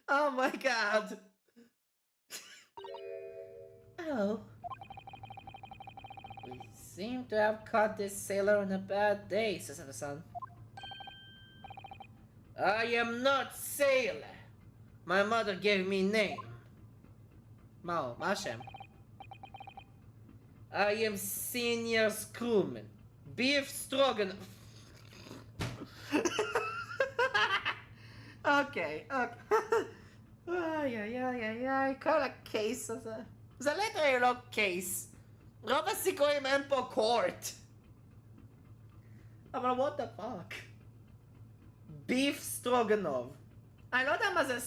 Oh my god. Oh. We seem to have caught this sailor on a bad day, says the son. I am not sailor. My mother gave me name. מה השם? I am senior crewman. Beef stroganoff. אוקיי. איי, כל הקייס הזה. זה ליטרלי לא קייס. רוב הסיכויים אין פה קורט. אבל what the fuck? ביף סטרוגנוב. אני לא יודע מה זה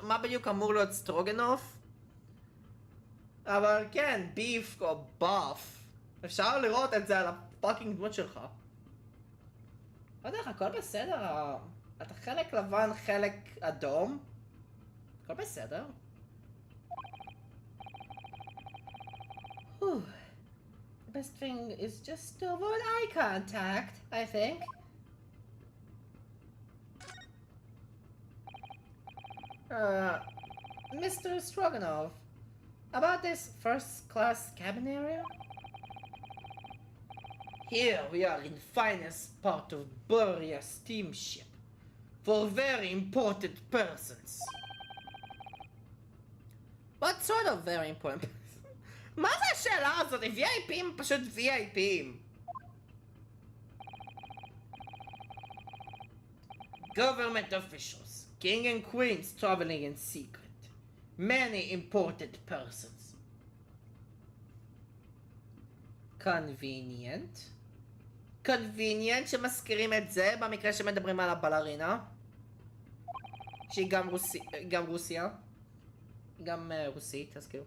מה בדיוק אמור להיות סטרוגנוף. אבל כן, ביף או באף. אפשר לראות את זה על הפאקינג דמות שלך. לא יודע, הכל בסדר. אתה חלק לבן, חלק אדום. הכל בסדר. The best thing is just to avoid eye contact, I think. Mr. Stroganoff, about this first-class cabin area? Here we are in finest part of Buria steamship for very important persons. What sort of very important persons? מה זה השאלה הזאת? VIPים פשוט VIPים. Government officials, king and queens traveling in secret. Many important persons. Convenient. Convenient שמזכירים את זה במקרה שמדברים על הבלרינה. שהיא גם רוסיה. גם רוסית, אז כאילו.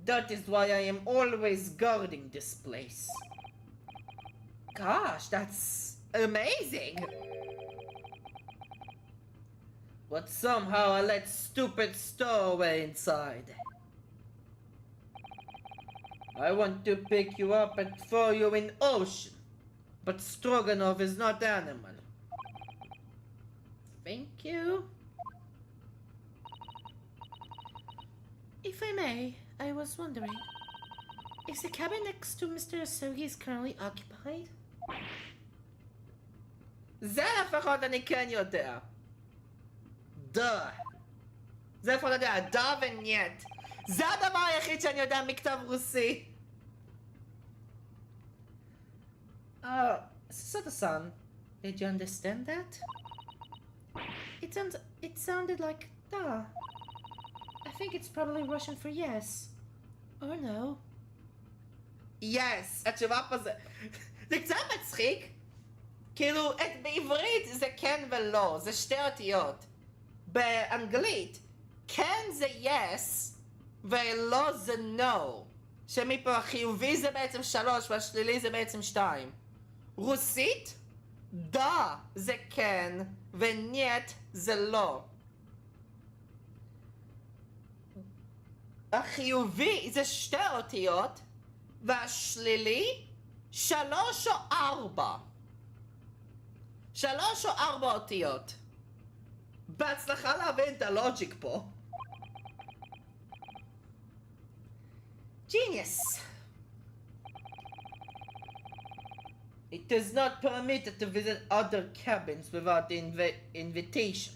That is why I am always guarding this place. Gosh, that's amazing. But somehow I let stupid stowaway inside. I want to pick you up and throw you in ocean. But Stroganoff is not animal. Thank you. If I may, I was wondering, is the cabin next to Mr. Sergey's currently occupied? זה לפחות אני כן יודע. דה. זה לפחות אני יודע, דה ונייט. זה הדבר היחיד שאני יודע מכתב רוסי. Sato-san, did you understand that? It sounded like da. I think it's probably Russian for yes. Or no. Yes, התשובה פה זה... זה קצת מצחיק. כאילו, בעברית זה כן ולא, זה שתי אותיות. באנגלית, כן זה yes, ולא זה no. שמפה החיובי זה בעצם 3 והשלילי זה בעצם 2. רוסית, דה זה כן, ונייט זה לא. החיובי זה שתי אותיות, והשלילי 3 או 4. 3 או 4 אותיות. בהצלחה להבין את הלוג'יק פה. Genius. It is not permitted to visit other cabins without invitation.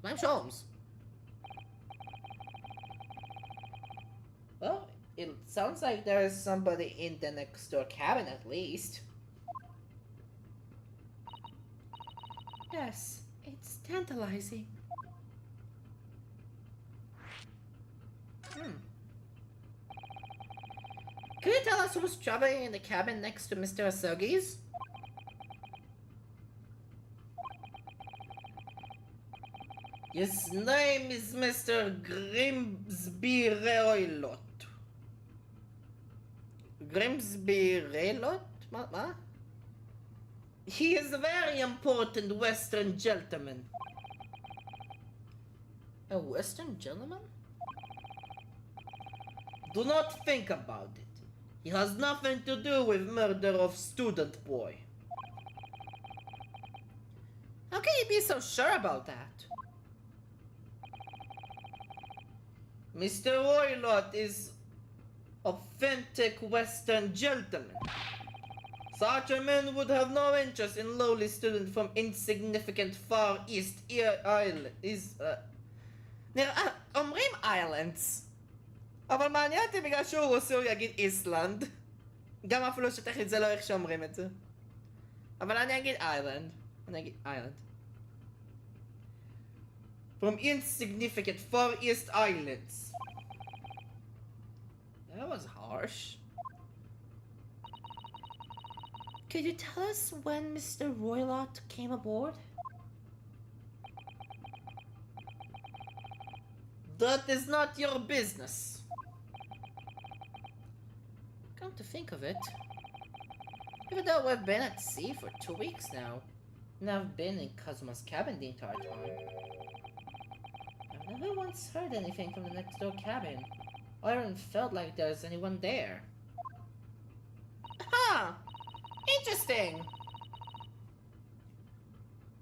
I'm Holmes. Well, it sounds like there is somebody in the next door cabin at least. Yes, it's tantalizing. Can you tell us who's traveling in the cabin next to Mr. Asogi's? His name is Mr. Grimsby Reilot. Grimsby Reilot? What? He is a very important Western gentleman. A Western gentleman? Do not think about it. He has nothing to do with murder of student boy. How can you be so sure about that? Mr. Roylott is authentic Western gentleman. Such a man would have no interest in lowly student from insignificant Far East Island. אומרים islands. אבל מעניין אותי בגלל שהוא רוסי הוא יגיד איסלנד. גם אפילו שטכנית זה לא איך שאומרים את זה. אבל אני אגיד איילנד. אני אגיד איילנד. From insignificant Far East Islands. That was harsh. Could you tell us when Mr. Roylott came aboard? That is not your business. Come to think of it, even though we've been at sea for 2 weeks now, and I've been in Kazuma's cabin the entire time, I've never once heard anything from the next door cabin, or even felt like there's anyone there. Huh! Interesting!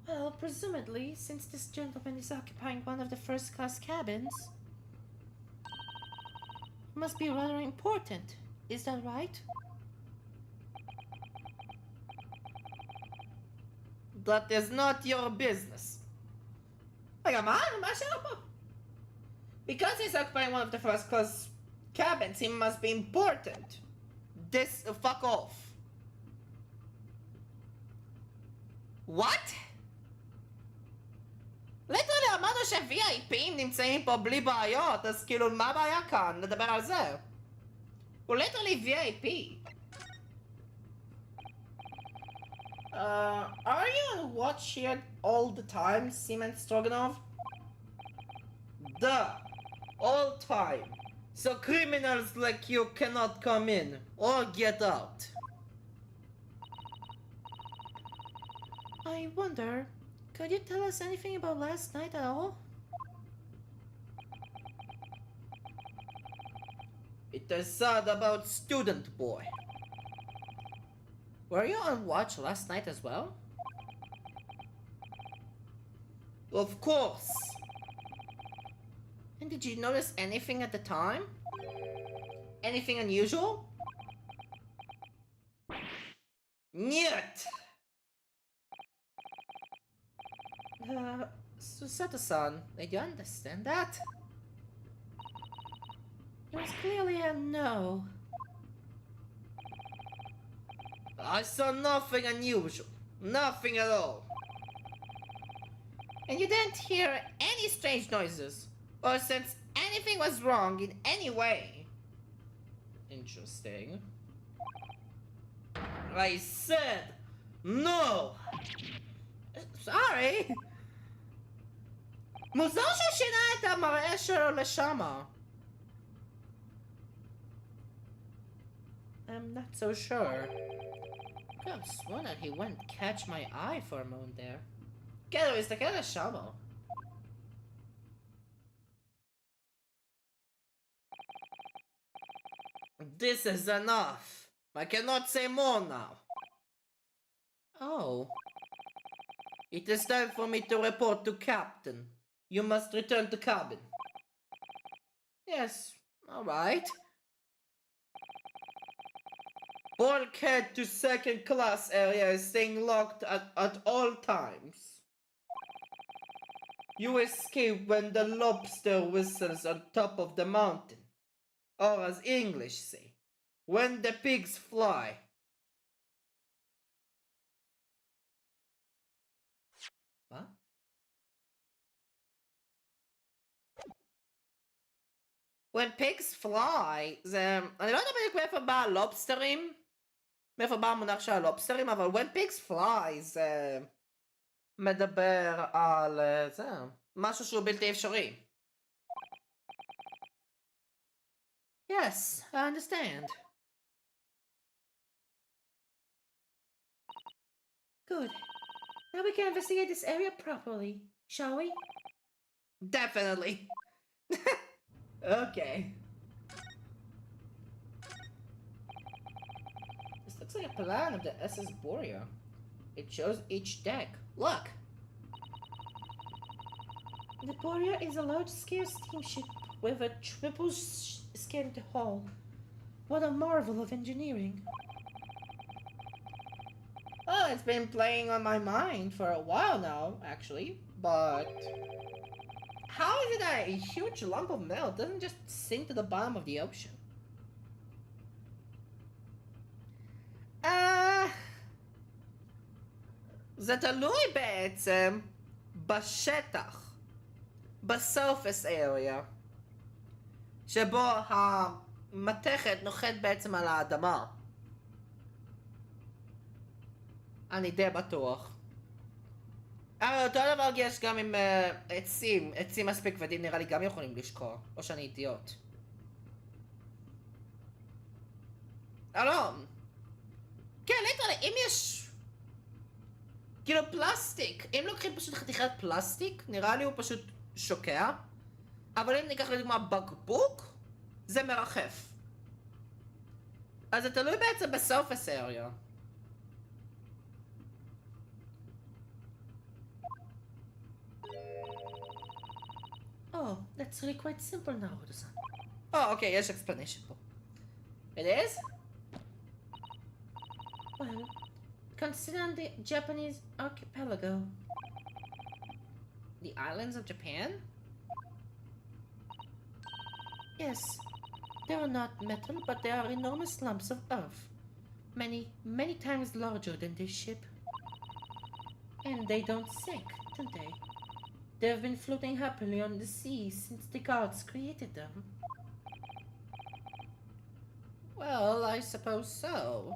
Well, presumably, since this gentleman is occupying one of the first-class cabins, it must be rather important. Is that right? That is not your business. Because he's occupying one of the first class cabins, he must be important. Fuck off. What? ליטרלי אמרנו ש-VIPים נמצאים פה בלי בעיות, אז כאילו מה הבעיה כאן? נדבר על זה. הוא ליטרלי VIP. Are you on watch here all the time, Seaman Stroganov? Duh. All time. So criminals like you cannot come in or get out. I wonder, could you tell us anything about last night at all? It is sad about student boy. Were you on watch last night as well? Of course. And did you notice anything at the time? Anything unusual? Нет! Susato-san, did you understand that? It was clearly a no. I saw nothing unusual. Nothing at all. And you didn't hear any strange noises? or since anything was wrong in any way. Interesting. I said no! Sorry! מוזר שהוא שינה את המראה שלו לשמה. I'm not so sure. Could have sworn that he wouldn't catch my eye for a moment there. כן, הוא הסתכל לשמה. This is enough. I cannot say more now. Oh. It is time for me to report to Captain. You must return to cabin. Yes, alright. Bulkhead to second class area is staying locked at all times. You escape when the lobster whistles on top of the mountain. Or as English say, when the pigs fly. What? When pigs fly, זה... אני לא יודע בדיוק מאיפה בא הלובסטרים. מאיפה בא המונח של הלובסטרים, אבל when pigs fly זה... מדבר על... זה... משהו שהוא בלתי אפשרי. Yes, I understand. Good. Now we can investigate this area properly, shall we? Definitely. Okay. This looks like a plan of the SS Borea. It shows each deck. Look! The Borea is a large-scale steamship with a triple-skimmed hull. What a marvel of engineering. Oh, it's been playing on my mind for a while now, actually, but... How is it that a huge lump of metal doesn't just sink to the bottom of the ocean? זה תלוי בעצם בשטח, בסרפס אריה, שבו המתכת נוחת בעצם על האדמה. אני די בטוח. אבל אותו דבר יש גם עם עצים, עצים מספיק כבדים נראה לי גם יכולים לשקוע, או שאני אידיוט. לא. כן, ליטרלי, אם יש... כאילו פלסטיק, אם לוקחים פשוט חתיכת פלסטיק, נראה לי הוא פשוט שוקע. אבל אם ניקח לדוגמה בקבוק, זה מרחף. אז זה תלוי בעצם בסרפס אריה. Oh, that's really quite simple now, Oda-san. Oh, okay, yes, explanation. It is? Well, consider the Japanese archipelago. The islands of Japan? Yes, they are not metal, but they are enormous lumps of earth. Many, many times larger than this ship. And they don't sink, don't they? They have been floating happily on the sea since the gods created them. Well, I suppose so.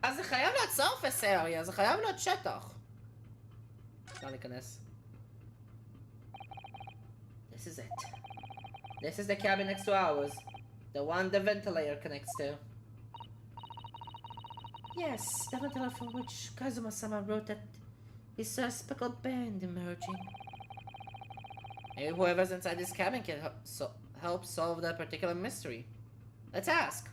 אז זה חייב להיות surface area, זה חייב להיות שטח. אפשר להיכנס. This is it. This is the cabin next to ours. The one the ventilator connects to. Yes, the ventilator from which Kazuma-sama wrote that he saw a speckled band emerging. Maybe whoever's inside this cabin can help solve that particular mystery. Let's ask.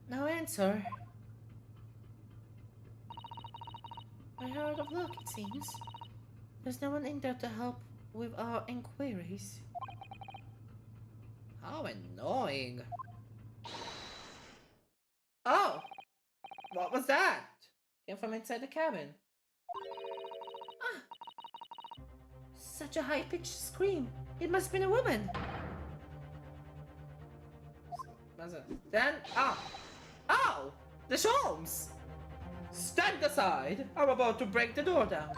No answer. We're out of luck, it seems. There's no one in there to help with our inquiries. How annoying. Oh! What was that? Came from inside the cabin. Ah! Such a high-pitched scream. It must have been a woman. Stand up! Ow! The Sholmes! Stand aside! I'm about to break the door down.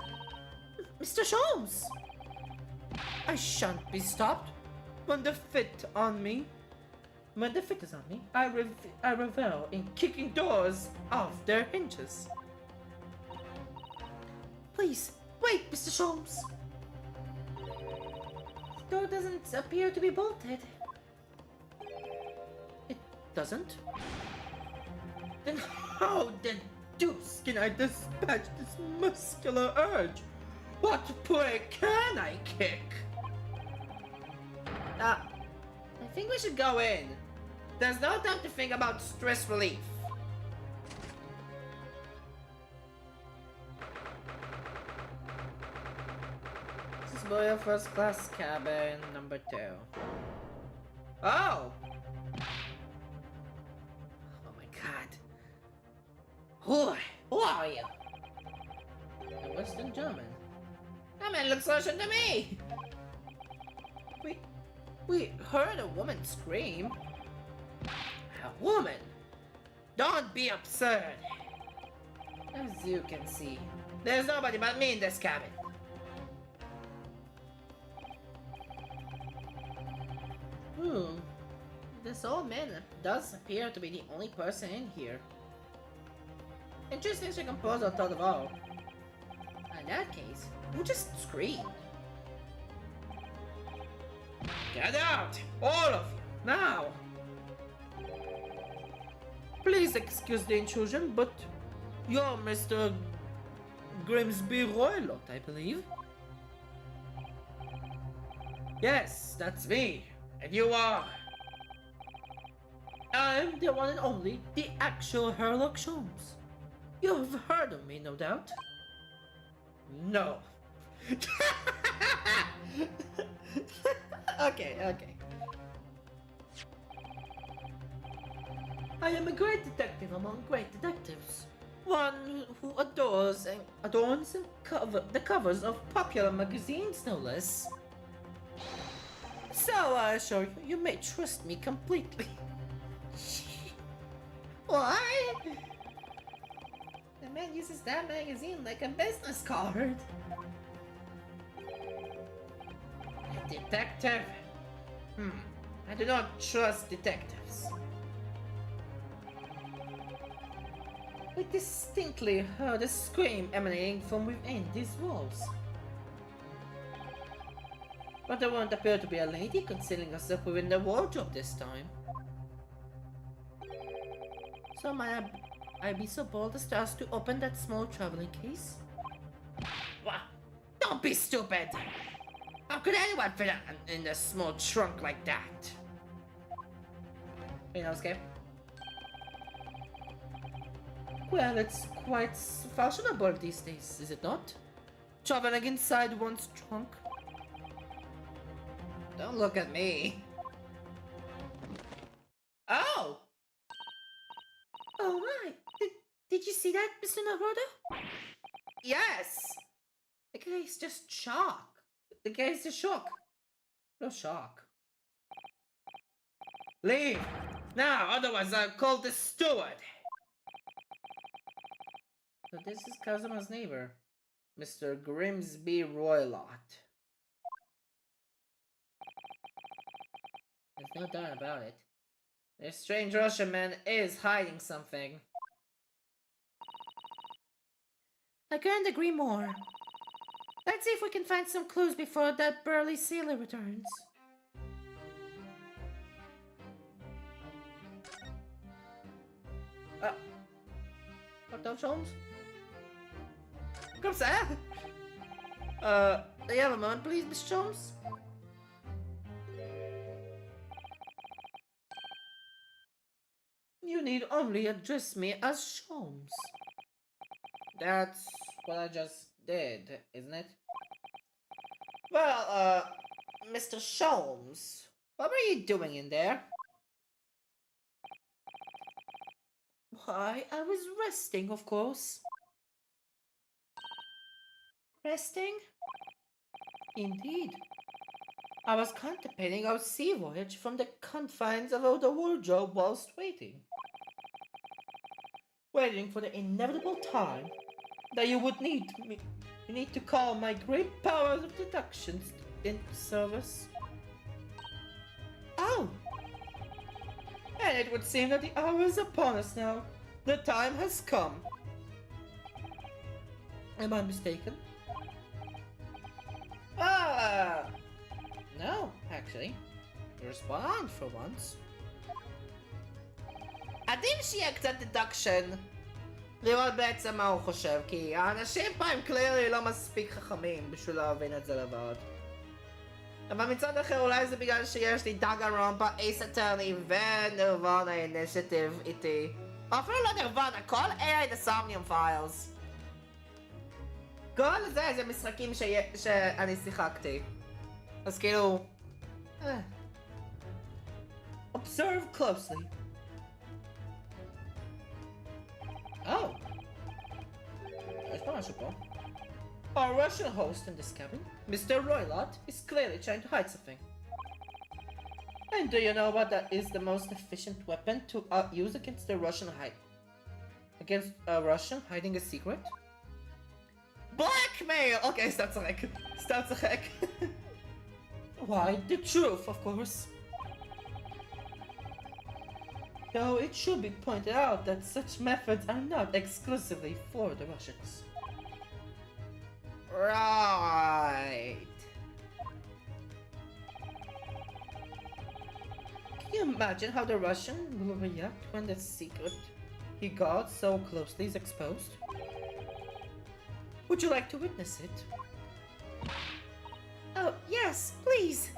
Mr. Sholmes! I shan't be stopped. When the fit on me, when the fit is on me, I revel in kicking doors off their hinges. Please, wait, Mr. Sholmes. The door doesn't appear to be bolted. It doesn't? Then how the deuce can I dispatch this muscular urge? What prey can I kick? I think we should go in. There's no time to think about stress relief. This is Royal First Class Cabin number 2. Oh! Oh my god. Who are you? A Western German. That man looks Russian to me! We heard a woman scream. A woman? Don't be absurd. As you can see, there's nobody but me in this cabin. This old man does appear to be the only person in here. Interesting proposal thought of all. In that case, who just screamed? Get out! All of you! Now! Please excuse the intrusion, but you're Mr. Grimsby Roylott, I believe. Yes, that's me. And you are... I'm the one and only, the actual Herlock Sholmes. You've heard of me, no doubt? No. Okay. I am a great detective among great detectives. One who adorns the covers of popular magazines, no less. So I assure you, you may trust me completely. Why? The man uses that magazine like a business card. A detective? I do not trust detectives. We distinctly heard a scream emanating from within these walls. But there won't appear to be a lady concealing herself within the wardrobe this time. So might I be so bold as to ask to open that small traveling case? What? Don't be stupid! How could anyone fit in a small trunk like that? You know, okay? Well, it's quite fashionable these days, is it not? Traveling inside one's trunk. Don't look at me. Oh! Oh my! Did you see that, Mr. Naruto? Yes! The guy's just shock. The guy's just shock. No shock. Leave! Now, otherwise I'll call the steward. So this is Kazuma's neighbor, Mr. Grimsby Roylott. There's no doubt about it. This strange Russian man is hiding something. I couldn't agree more. Let's see if we can find some clues before that burly sailor returns. Dr. Sholmes? Come, sir. Do you have a moment, please, Mr. Sholmes? You need only address me as Sholmes. That's what I just did, isn't it? Well, Mr. Sholmes, what were you doing in there? Why, I was resting, of course. Resting? Indeed. I was contemplating our sea voyage from the confines of the wardrobe whilst waiting. Waiting for the inevitable time that you would need me. You need to call my great powers of deduction into service. Oh! And it would seem that the hour is upon us now. The time has come. Am I mistaken? No, actually. You're spot on for once. עדיף שיהיה קצת deduction לראות בעצם מה הוא חושב, כי האנשים פה הם clearly לא מספיק חכמים בשביל להבין את זה לבד. אבל מצד אחר אולי זה בגלל שיש לי דאגרומפה, אייס אטרני ונירוונה אינישיטיב איתי. או אפילו לא נירוונה, כל אלה את הסומניום פיילס. כל זה משחקים שאני שיחקתי. אז כאילו... Observe closely. Oh. יש פה משהו פה. Our Russian host in this cabin, Mr. Roylott, is clearly trying to hide something. And do you know what that is the most efficient weapon to use against the Russian against a Russian hiding a secret? Blackmail! Okay, stop צחק. סתם צחק. Why, the truth, of course. Though it should be pointed out that such methods are not exclusively for the Russians. Right. Can you imagine how the Russian will react when the secret he got so closely is exposed? Would you like to witness it? Oh, yes, please.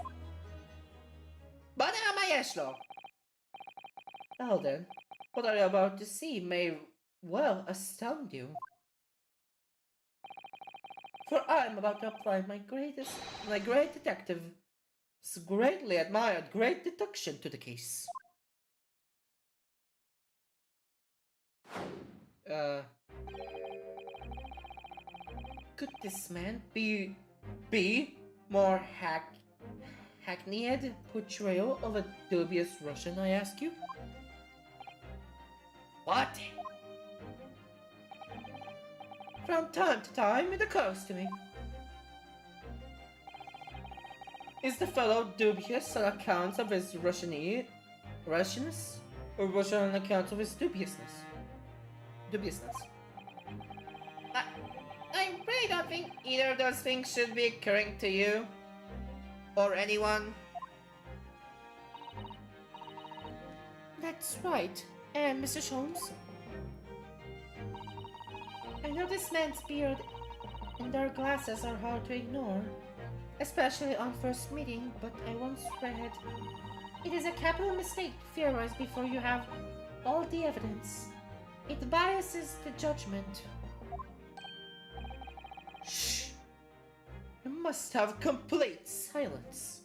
בוא נראה מה יש לו. Well then, what are you about to see may well astound you. For I am about to apply my great detective's greatly admired great deduction to the case. Could this man be more hackneyed portrayal of a dubious Russian, I ask you? What? From time to time it occurs to me. Is the fellow dubious on accounts of his Russianness, or Russian on accounts of his dubiousness? I really don't think either of those things should be occurring to you, or anyone. That's right, and Mr. Holmes. I know this man's beard and dark glasses are hard to ignore, especially on first meeting, but I once read, it is a capital mistake to theorize before you have all the evidence. It biases the judgment. Shh! You must have complete silence.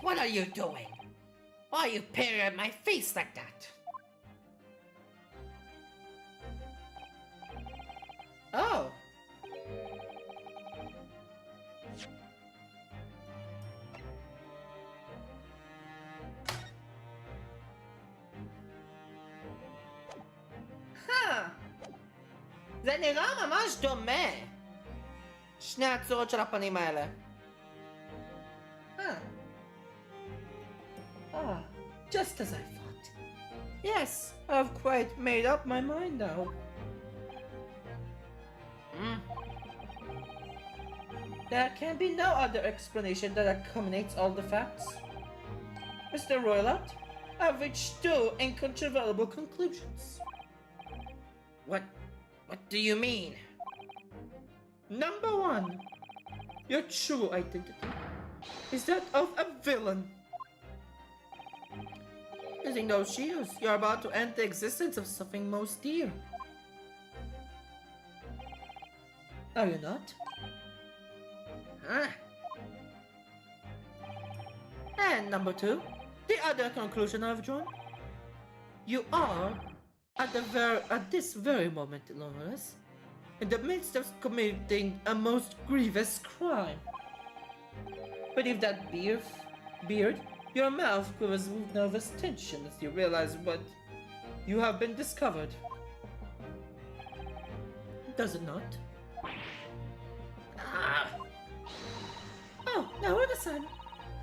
What are you doing? Why are you peering at my face like that? Oh. זה נראה ממש דומה. שני הצורות של הפנים האלה. Just as I thought. Yes, I've quite made up my mind now. There can be no other explanation that accommodates all the facts. Mr. Roylott, I've reached two incontrovertible conclusions. What do you mean? Number one, your true identity is that of a villain. Using those shields, you're about to end the existence of something most dear. Are you not? Huh? And number two, the other conclusion I've drawn. You are, at this very moment, no less, in the midst of committing a most grievous crime. Beneath that beard, your mouth quivers with nervous tension as you realize what you have been discovered. Does it not? Ah. Oh, now wait a second.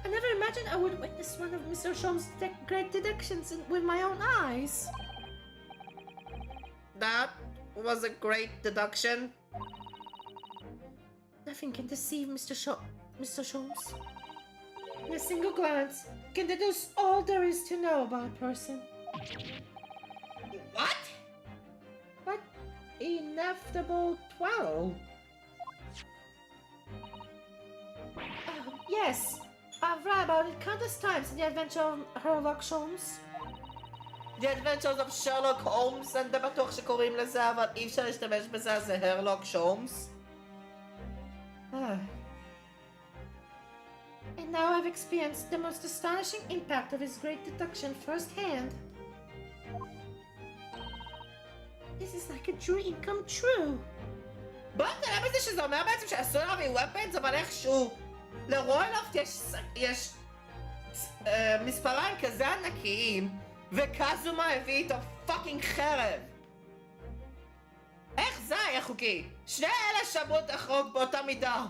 I never imagined I would witness one of Mr. Sholmes' great deductions with my own eyes. That was a great deduction. Nothing can deceive Mr. Sholmes. In a single glance, can deduce all there is to know about a person. What? But ineffable 12. Oh, yes. I've read about it countless times in the adventure of Sherlock Holmes. The Adventures of Sherlock Holmes, and בתוך שקוראים לזה, אבל אי אפשר להשתמש בזה, זה הרלוק שולמס. And now I've experienced the most astonishing impact of his great deduction firsthand. This is like a dream come true. בוא תראה בזה שזה אומר בעצם שאסור להביא weapons, אבל איכשהו לרוילופט יש מספריים כזה ענקיים, וקזומה הביא איתו פאקינג חרב. איך זה היה חוקי? שני אלה שמעו את החוק באותה מידה.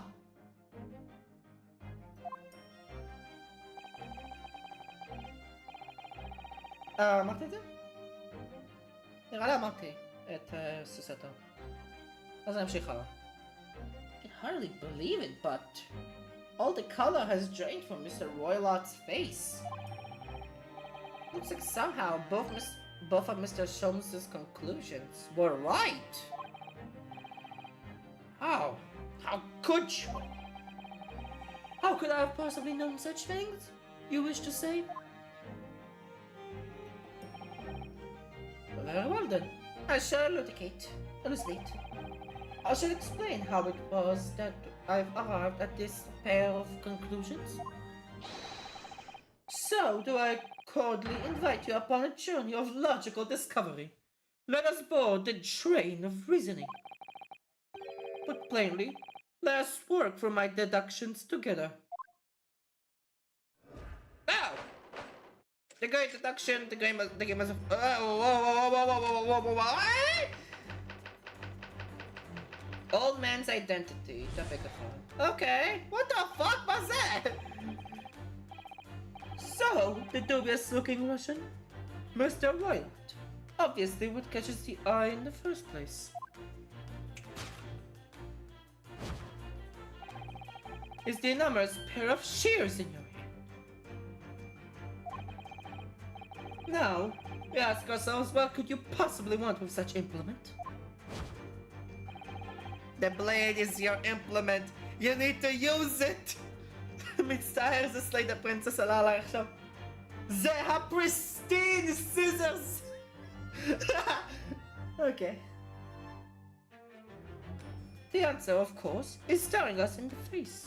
אמרתי את זה? נראה לי אמרתי את סוסטו. אז נמשיך הלאה. I can hardly believe it, but all the color has drained from Mr. Roylot's face. Looks like somehow both of Mr. Sholmes' conclusions were right. How? How could you? How could I have possibly known such things? You wish to say? Very well then. I shall elucidate. I shall explain how it was that I've arrived at this pair of conclusions. So, do I cordially invite you upon a journey of logical discovery. Let us board the train of reasoning. But plainly, let us work from my deductions together. Now! The great deduction, the game is... Old man's identity. Okay, what the fuck was that? So, the dubious-looking Russian, Mr. Roylott, obviously what catches the eye in the first place. Is the enormous pair of shears in your hand. Now, we ask ourselves, what could you possibly want with such implement? The blade is your implement. You need to use it. מצטער, זה סלייד הפרינצס עלה עליי עכשיו. זה הפריסטין סיזרס. Okay. The answer, of course, is staring us in the face.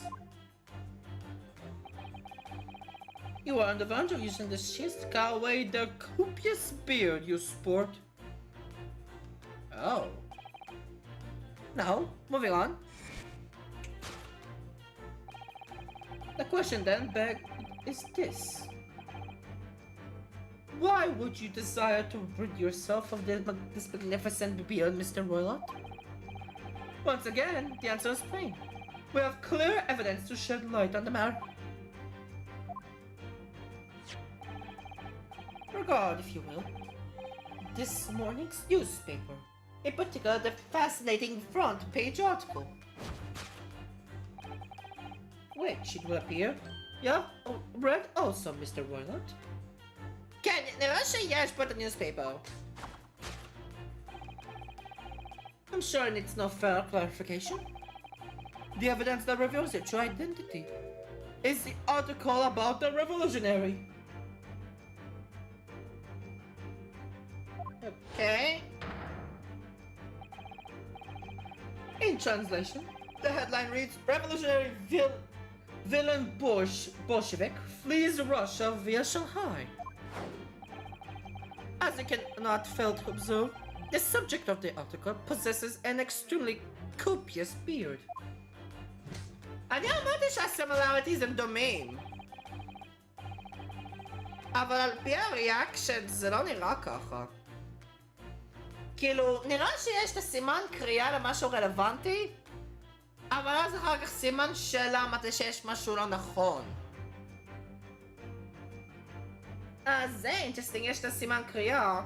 You are on the verge of using the shears to cut away the copious beard you sport. Oh. Now, moving on. The question then is this. Why would you desire to rid yourself of this magnificent beard, Mr. Roylott? Once again, the answer is plain. We have clear evidence to shed light on the matter. Regard, if you will, this morning's newspaper, in particular the fascinating front page article, which, it will appear, you have read also, Mr. Roylott. Can yes, but the newspaper. I'm sure it needs no further clarification. The evidence that reveals your true identity is the article about the revolutionary. Okay. In translation, the headline reads, Revolutionary Villain Bolshevik flees Russia via Shanghai. As you cannot fail to observe, The subject of the article possesses an extremely copious beard. אני אמרתי שהסימילריטיז הם דומים. אבל על פי הריאקשן זה לא נראה ככה. כאילו, נראה שיש את הסימן קריאה למשהו רלוונטי, אבל אז אחר כך סימן שאלה מתי שיש משהו לא נכון. אז זה אינטרסטינג, יש את הסימן קריאה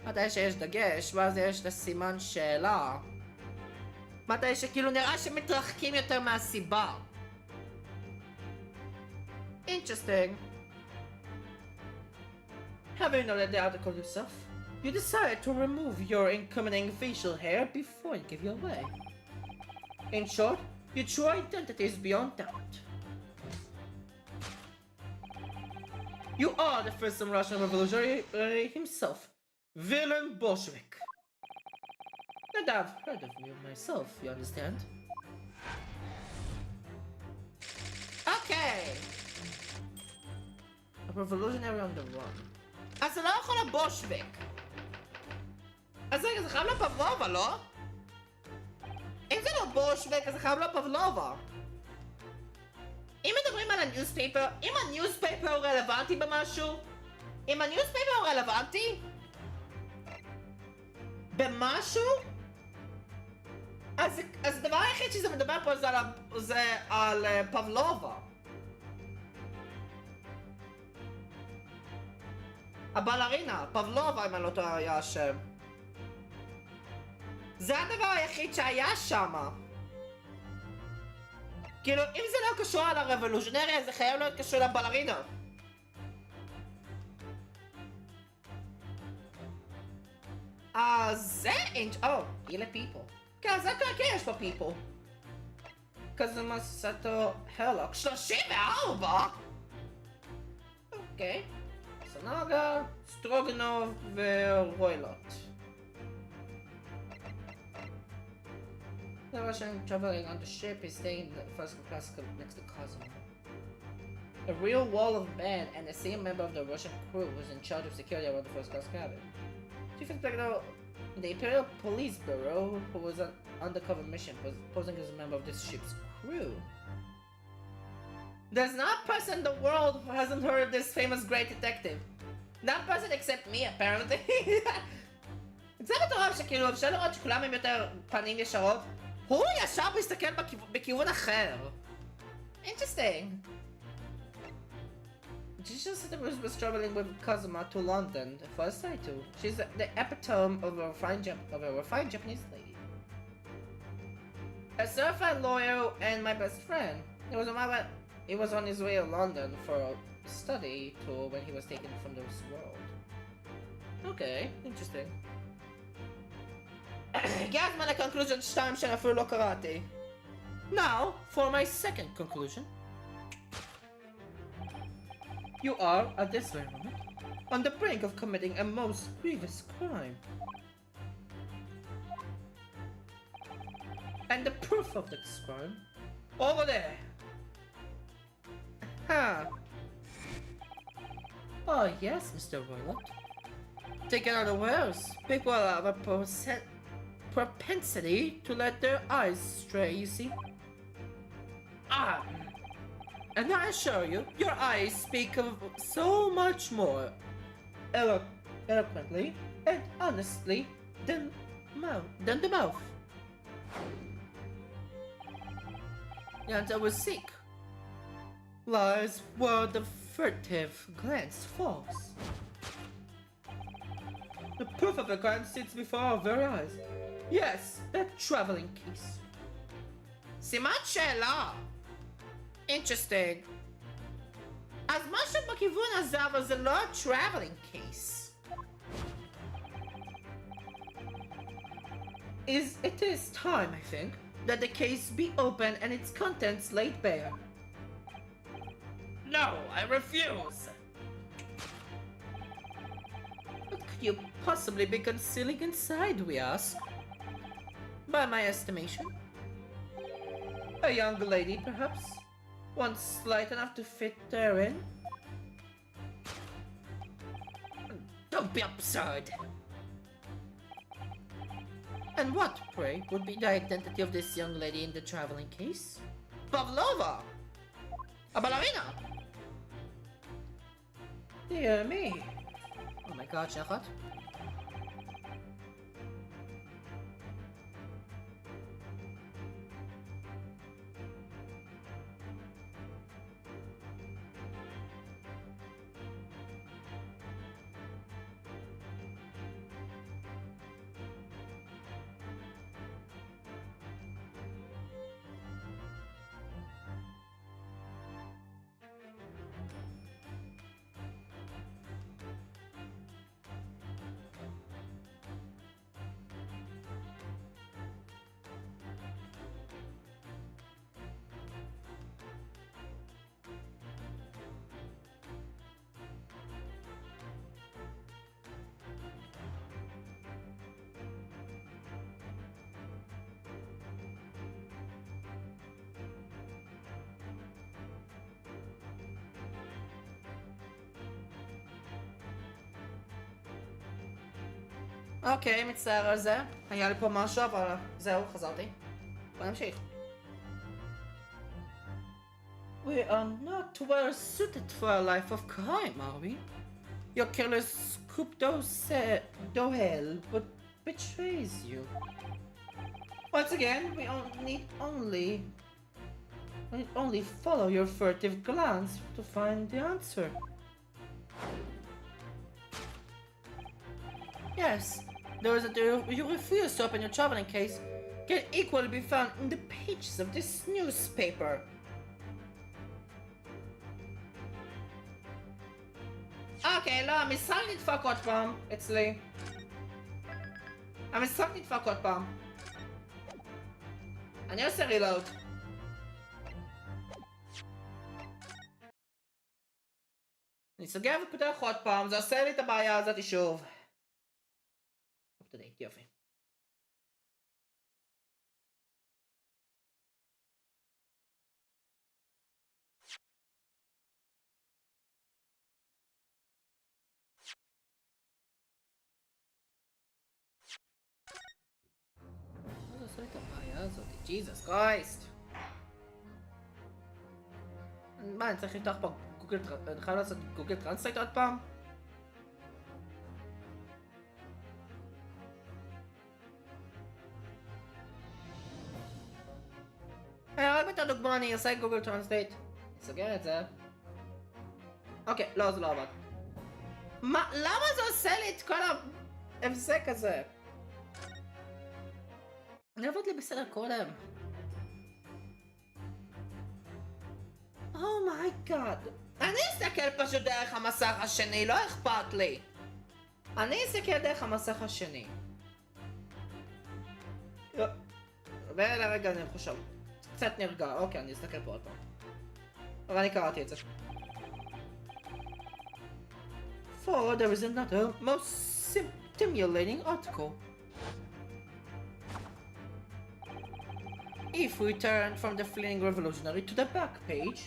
מתי שיש דגש, ואז יש את הסימן שאלה מתי שכאילו נראה שמתרחקים יותר מהסיבה. אינטרסטינג. Having read the article yourself, you decided to remove your incoming facial hair before you give you away. In short, your true identity is beyond doubt. You are the first Russian revolutionary himself, Villain Bolshevik. And I've heard of you myself, you understand? Okay. A revolutionary on the run. אז זה לא יכול לבושוויק. אז רגע, זה חייב לפבלובה, לא? אם זה לא בושוויק, אז זה חייב לפבלובה. אם מדברים על הניוספייפר, אם הניוספייפר הוא רלוונטי במשהו, אם הניוספייפר הוא רלוונטי במשהו, אז הדבר היחיד שזה מדבר פה זה על פבלובה. הבלרינה, פבלובה אם אני לא טועה היה השם. זה הדבר היחיד שהיה שמה. כאילו, אם זה לא קשור על הרבולוז'נרי, זה חייב להיות קשור לבלרינה. אז זה הנה people. כן, זה כרגע יש פה people. כזה מסתו הרלוק. 34! אוקיי. סנגה, סטרוגנוב ורוילוט. The Russian traveling on the ship is staying in the first class next to Cosmo. A real wall of men and the same member of the Russian crew was in charge of security around the first class cabin. Chief Inspector in the Imperial Police Bureau, who was on undercover mission, was posing as a member of this ship's crew. There's not a person in the world who hasn't heard of this famous great detective. Not a person except me, apparently. זה מטורף שכאילו אפשר לראות שכולם הם יותר פנים ישרות. הוא ישר מסתכל בכיוון אחר. Interesting. Jesus was traveling with Kazuma to London for a sight too. She's the epitome of a refined Japanese lady. A certified lawyer and my best friend. He was on his way to London for a study tour when he was taken from this world. Okay, interesting. הגיע הזמן לקונקלוז'ן 2 שאני אפילו לא קראתי. Now, for my second conclusion. You are, at this very moment, on the brink of committing a most grievous crime. And the proof of this crime, over there. Oh yes, Mr. Roylott. Taken unawares, people have a propensity to let their eyes stray, you see. And I assure you, your eyes speak of so much more eloquently and honestly than the mouth. The answer was seek lies where the furtive glance falls. The proof of the crime sits before our very eyes. Yes, that traveling case. סימן שאלה. Interesting. אז משהו בכיוון הזה, אבל זה לא traveling case. It is time, I think, that the case be opened and its contents laid bare. No, I refuse. What could you possibly be concealing inside, we ask? By my estimation, a young lady, perhaps, one slight enough to fit therein. Don't be absurd. And what, pray, would be the identity of this young lady in the traveling case? Pavlova! A ballerina! Dear me. Oh my god, שחת. אוקיי, מצטער על זה. היה לי פה משהו, אבל זהו, חזרתי. בוא נמשיך. We are not well suited for a life of crime, are we? Your killer scoop Dohel, but betrays you. Once again, we only follow your furtive glance to find the answer. Yes, those that you refuse to open your traveling case can equally be found in the pages of this newspaper. אוקיי, לא, המשחק נדפק עוד פעם, אצלי. המשחק נדפק עוד פעם. אני עושה רילוד. אני סוגר ופותח עוד פעם, זה עושה לי את הבעיה הזאת שוב. up-to-date, יופי. מה זה עושה לי את הבעיה הזאת? ג'יזוס קרייסט. מה, אני צריך לפתוח פה גוגל, אני חייב לעשות גוגל טרנסלייט עוד פעם? רק בתור דוגמה אני אעשה גוגל טרנסלייט. אני סוגר את זה. אוקיי, לא, זה לא עבד. מה, למה זה עושה לי את כל ההפסק הזה? אני עבד לי בסדר קודם. אומייגאד. אני אסתכל פשוט דרך המסך השני, לא אכפת לי. אני אסתכל דרך המסך השני. ולרגע אני חושב. קצת נרגע, אוקיי, אני אסתכל פה עוד פעם. אבל אני קראתי את זה. For there is another most stimulating article. If we turn from the fleeing revolutionary to the back page,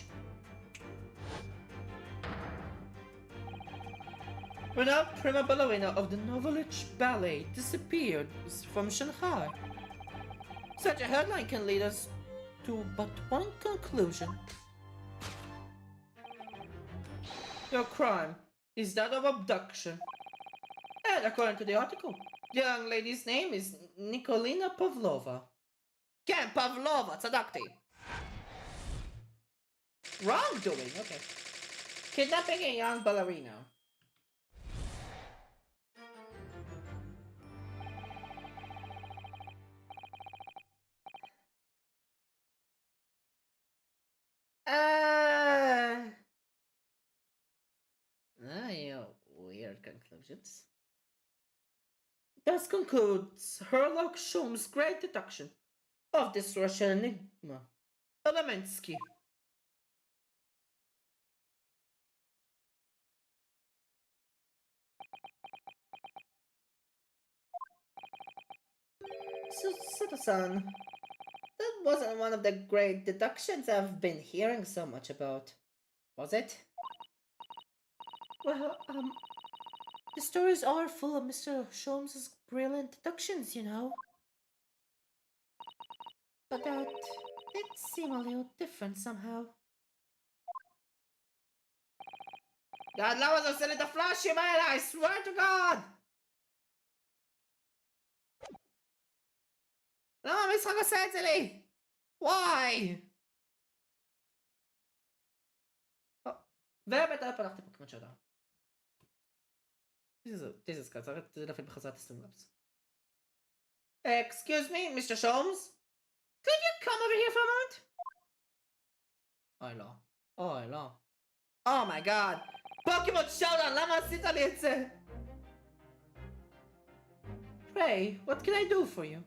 when our prima ballerina of the Novelich Ballet disappeared from Shanghai. Such a headline can lead us to but one conclusion. Your crime is that of abduction. And according to the article, the young lady's name is Nikolina Pavlova. כן, פבלובה, צדקתי. Wrongdoing, okay. Kidnapping a young ballerina. Weird conclusions. Thus concludes Herlock Sholmes' great deduction of this Russian enigma. Elemensky. Citizen, that wasn't one of the great deductions I've been hearing so much about, was it? Well, the stories are full of Mr. Sholmes' brilliant deductions, you know. But that did seem a little different somehow. God, למה זה עושה לי את הפלאשים האלה? I swear to God! למה המשחק עושה את זה לי? Why? ובטח פתחתי פוקימון שואודאון. Jesus Christ, צריך להפעיל בחזרת הסטרימלאפס. Excuse me, Mr. Sholmes? Could you come over here for a moment? אוי לא. אוי לא. Oh my god. פוקימון שואודאון, למה עשית לי את זה? Pray, what can I do for you?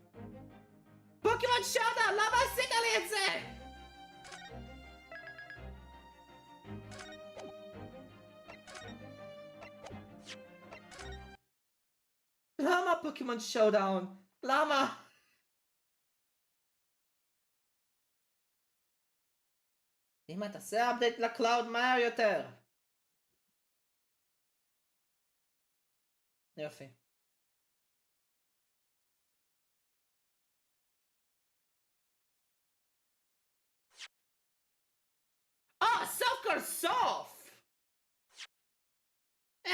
פוקימון שואודאון, למה עשית לי את זה? למה פוקימון שואודאון? למה? אמא, תעשה אפדייט לקלאוד מהר יותר. יופי. סוף כל סוף!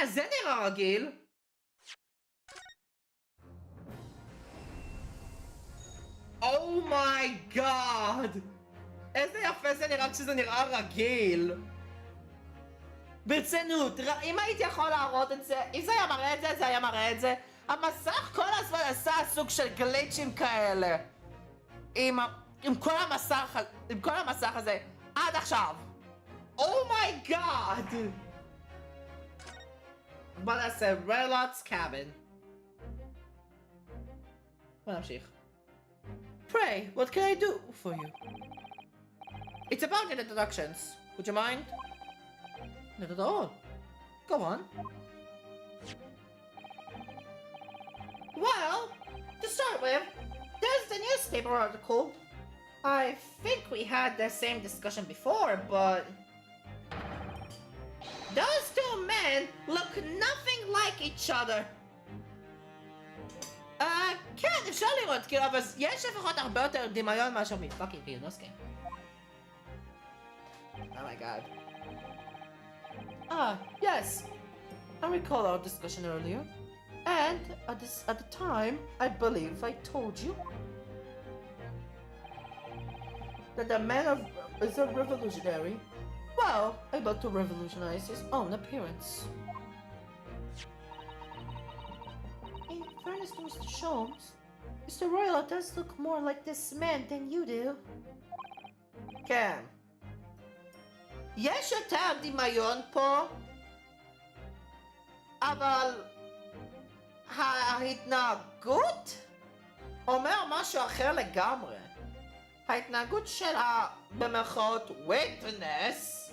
זה נראה רגיל. אומייגאד! איזה יפה זה נראה כשזה נראה רגיל. ברצינות, אם הייתי יכול להראות את זה, אם זה היה מראה את זה, זה היה מראה את זה. המסך כל הזמן עשה סוג של גליצ'ים כאלה. עם כל המסך הזה, עד עכשיו. אומייגאד! בוא נעשה רלוטס קאבן. בוא נמשיך. Pray, what can I do for you? It's about introductions. Would you mind? Not at all. Go on. Well, to start with, there's the newspaper article. I think we had the same discussion before, but those two men look nothing like each other. כן, אפשר לראות, כאילו, אבל יש לפחות הרבה יותר דמיון מאשר מפאקינג וילנוסקי. Oh my god. Yes. I recall our discussion earlier. And at the time, I believe I told you that the man is a revolutionary, well, able to revolutionize his own appearance. In fairness to Mr. Sholmes, Mr. Royal does look more like this man than you do. כן. יש יותר דמיון פה, אבל ההתנהגות אומר משהו אחר לגמרי. ההתנהגות של במרכאות witness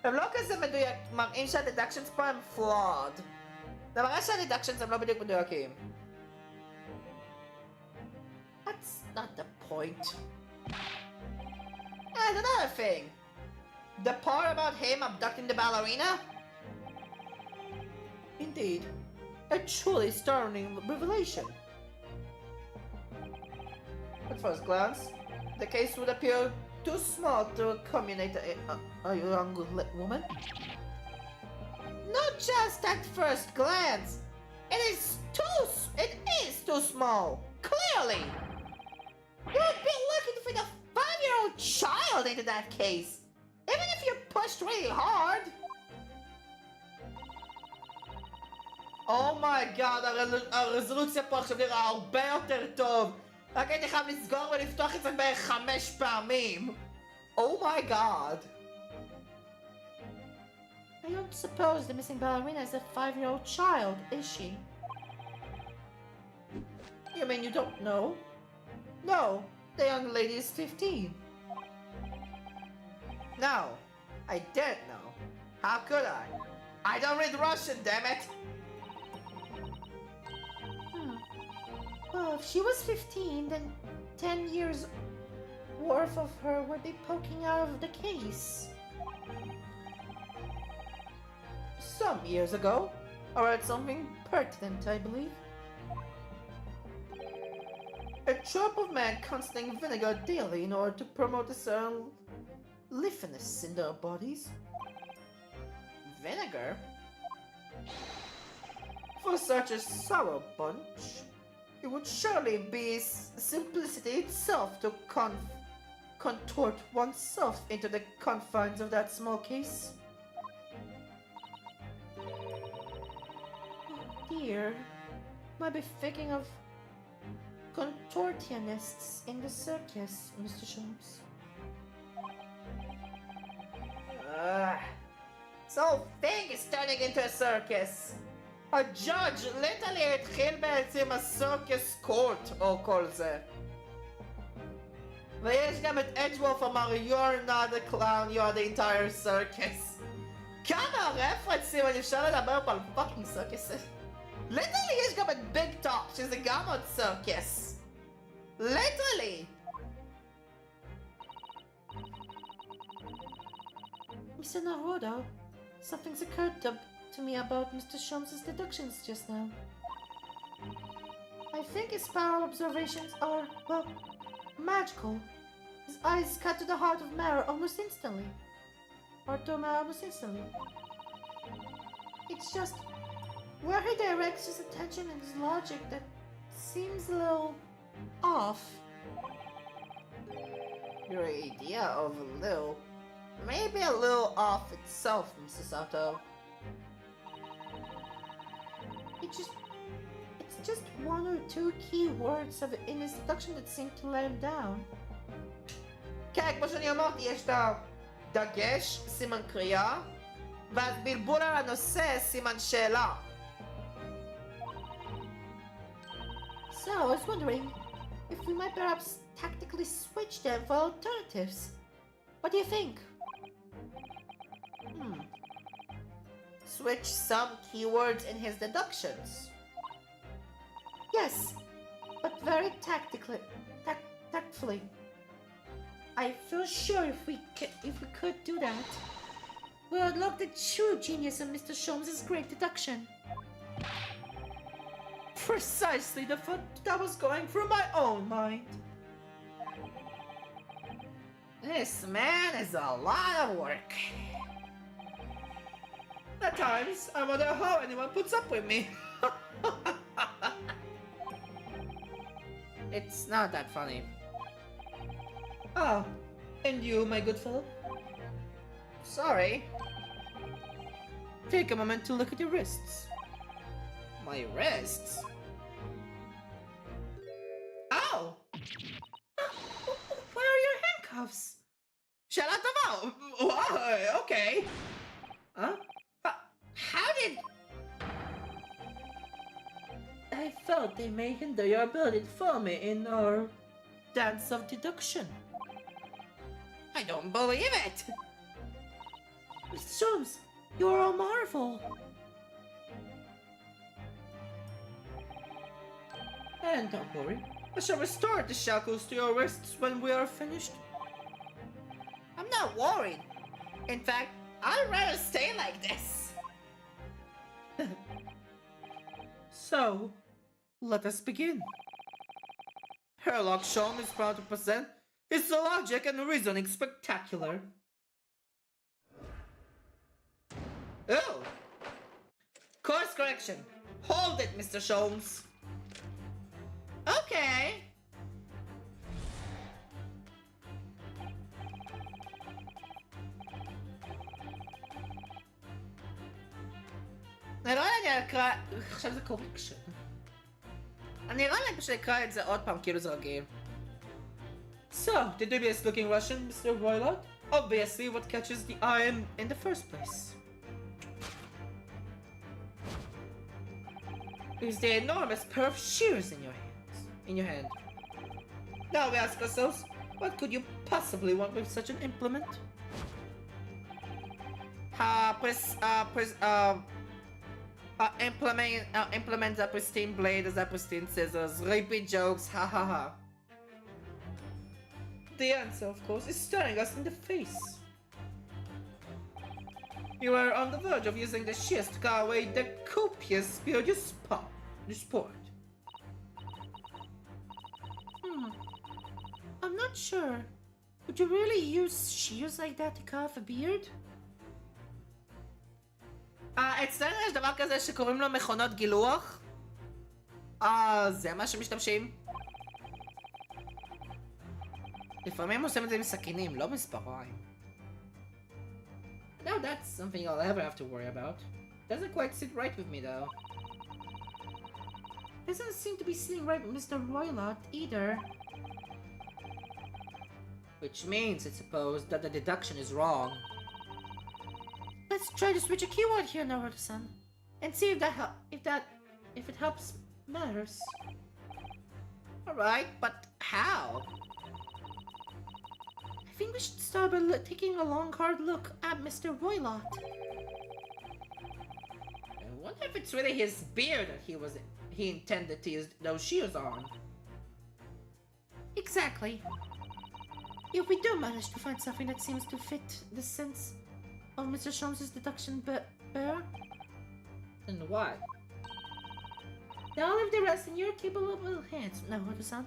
הם לא כזה מדויק, מראים שהדדקשנס פה הם flawed. זה מראה שהדדקשנס הם לא בדיוק מדויקים. That's not the point. And another thing. The part about him abducting the ballerina? Indeed. A truly startling revelation. At first glance, the case would appear too small to accommodate a young woman. Not just at first glance. It is too small. Clearly. You would be lucky to fit a 5-year-old child into that case. Even if you're pushed really hard. Oh my god, הרזולוציה פה עכשיו נראה הרבה יותר טוב. רק הייתי חייב לסגור ולפתוח את זה בערך 5 פעמים. Oh my god. I don't suppose the missing ballerina is a 5-year-old child, is she? You mean you don't know? No, the young lady is 15. No, I didn't know. How could I? I don't read Russian, damn it! Well, if she was 15, then 10 years worth of her would be poking out of the case. Some years ago, I read something pertinent, I believe. A troop of men consuming vinegar daily in order to promote a certain liveliness in their bodies. Vinegar? For such a sour bunch, it would surely be simplicity itself to contort oneself into the confines of that small case. Oh dear, might be thinking of contortionists in the circus, Mr. Sholmes. This whole thing is turning into a circus. A judge literally התחיל בעצם הסרקס קורט, או כל זה. ויש גם את אדג'וולף אמר, you're not a clown, you're the entire circus. כמה רפרנסים אני אפשר לדבר פה על פאקינג סרקס. ליטרלי יש גם את ביג טופ, שזה גם עוד סרקס. ליטרלי. Mr. Naruto, something's occurred to me about Mr. Sholmes' deductions just now. I think his power observations are, well, magical. His eyes cut to the heart of Mara almost instantly. Or to Mara almost instantly. It's just where he directs his attention and his logic that seems a little off. Your idea of a little, maybe a little off itself, Mr. Sato. It's just one or two key words in his deduction that seem to let him down. כן, כמו שאני אמרתי, יש את הדגש, סימן קריאה, ואז בלבול על הנושא, סימן שאלה. So, I was wondering if we might perhaps tactically switch them for alternatives. What do you think? Switch some keywords in his deductions. Yes, but very tactfully. I feel sure if we could do that, we'll unlock the true genius of Mr. Sholmes' great deduction. Precisely the thought that was going through my own mind. This man is a lot of work. At times, I wonder how anyone puts up with me. It's not that funny. Ah, and you, my good fellow? Sorry. Take a moment to look at your wrists. My wrists? Oh! Where are your handcuffs? Shut up about. Why? Okay. Huh? How did... I felt they may hinder your ability to follow me in our dance of deduction. I don't believe it! Mr. Sholmes, you are a marvel! And don't worry, I shall restore the shackles to your wrists when we are finished. I'm not worried. In fact, I'd rather stay like this. So, let us begin. Herlock Sholmes is proud to present his logic and reasoning spectacular. Oh! Course correction. Hold it, Mr. Sholmes. Okay. נראה לי אני אקרא... עכשיו זה קורקשן. אני נראה לי פשוט אקרא את זה עוד פעם, כאילו זה רגיל. So, the dubious looking Russian, Mr. Roylott? Obviously what catches the eye in the first place is the enormous pair of shears in your hand. Now we ask ourselves, what could you possibly want with such an implement? Implement a pristine blade as a pristine scissors. Repeat jokes, ha ha ha. The answer, of course, is staring us in the face. You are on the verge of using the shears to cut away the copious spirit you sport. not sure. Would you really use shears like that to carve a beard? אצלנו יש דבר כזה שקוראים לו מכונות גילוח. זה מה שמשתמשים? לפעמים עושים את זה עם סכינים, לא מספריים. Now that's something I'll ever have to worry about. Doesn't quite sit right with me though. Doesn't seem to be sitting right with Mr. Roylott either. Which means, I suppose, that the deduction is wrong. Let's try to switch a keyword here, Naruto-san, and see if it helps matters. Alright, but how? I think we should start by taking a long, hard look at Mr. Roylott. I wonder if it's really his beard that he intended to use those shears on. Exactly. If we do manage to find something that seems to fit the sense of Mr. Sholmes' deduction better, then what? Then I'll leave the rest in your capable hands, Naruto-san.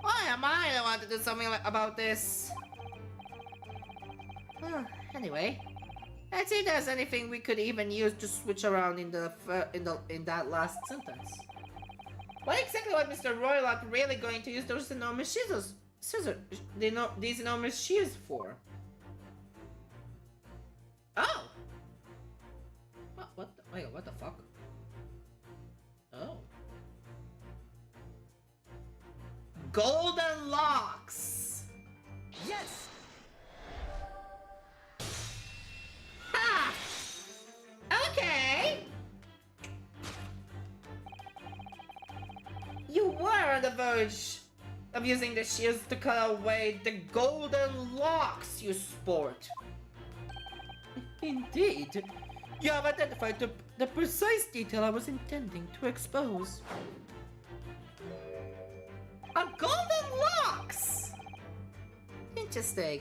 Why am I the one to do something about this? Anyway, let's see if there's anything we could even use to switch around in that last sentence. What exactly was Mr. Roylott really going to use those enormous these enormous shears for? Oh! What the fuck? Oh. Golden locks! Yes! Ha! Okay! You were on the verge of using the shears to cut away the golden locks you sport. Indeed. You have identified the precise detail I was intending to expose. A golden locks! Interesting.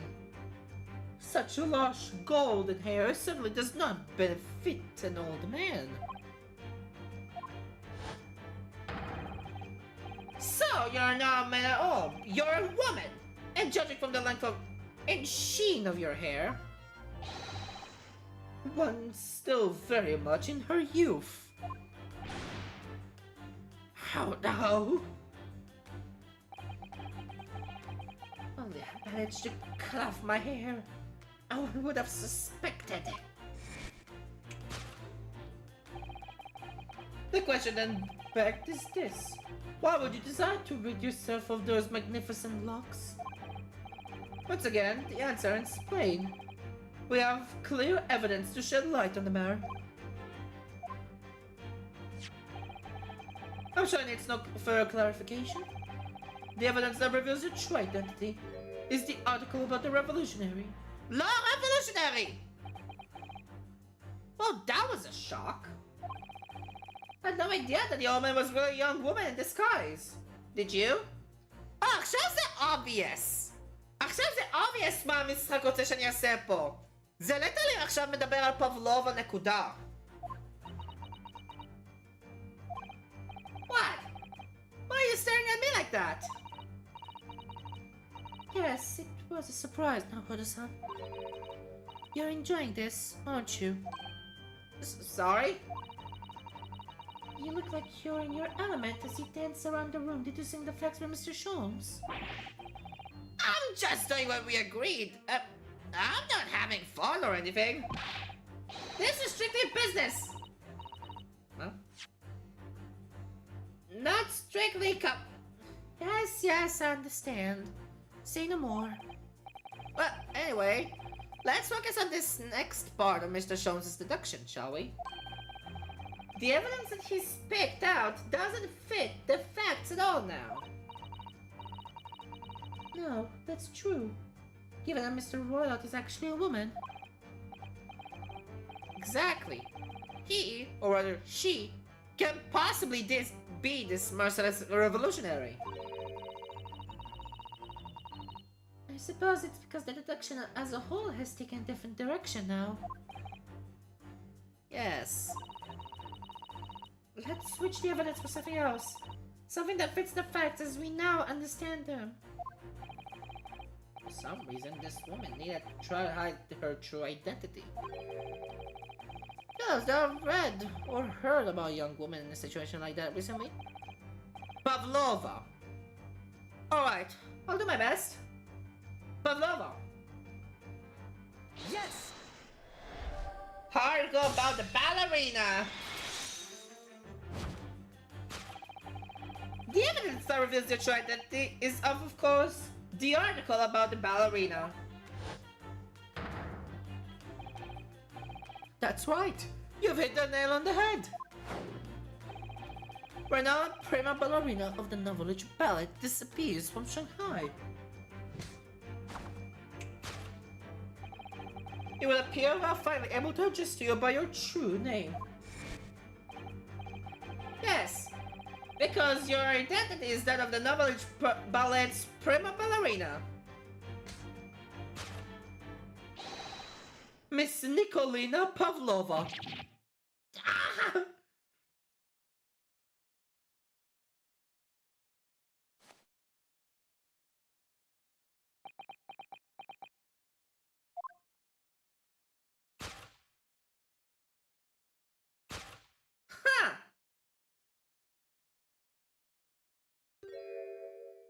Such lush golden hair certainly does not befit an old man. So you're not a man at all. You're a woman. And judging from the length and sheen of your hair, one still very much in her youth. How now? Only I managed to cut off my hair, no one would have suspected. The question then begged is this: why would you desire to rid yourself of those magnificent locks? Once again, the answer is plain. We have clear evidence to shed light on the matter. I'm sure it needs no further clarification. The evidence that reveals your true identity is the article about the revolutionary. Law revolutionary! Well, that was a shock. I had no idea that the old man was really a young woman in disguise. Did you? עכשיו זה obvious! עכשיו זה obvious מה המשחק רוצה שאני אעשה פה. זה ליטרלי עכשיו מדבר על פבלוב הנקודה. What? Why are you staring at me like that? Yes, it was a surprise, Naruto-san. You're enjoying this, aren't you? Sorry? You look like you're in your element as you dance around the room deducing the facts from Mr. Sholmes. I'm just doing what we agreed. I'm not having fun or anything. This is strictly business. Huh? Not strictly Yes, I understand. Say no more. Well, anyway, let's focus on this next part of Mr. Sholmes' deduction, shall we? The evidence that he's picked out doesn't fit the facts at all now. No, that's true. Given that Mr. Roylott is actually a woman. Exactly. He, or rather she, can possibly be this merciless revolutionary. I suppose it's because the deduction as a whole has taken a different direction now. Yes. Let's switch the evidence for something else. Something that fits the facts as we now understand them. For some reason, this woman needed to try to hide her true identity. Yes, I've read or heard about a young woman in a situation like that recently. Pavlova. Alright, I'll do my best. Pavlova. Yes! Article about the ballerina. The evidence that reveals your true identity is of course, the article about the ballerina. That's right. You've hit the nail on the head. Renowned prima ballerina of the Novelage Ballet disappears from Shanghai. It will appear we are finally able to address you by your true name. Yes, because your identity is that of the Novelage Ballet's prima ballerina. Miss Nikolina Pavlova. Ah! Huh.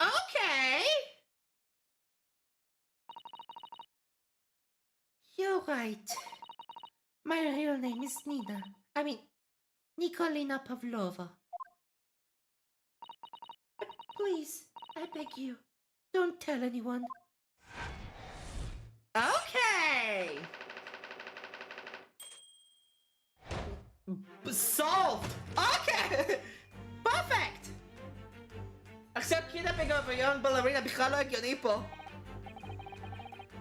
Okay. You're right. My real name is Nikolina Pavlova. But please, I beg you, don't tell anyone. Okay. Solved! Okay! Perfect! עכשיו kidnapping of a young ballerina בכלל לא הגיוני פה.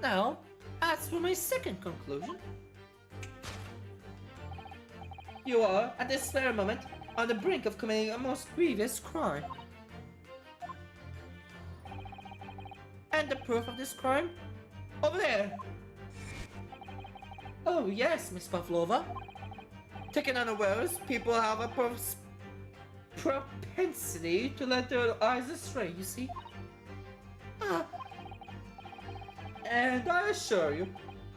Now, as for my second conclusion. You are, at this very moment, on the brink of committing a most grievous crime. And the proof of this crime? Over there! Oh yes, Miss Pavlova. Taken unawares, people have a propensity to let their eyes astray, you see? And I assure you,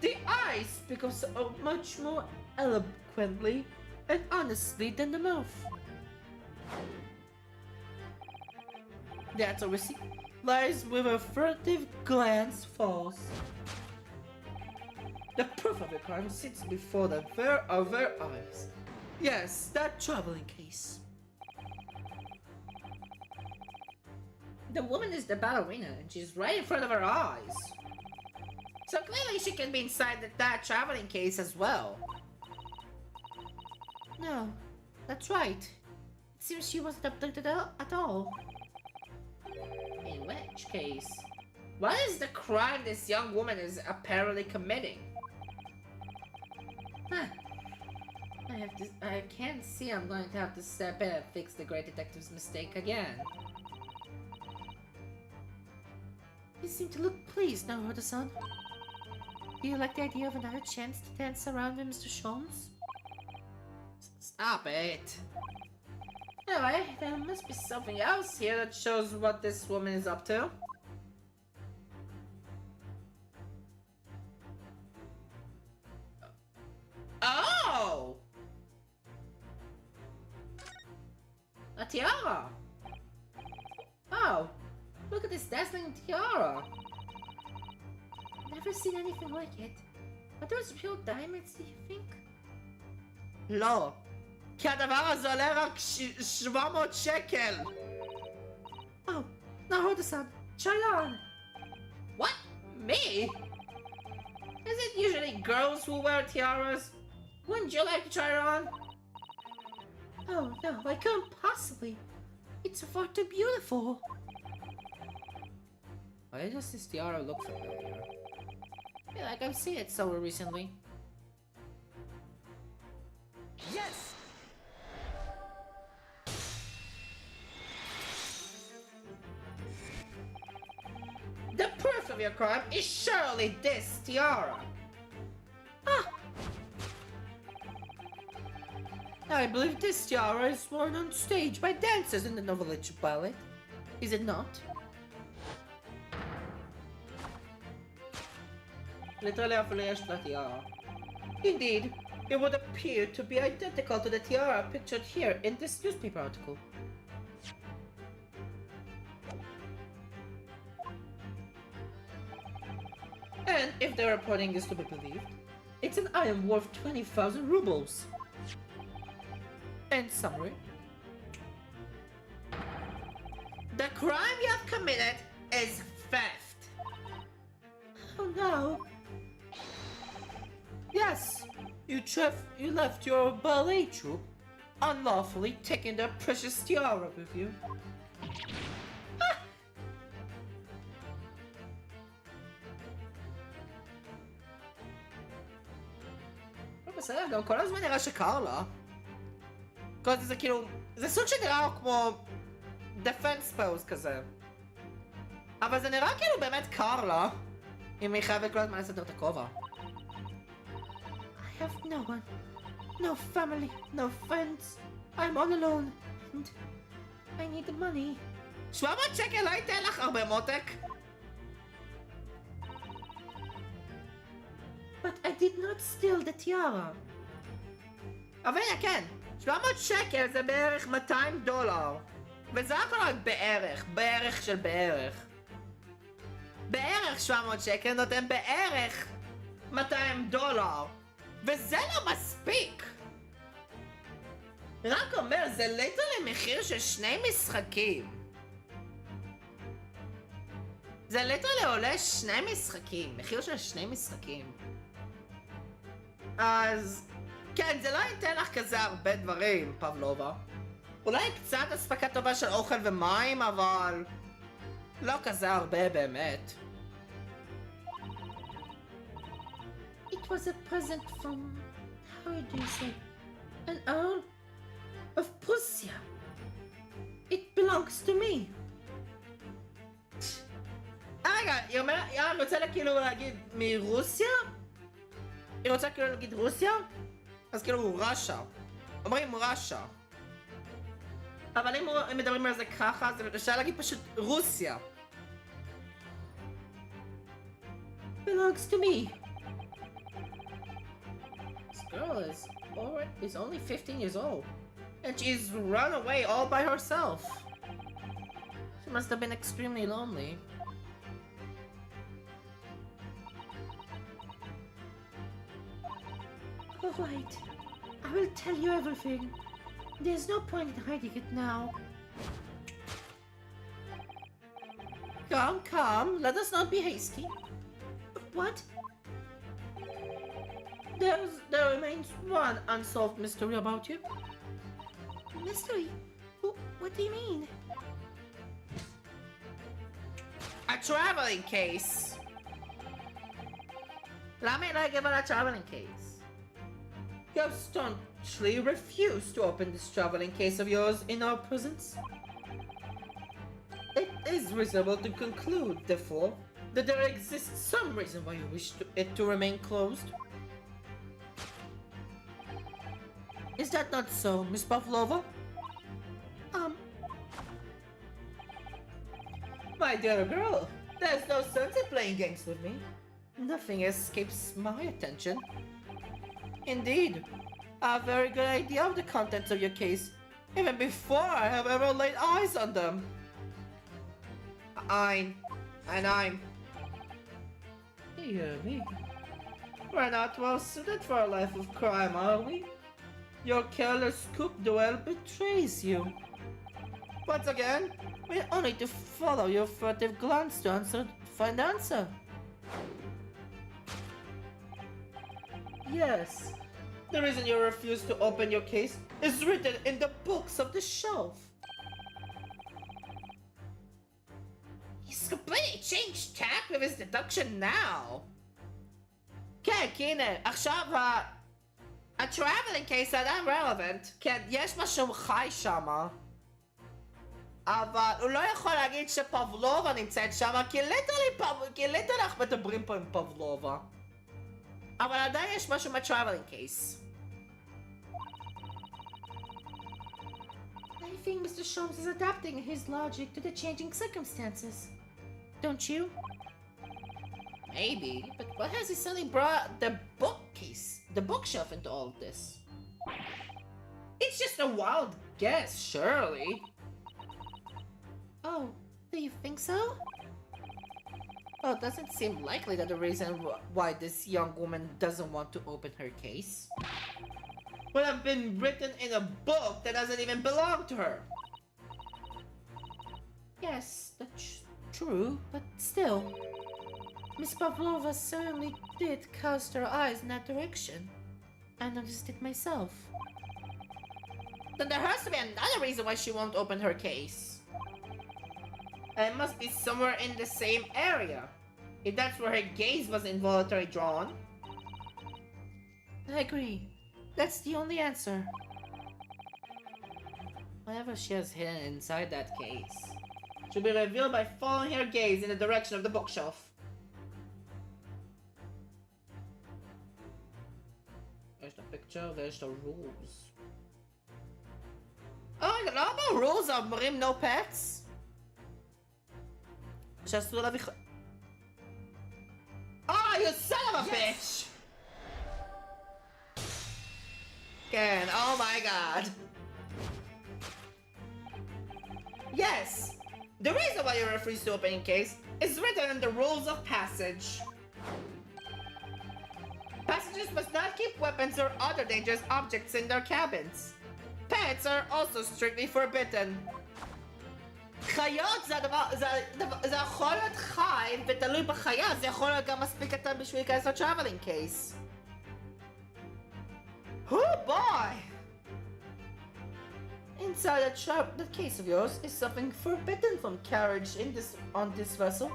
the eyes speak of so much more eloquently and honestly than the mouth. That obviously lies with a furtive glance false. The proof of the crime sits before our very eyes. Yes, that traveling case. The woman is the ballerina and she's right in front of our eyes. So clearly she can be inside that traveling case as well. No, that's right. It seems she wasn't abducted at all. In which case, what is the crime this young woman is apparently committing? Huh. I can't see I'm going to have to step in and fix the great detective's mistake again. You seem to look pleased now, Hoda-san. Do you like the idea of another chance to dance around with Mr. Sholmes? Stop it! Anyway, there must be something else here that shows what this woman is up to. Oh! A tiara! Oh! Look at this dazzling tiara! Never seen anything like it. Are those real diamonds, do you think? לא! כי הדבר הזה עולה רק 700 שקל! Oh, now Hoda-san, try on! What? Me? Is it usually girls who wear tiaras? Wouldn't you like to try it on? Oh no, I can't possibly. It's far too beautiful. Why does this tiara look familiar? I feel like I've seen it somewhere recently. Yes! The proof of your crime is surely this tiara. Ah! I believe this tiara is worn on stage by dancers in the Novelich ballet. Is it not? Literally אפילו יש לה tiara. Indeed, it would appear to be identical to the tiara pictured here in this newspaper article. And if the reporting is to be believed, it's an item worth 20,000 rubles. In summary, the crime you have committed is theft. Oh no. Yes, you left your ballet troupe unlawfully taking their precious tiara with you. בסדר, גם כל הזמן נראה שקר לה. כל זה כאילו, זה סוג שנראה כמו דפנס פאוז כזה. אבל זה נראה כאילו באמת קר לה, אם היא חייבת כל הזמן לסדר את הכובע. I have no one, no family, no friends. I'm all alone, and I need the money. 700 שקל לא ייתן לך הרבה מותק. But I did not steal the tiara. אבל הנה, כן, 700 שקל זה בערך $200. וזה הכל רק בערך של בערך. בערך 700 שקל נותן בערך $200. וזה לא מספיק. רק אומר, זה ליטרלי מחיר של 2 משחקים. זה ליטרלי עולה 2 משחקים, מחיר של 2 משחקים. אז כן, זה לא ייתן לך כזה הרבה דברים, פבלובה. אולי קצת אספקה טובה של אוכל ומים, אבל לא כזה הרבה באמת. It was a present from, how do you say, an Earl of Prussia. It belongs to me. רגע, היא אומרת, אני רוצה כאילו להגיד מרוסיה? היא רוצה כאילו להגיד רוסיה? אז כאילו רשע. אומרים רשע. אבל אם מדברים על זה ככה, אז אפשר להגיד פשוט רוסיה. Belongs to me. This girl is only 15 years old. And she's run away all by herself. She must have been extremely lonely. All right, I will tell you everything. There's no point in hiding it now. Come, let us not be hasty. What? There remains one unsolved mystery about you. Mystery? What do you mean? A traveling case. למה היא לא הגיבה ל-traveling case? You have staunchly refused to open this traveling case of yours in our presence. It is reasonable to conclude, therefore, that there exists some reason why you wish it to remain closed. Is that not so, Miss Pavlova? My dear girl, there's no sense in playing games with me. Nothing escapes my attention. Indeed, I have a very good idea of the contents of your case, even before I have ever laid eyes on them. I'm... Dear me. We're not well suited for a life of crime, are we? Your careless scoop duel betrays you. Once again, we're only to follow your furtive glance to find the answer. Yes, the reason you refuse to open your case is written in the books of the shelf. He's completely changed tack with his deduction now. כן, כי הנה, עכשיו ה-traveling case עדיין relevant, כן, יש משהו חי שמה, אבל הוא לא יכול להגיד שפבלובה נמצאת שמה, כי ליטרלי אנחנו מדברים פה עם פבלובה. אבל עדיין יש משהו מה-traveling case. think Mr. Sholmes is adapting his logic to the changing circumstances. Don't you? Maybe, but what has he suddenly brought the bookcase, the bookshelf into all of this? It's just a wild guess, surely. Oh, do you think so? Well, it doesn't seem likely that the reason why this young woman doesn't want to open her case would have been written in a book that doesn't even belong to her. Yes, that's true, but still. Miss Pavlova certainly did cast her eyes in that direction. I noticed it myself. Then there has to be another reason why she won't open her case. And it must be somewhere in the same area, if that's where her gaze was involuntarily drawn. I agree. That's the only answer. Whatever she has hidden inside that case should be revealed by following her gaze in the direction of the bookshelf. There's the picture, there's the rules. Oh my god, no more rules of אומרים no pets? שאסור להביא Oh, you son of a bitch! Again, oh my god. Yes! The reason why you refuse to open a case is written in the rules of passage. Passengers must not keep weapons or other dangerous objects in their cabins. Pets are also strictly forbidden. חיות זה יכול להיות חי ותלוי בחיה, זה יכול להיות גם מספיק קטן בשביל להיכנס ל-traveling case. Oh boy! Inside the case of yours is something forbidden from carriage on this vessel.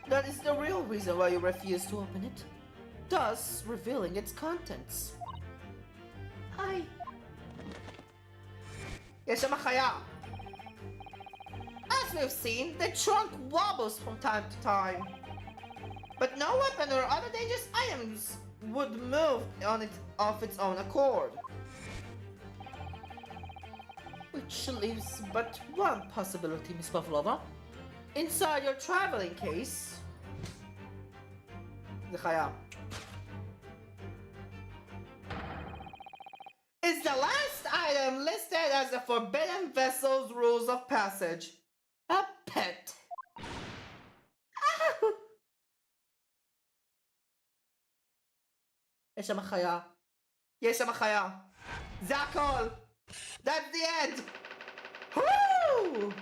That is the real reason why you refuse to open it, thus revealing its contents. יש שם חיה. As we've seen, the trunk wobbles from time to time. But no weapon or other dangerous items would move of its own accord. Which leaves but one possibility, Miss Pavlova. Inside your traveling case... the חיה. Is the last item listed as the forbidden vessel's rules of passage. A pet. יש שם חיה. יש שם חיה. זה הכל. That's the end. Woo!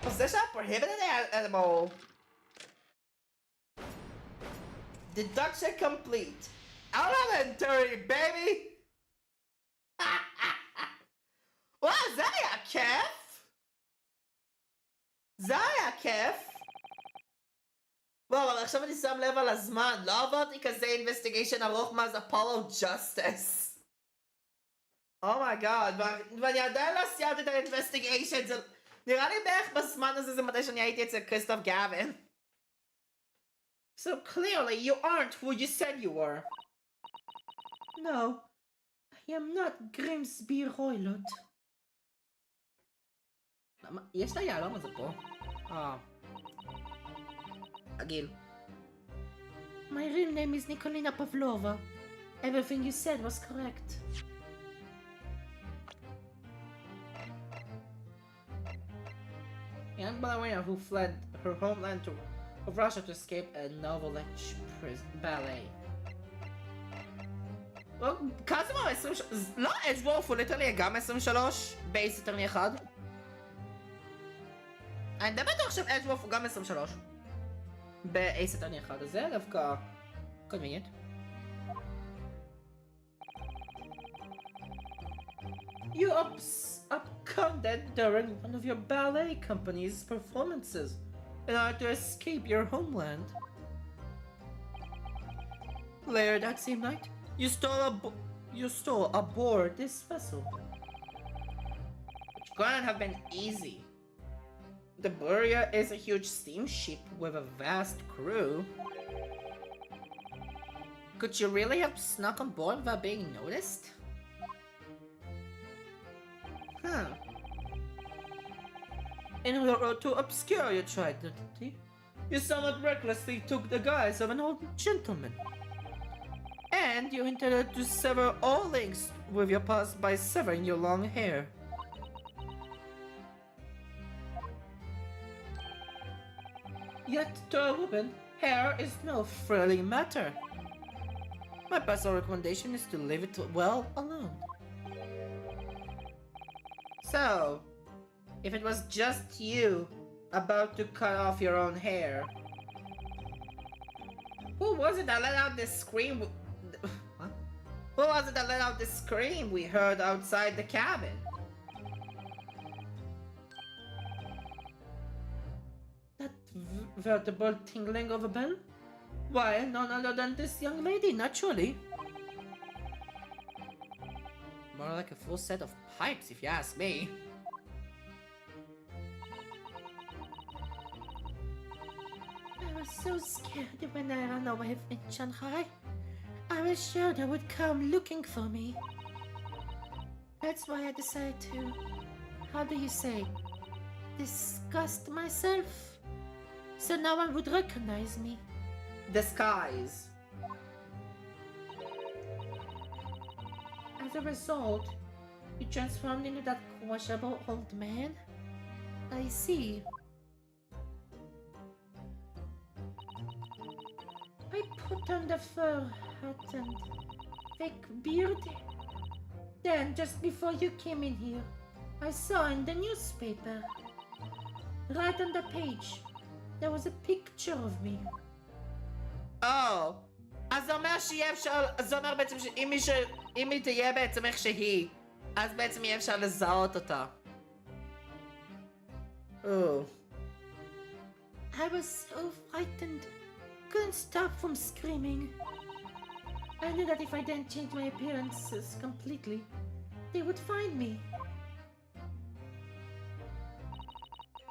Possession of prohibited animal. Deduction complete. Out of it, dirty baby! וואו, זה היה כיף! זה היה כיף! וואו, אבל עכשיו אני שם לב על הזמן, לא עברתי כזה investigation ארוך מאז אפולו ג'סטיס. אומייגאד, ואני עדיין לא סיימתי את ה-investigation, זה נראה לי בערך בזמן הזה זה מתי שאני הייתי אצל כריסטוף גאווין. So clearly you aren't who you said you were. No, I am not Grimsby Roylott. יש את היהלום הזה פה? הגיל. My real name is Nikolina Pavlova. Everything you said was correct. Young ballerina who fled her homeland of Russia to escape a Novolech ballet. קאזמו 23, לא, אג'וורף הוא ליטרלי גם 23 בייס יתרני אחד. אני די בטוח שאג'וורף הוא גם 23 באייס יתרני אחד, אז זה דווקא convenient. You absconded during one of your ballet company's performances in order to escape your homeland. Later that same night, you stole aboard this vessel, which couldn't have been easy. The Buria is a huge steamship with a vast crew. Could you really have snuck on board without being noticed? in order to obscure your true identity, you somewhat recklessly took the guise of an old gentleman. And you intended to sever all links with your past by severing your long hair. Yet to a woman, hair is no thrilling matter. My personal recommendation is to leave it well alone. So, if it was just you about to cut off your own hair, who was it that let out this scream? What? Who was it that let out this scream we heard outside the cabin? That veritable tingling of a bell? Why, none other than this young lady, naturally. More like a full set of pipes, if you ask me. I was so scared when I ran away in Shanghai. I was sure they would come looking for me. That's why I decided to, how do you say, disgust myself? So no one would recognize me. Disguise. As a result, you transformed into that questionable old man? I see. I put on the fur hat and fake beard. Then, just before you came in here, I saw in the newspaper, right on the page, there was a picture of me. Oh, אז זה אומר שיהיה אפשר, זה אומר בעצם שאם היא תהיה בעצם איך שהיא, אז בעצם יהיה אפשר לזהות אותה. Oh. I was so frightened. Couldn't stop from screaming. I knew that if I didn't change my appearances completely, they would find me.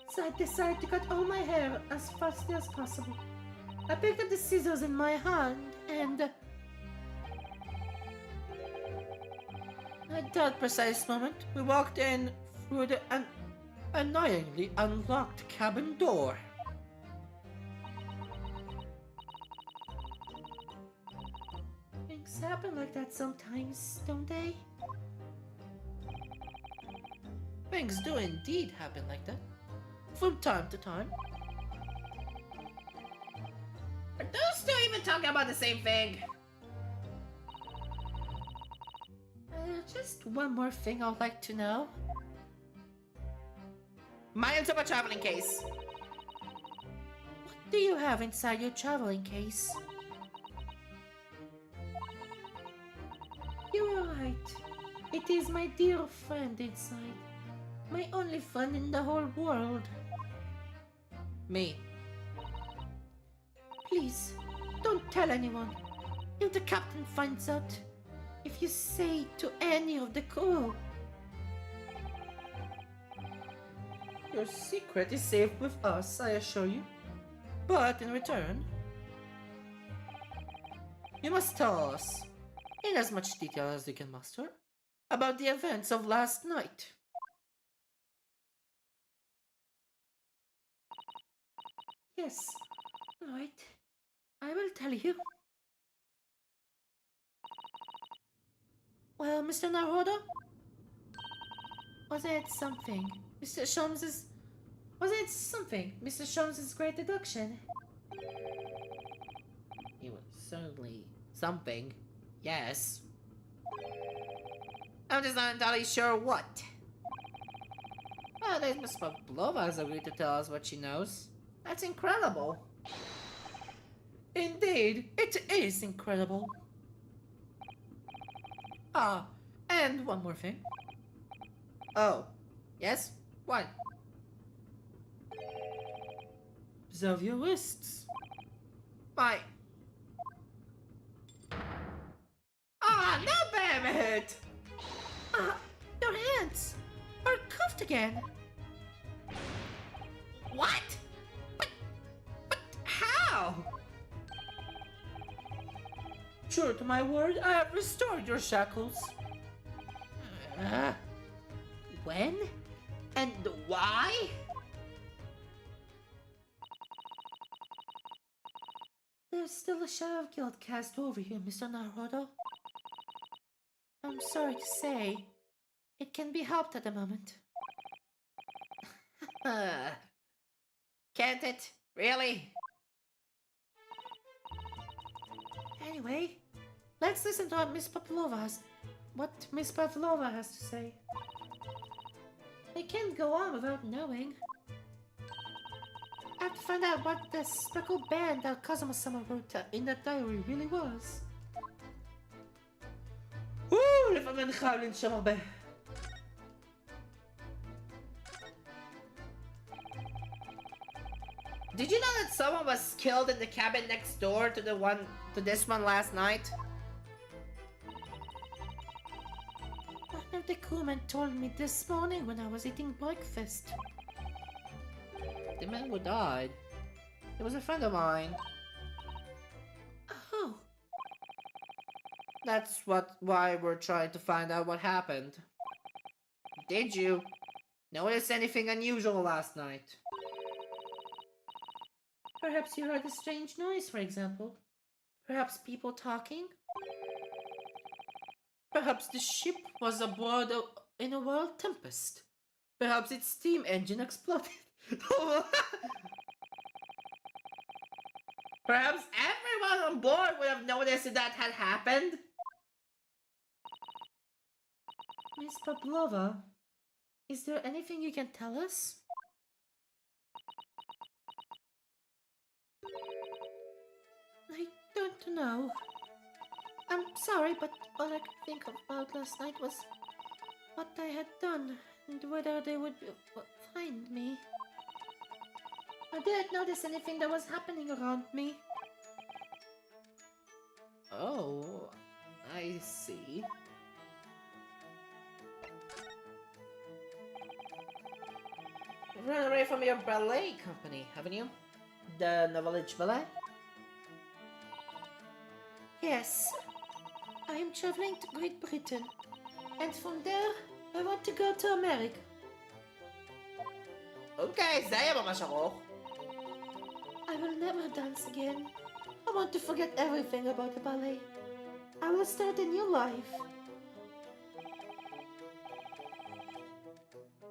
So I decided to cut all my hair as fast as possible. I picked up the scissors in my hand and... At that precise moment, we walked in through the annoyingly unlocked cabin door. Things happen like that sometimes, don't they? Things do indeed happen like that, from time to time. Are those two even talking about the same thing? Just one more thing I'd like to know. Mine's a traveling case. What do you have inside your traveling case? You are right. It is my dear friend inside. My only friend in the whole world. Me. Please, don't tell anyone. If the captain finds out, if you say to any of the crew. Your secret is safe with us, I assure you. But in return, you must tell us, in as much detail as you can muster, about the events of last night. Yes, right. I will tell you. Well, Mr. Naruto? Was it something? Mr. Sholmes's... Was it something? Mr. Sholmes's great deduction? It was certainly something. Yes. I'm just not entirely sure what. Well, at least Miss Pavlova has agreed to tell us what she knows. That's incredible. Indeed, it is incredible. Ah, and one more thing. Oh, yes? What? Observe your wrists. Why? Ah, no, damn it! Your hands are cuffed again. What? But how? True to my word, I have restored your shackles. When? And why? There's still a shadow of guilt cast over you, Mr. Naruto. I'm sorry to say, it can be helped at the moment. Can't it? Really? Anyway, let's listen to what Miss Pavlova has to say. I can't go on without knowing. I have to find out what the speckled band that Kazuma-sama wrote in that diary really was. לפעמים אני חייב לנשום הרבה. Did you know that someone was killed in the cabin next door to this one last night? One of the crewmen told me this morning when I was eating breakfast. The man who died, he was a friend of mine. Oh. That's why we're trying to find out what happened. Did you notice anything unusual last night? Perhaps you heard a strange noise, for example. Perhaps people talking? Perhaps the ship was aboard in a world tempest. Perhaps its steam engine exploded. Perhaps everyone on board would have noticed that had happened. Miss Pavlova, is there anything you can tell us? I don't know. I'm sorry, but all I could think about last night was what I had done and whether they would find me. I didn't notice anything that was happening around me. Oh, I see. You've run away from your ballet company, haven't you? The Knowledge Ballet? Yes. I am traveling to Great Britain, and from there, I want to go to America. Okay, זה היה ממש ארוך. I will never dance again. I want to forget everything about the ballet. I will start a new life.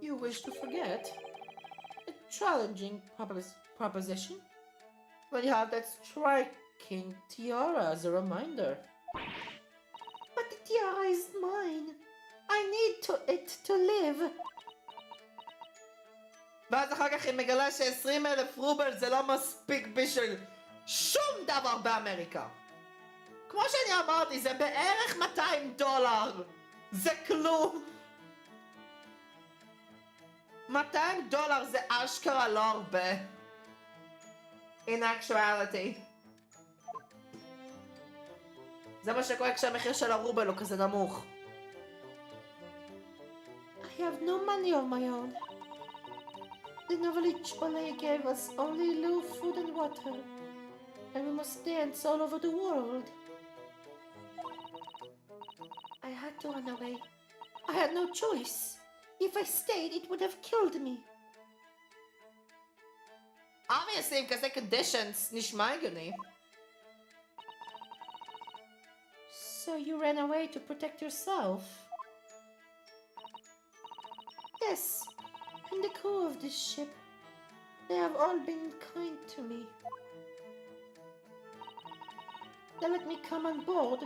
You wish to forget? A challenging proposition. But you have that striking tiara as a reminder. But the tiara is mine. I need it to live. ואז אחר כך היא מגלה ש20,000 רובל זה לא מספיק בשביל שום דבר באמריקה. כמו שאני אמרתי, זה בערך $200. זה כלום. $200 זה אשכרה לא הרבה. In actuality. זה מה שקורה כשהמחיר של הרובל הוא כזה נמוך. I have no money of my own. The Knowledge Ballet gave us only low food and water, and we must dance all over the world. I had to run away. I had no choice. If I stayed, it would have killed me. Obviously, because the conditions נשמע הגיוני. So you ran away to protect yourself? Yes. And the crew of this ship, they have all been kind to me. They let me come on board,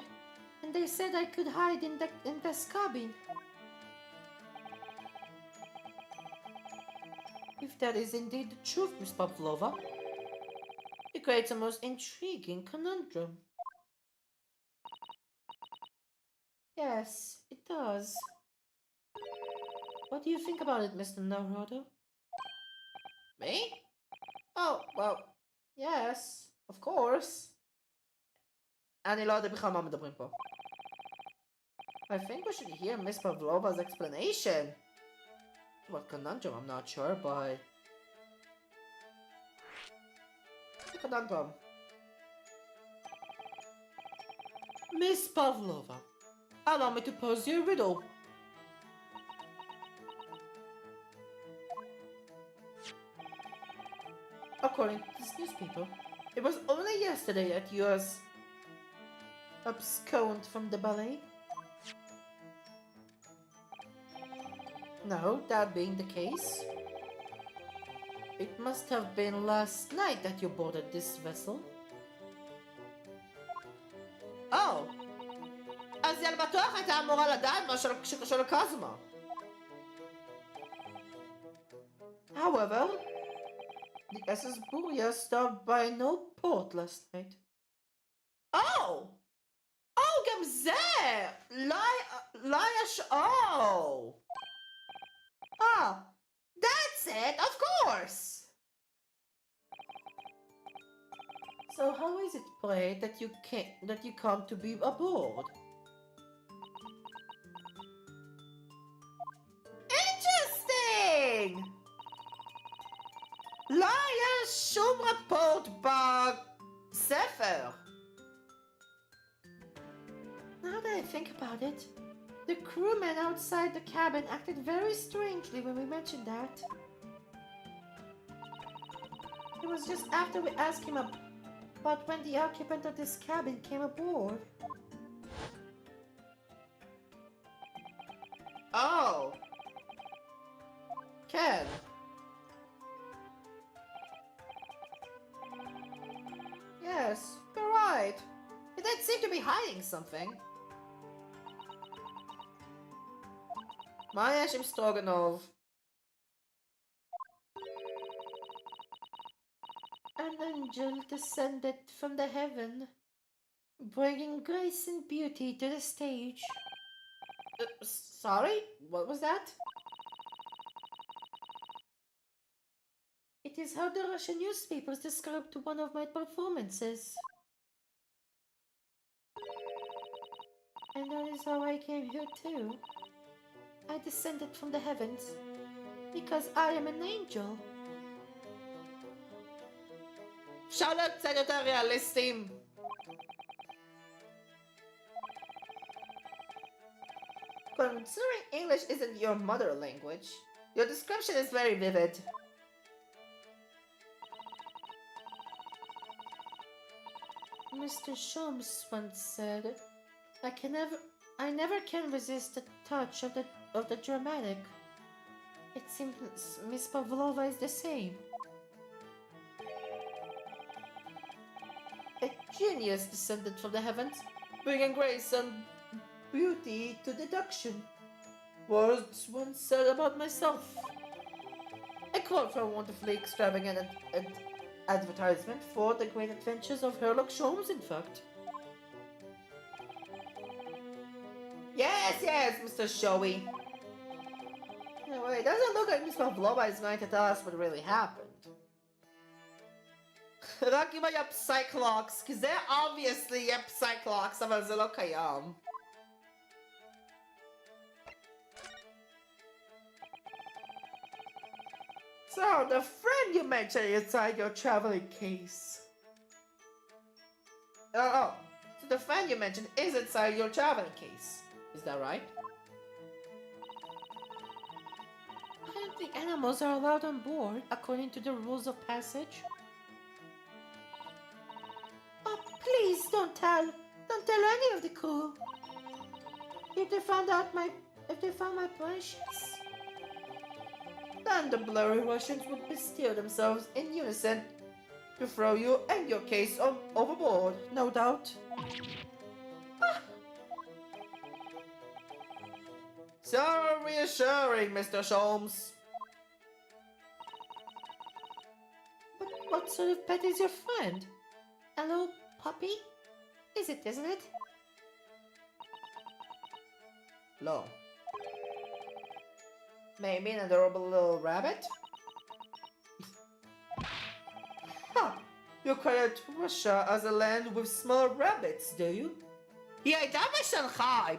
and they said I could hide in this cabin. If that is indeed the truth, Miss Pavlova, it creates a most intriguing conundrum. Yes, it does. What do you think about it, Mr. Naruto? Me? Oh, well, yes, of course. אני לא יודע בכלל מה מדברים פה. I think we should hear Miss Pavlova's explanation. What conundrum, I'm not sure, but... Conundrum. Miss Pavlova, allow me to pose you a riddle. According to this newspaper, It was only yesterday that you was absconded from the ballet. No, that being the case, it must have been last night that you boarded this vessel. Oh! אז היא בטוח הייתה אמורה לדעת מה שקשור לקזמה. However, the SS Buria stopped by no port last night. Oh! Oh, גם זה! לא oh! Ah, that's it, of course! So how is it, pray, that you come to be aboard? Interesting! לא היה שום רפורט בספר. Now that I think about it, the crewman outside the cabin acted very strangely when we mentioned that. It was just after we asked him about when the occupant of this cabin came aboard. Oh! Ken! Yes, you're right. He did seem to be hiding something. מה יש עם סטרוגנוב? An angel descended from the heaven, bringing grace and beauty to the stage. Sorry? What was that? It is how the Russian newspapers described one of my performances. And that is how I came here too. I descended from the heavens because I am an angel. אפשר להיות קצת יותר ריאליסטים. Considering English isn't your mother language, your description is very vivid. Mr. Sholmes once said, I never can resist the touch of the dramatic. It seems Miss Pavlova is the same. A genius descended from the heavens, bringing grace and beauty to deduction. Words once said about myself. A quote from a wonderfully extravagant advertisement for the great adventures of Sherlock Holmes, in fact. Yes, Mr. Showy. Anyway, it doesn't look like Miss Pavlova is going to tell us what really happened. רק אם היה פסייקלוקס, כי זה obviously יהיה פסייקלוקס, אבל זה לא קיים. So, the friend you mentioned inside your traveling case. So the friend you mentioned is inside your traveling case. Is that right? I don't think animals are allowed on board according to the rules of passage. Oh, please don't tell any of the crew. If they found my precious, then the blurry Russians would bestir themselves in unison to throw you and your case overboard, no doubt. So reassuring, Mr. Sholmes. But what sort of pet is your friend? A little puppy? Isn't it? No. Maybe an adorable little rabbit? Huh. You credit Russia as a land with small rabbits, do you? היא הייתה בשנגחאי.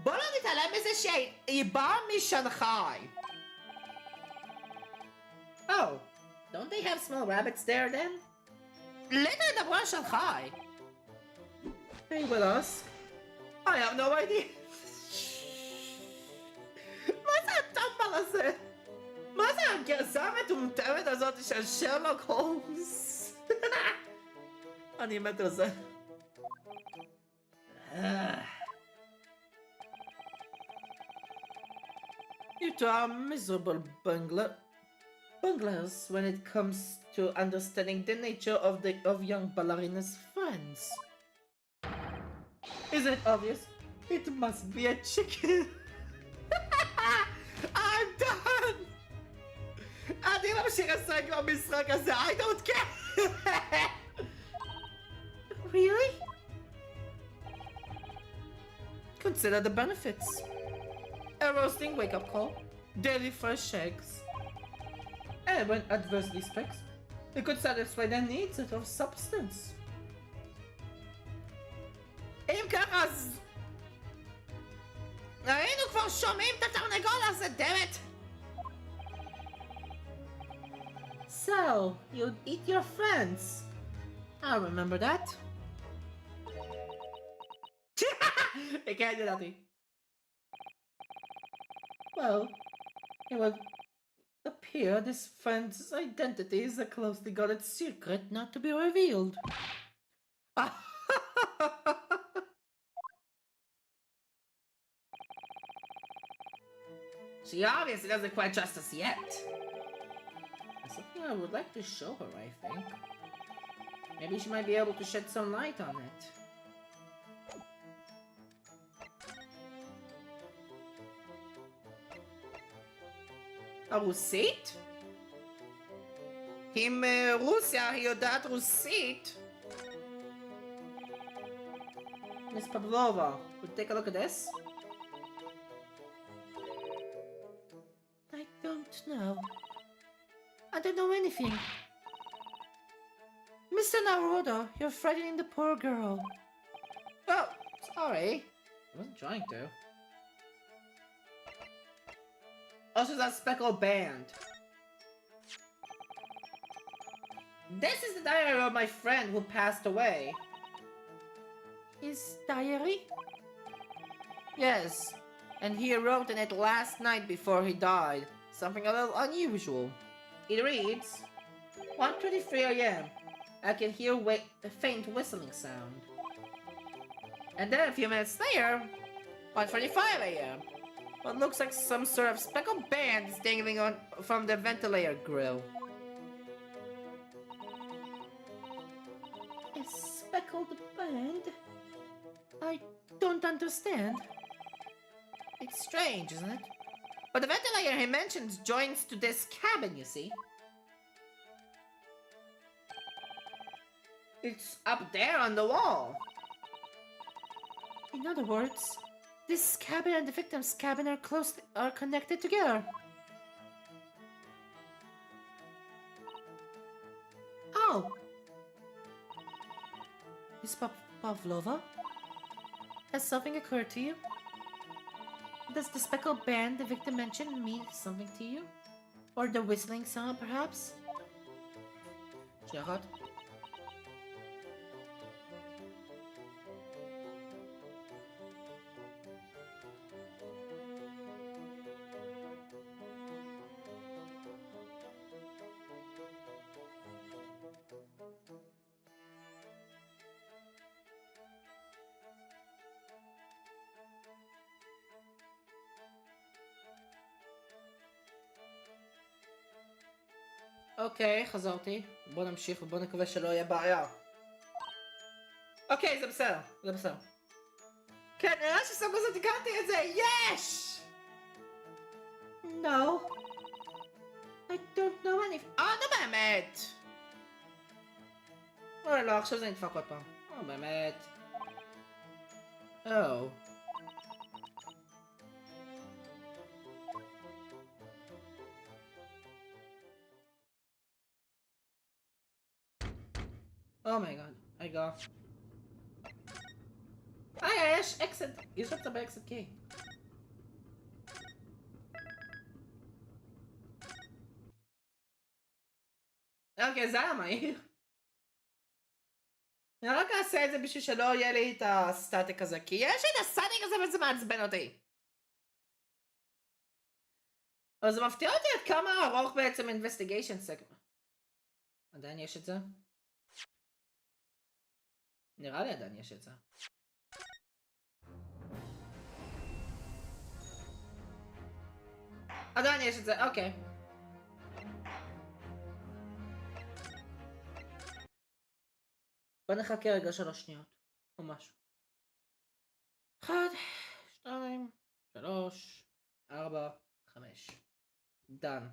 בוא לא נתעלם מזה שהיא באה משנגחאי. Oh, don't they have small rabbits there then? Later ידברו על שנגחאי. They will ask. I have no idea. מה זה הטמבל הזה? מה זה הגרסה המטומטמת הזאת של שרלוק הולמס? אני מת על זה. You two are miserable bunglers when it comes to understanding the nature of young ballerina's friends. Is it obvious? It must be a chicken. I'm done! אני ממשיך לשחק במשחק הזה, I don't care! Really? Consider the benefits. A roasting wake-up call, daily fresh eggs, and when adversely specs, it could satisfy their needs of substance. אם ככה אז... היינו כבר שומעים את התרנגול הזה, דמת! So, you'd eat your friends. I remember that. כן, ידעתי. Well, it would appear this friend's identity is a closely guarded secret not to be revealed. She obviously doesn't quite trust us yet. That's something I would like to show her, I think. Maybe she might be able to shed some light on it. הרוסית? אם רוסיה היא יודעת רוסית. Miss Pavlova, would you take a look at this? I don't know. I don't know anything. Mr. Naruto, you're frightening the poor girl. Oh, sorry. I wasn't trying to. Also, that speckled band. This is the diary of my friend who passed away. His diary? Yes, and he wrote in it last night before he died. Something a little unusual. It reads, 1:23 a.m. I can hear a faint whistling sound. And then a few minutes later, 1:45 a.m. What looks like some sort of speckled band is dangling on from the ventilator grill. A speckled band? I don't understand. It's strange, isn't it? But the ventilator he mentions joins to this cabin, you see. It's up there on the wall. In other words, this cabin and the victim's cabin are connected together. Oh. Miss Pavlova? Has something occurred to you? Does the speckled band the victim mentioned mean something to you? Or the whistling sound, perhaps? Gerard? אוקיי, חזרתי. בוא נמשיך ובוא נקווה שלא יהיה בעיה. אוקיי, זה בסדר, זה בסדר. כן, נראה שסוף כזה תיקנתי את זה, יש! No. I don't know anything. נו באמת! אוי לא, עכשיו זה נדפק עוד פעם. באמת. Oh my god, רגע. יש אקסט, יש לך באקסט קיי. אוקיי, זה היה מהיר. אני רק אעשה את זה בשביל שלא יהיה לי את הסטטיק הזה, כי יש לי את הסטטיק הזה וזה מעצבן אותי. אבל זה מפתיע אותי עד כמה ארוך בעצם investigation segment. עדיין יש את זה? נראה לי עדיין יש את זה. עדיין יש את זה, אוקיי. בוא נחכה רגע 3 שניות, או משהו. 1, 2, 3, 4, 5. דן.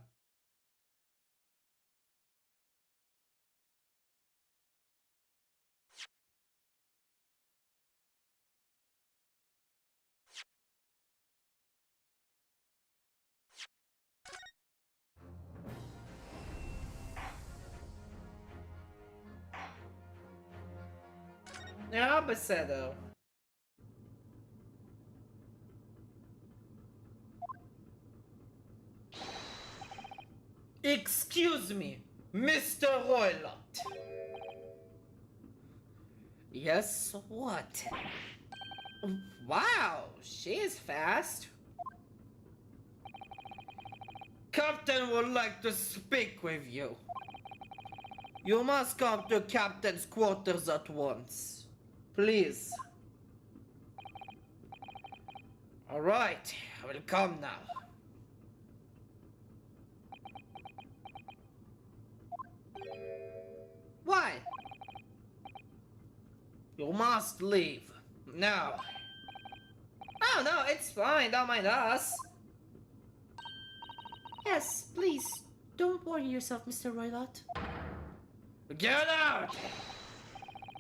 נראה בסדר. Excuse me, Mr. Roylott. Yes, what? Wow, she is fast. Captain would like to speak with you. You must come to Captain's quarters at once. Please. Alright, I will come now. Why? You must leave. Now. Oh no, it's fine, don't mind us. Yes, please. Don't worry yourself, Mr. Roylott. Get out!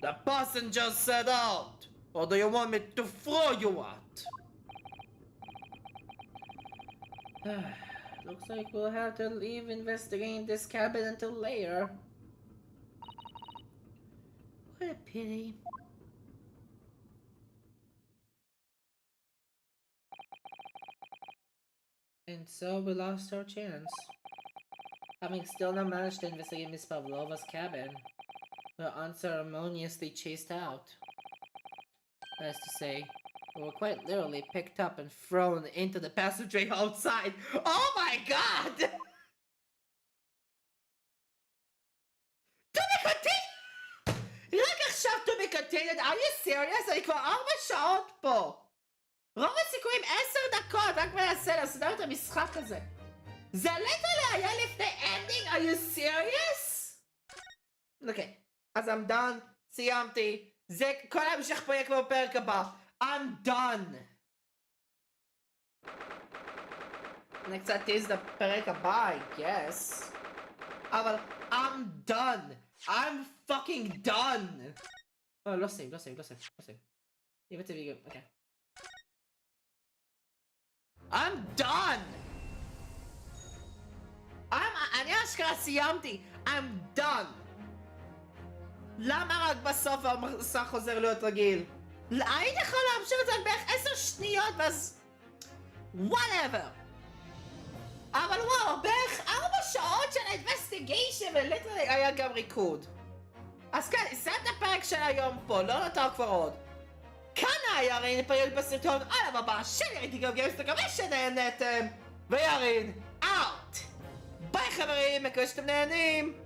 The passenger said out! Or do you want me to throw you out? Looks like we'll have to leave investigating this cabin until later. What a pity. And so we lost our chance. Having still not managed to investigate Miss Pavlova's cabin, we were unceremoniously chased out. That is to say, we were quite literally picked up and thrown into the passageway outside. Oh my god! To be continued! רק עכשיו to be continued? Are you serious? אני כבר 4 שעות פה. רוב הסיכויים 10 דקות, רק מנסה לסדר את המשחק הזה. זה ליטרלי היה לפני ending? Are you serious? אוקיי, אז I'm done, סיימתי. זה כל ההמשך פה יהיה כבר בפרק הבא. I'm done. אני קצת טיז לפרק הבא, I guess. אבל I'm done. I'm fucking done. לא סייב. הבאתי ויגע, אוקיי. I'm done. אני אשכרה סיימתי. I'm done. למה רק בסוף המסך חוזר להיות רגיל? הייתי יכול להמשיך את זה בערך 10 שניות ואז... whatever. אבל וואו, בערך 4 שעות של investigation וליטרלי היה גם ריקוד. אז כן, נסיים את הפרק של היום פה, לא נותר כבר עוד. כאן היה ירין, פעיל בסרטון על הבא של ירין גם גיימס, מקווה שנהנתם. וירין, אאוט. ביי חברים, מקווה שאתם נהנים.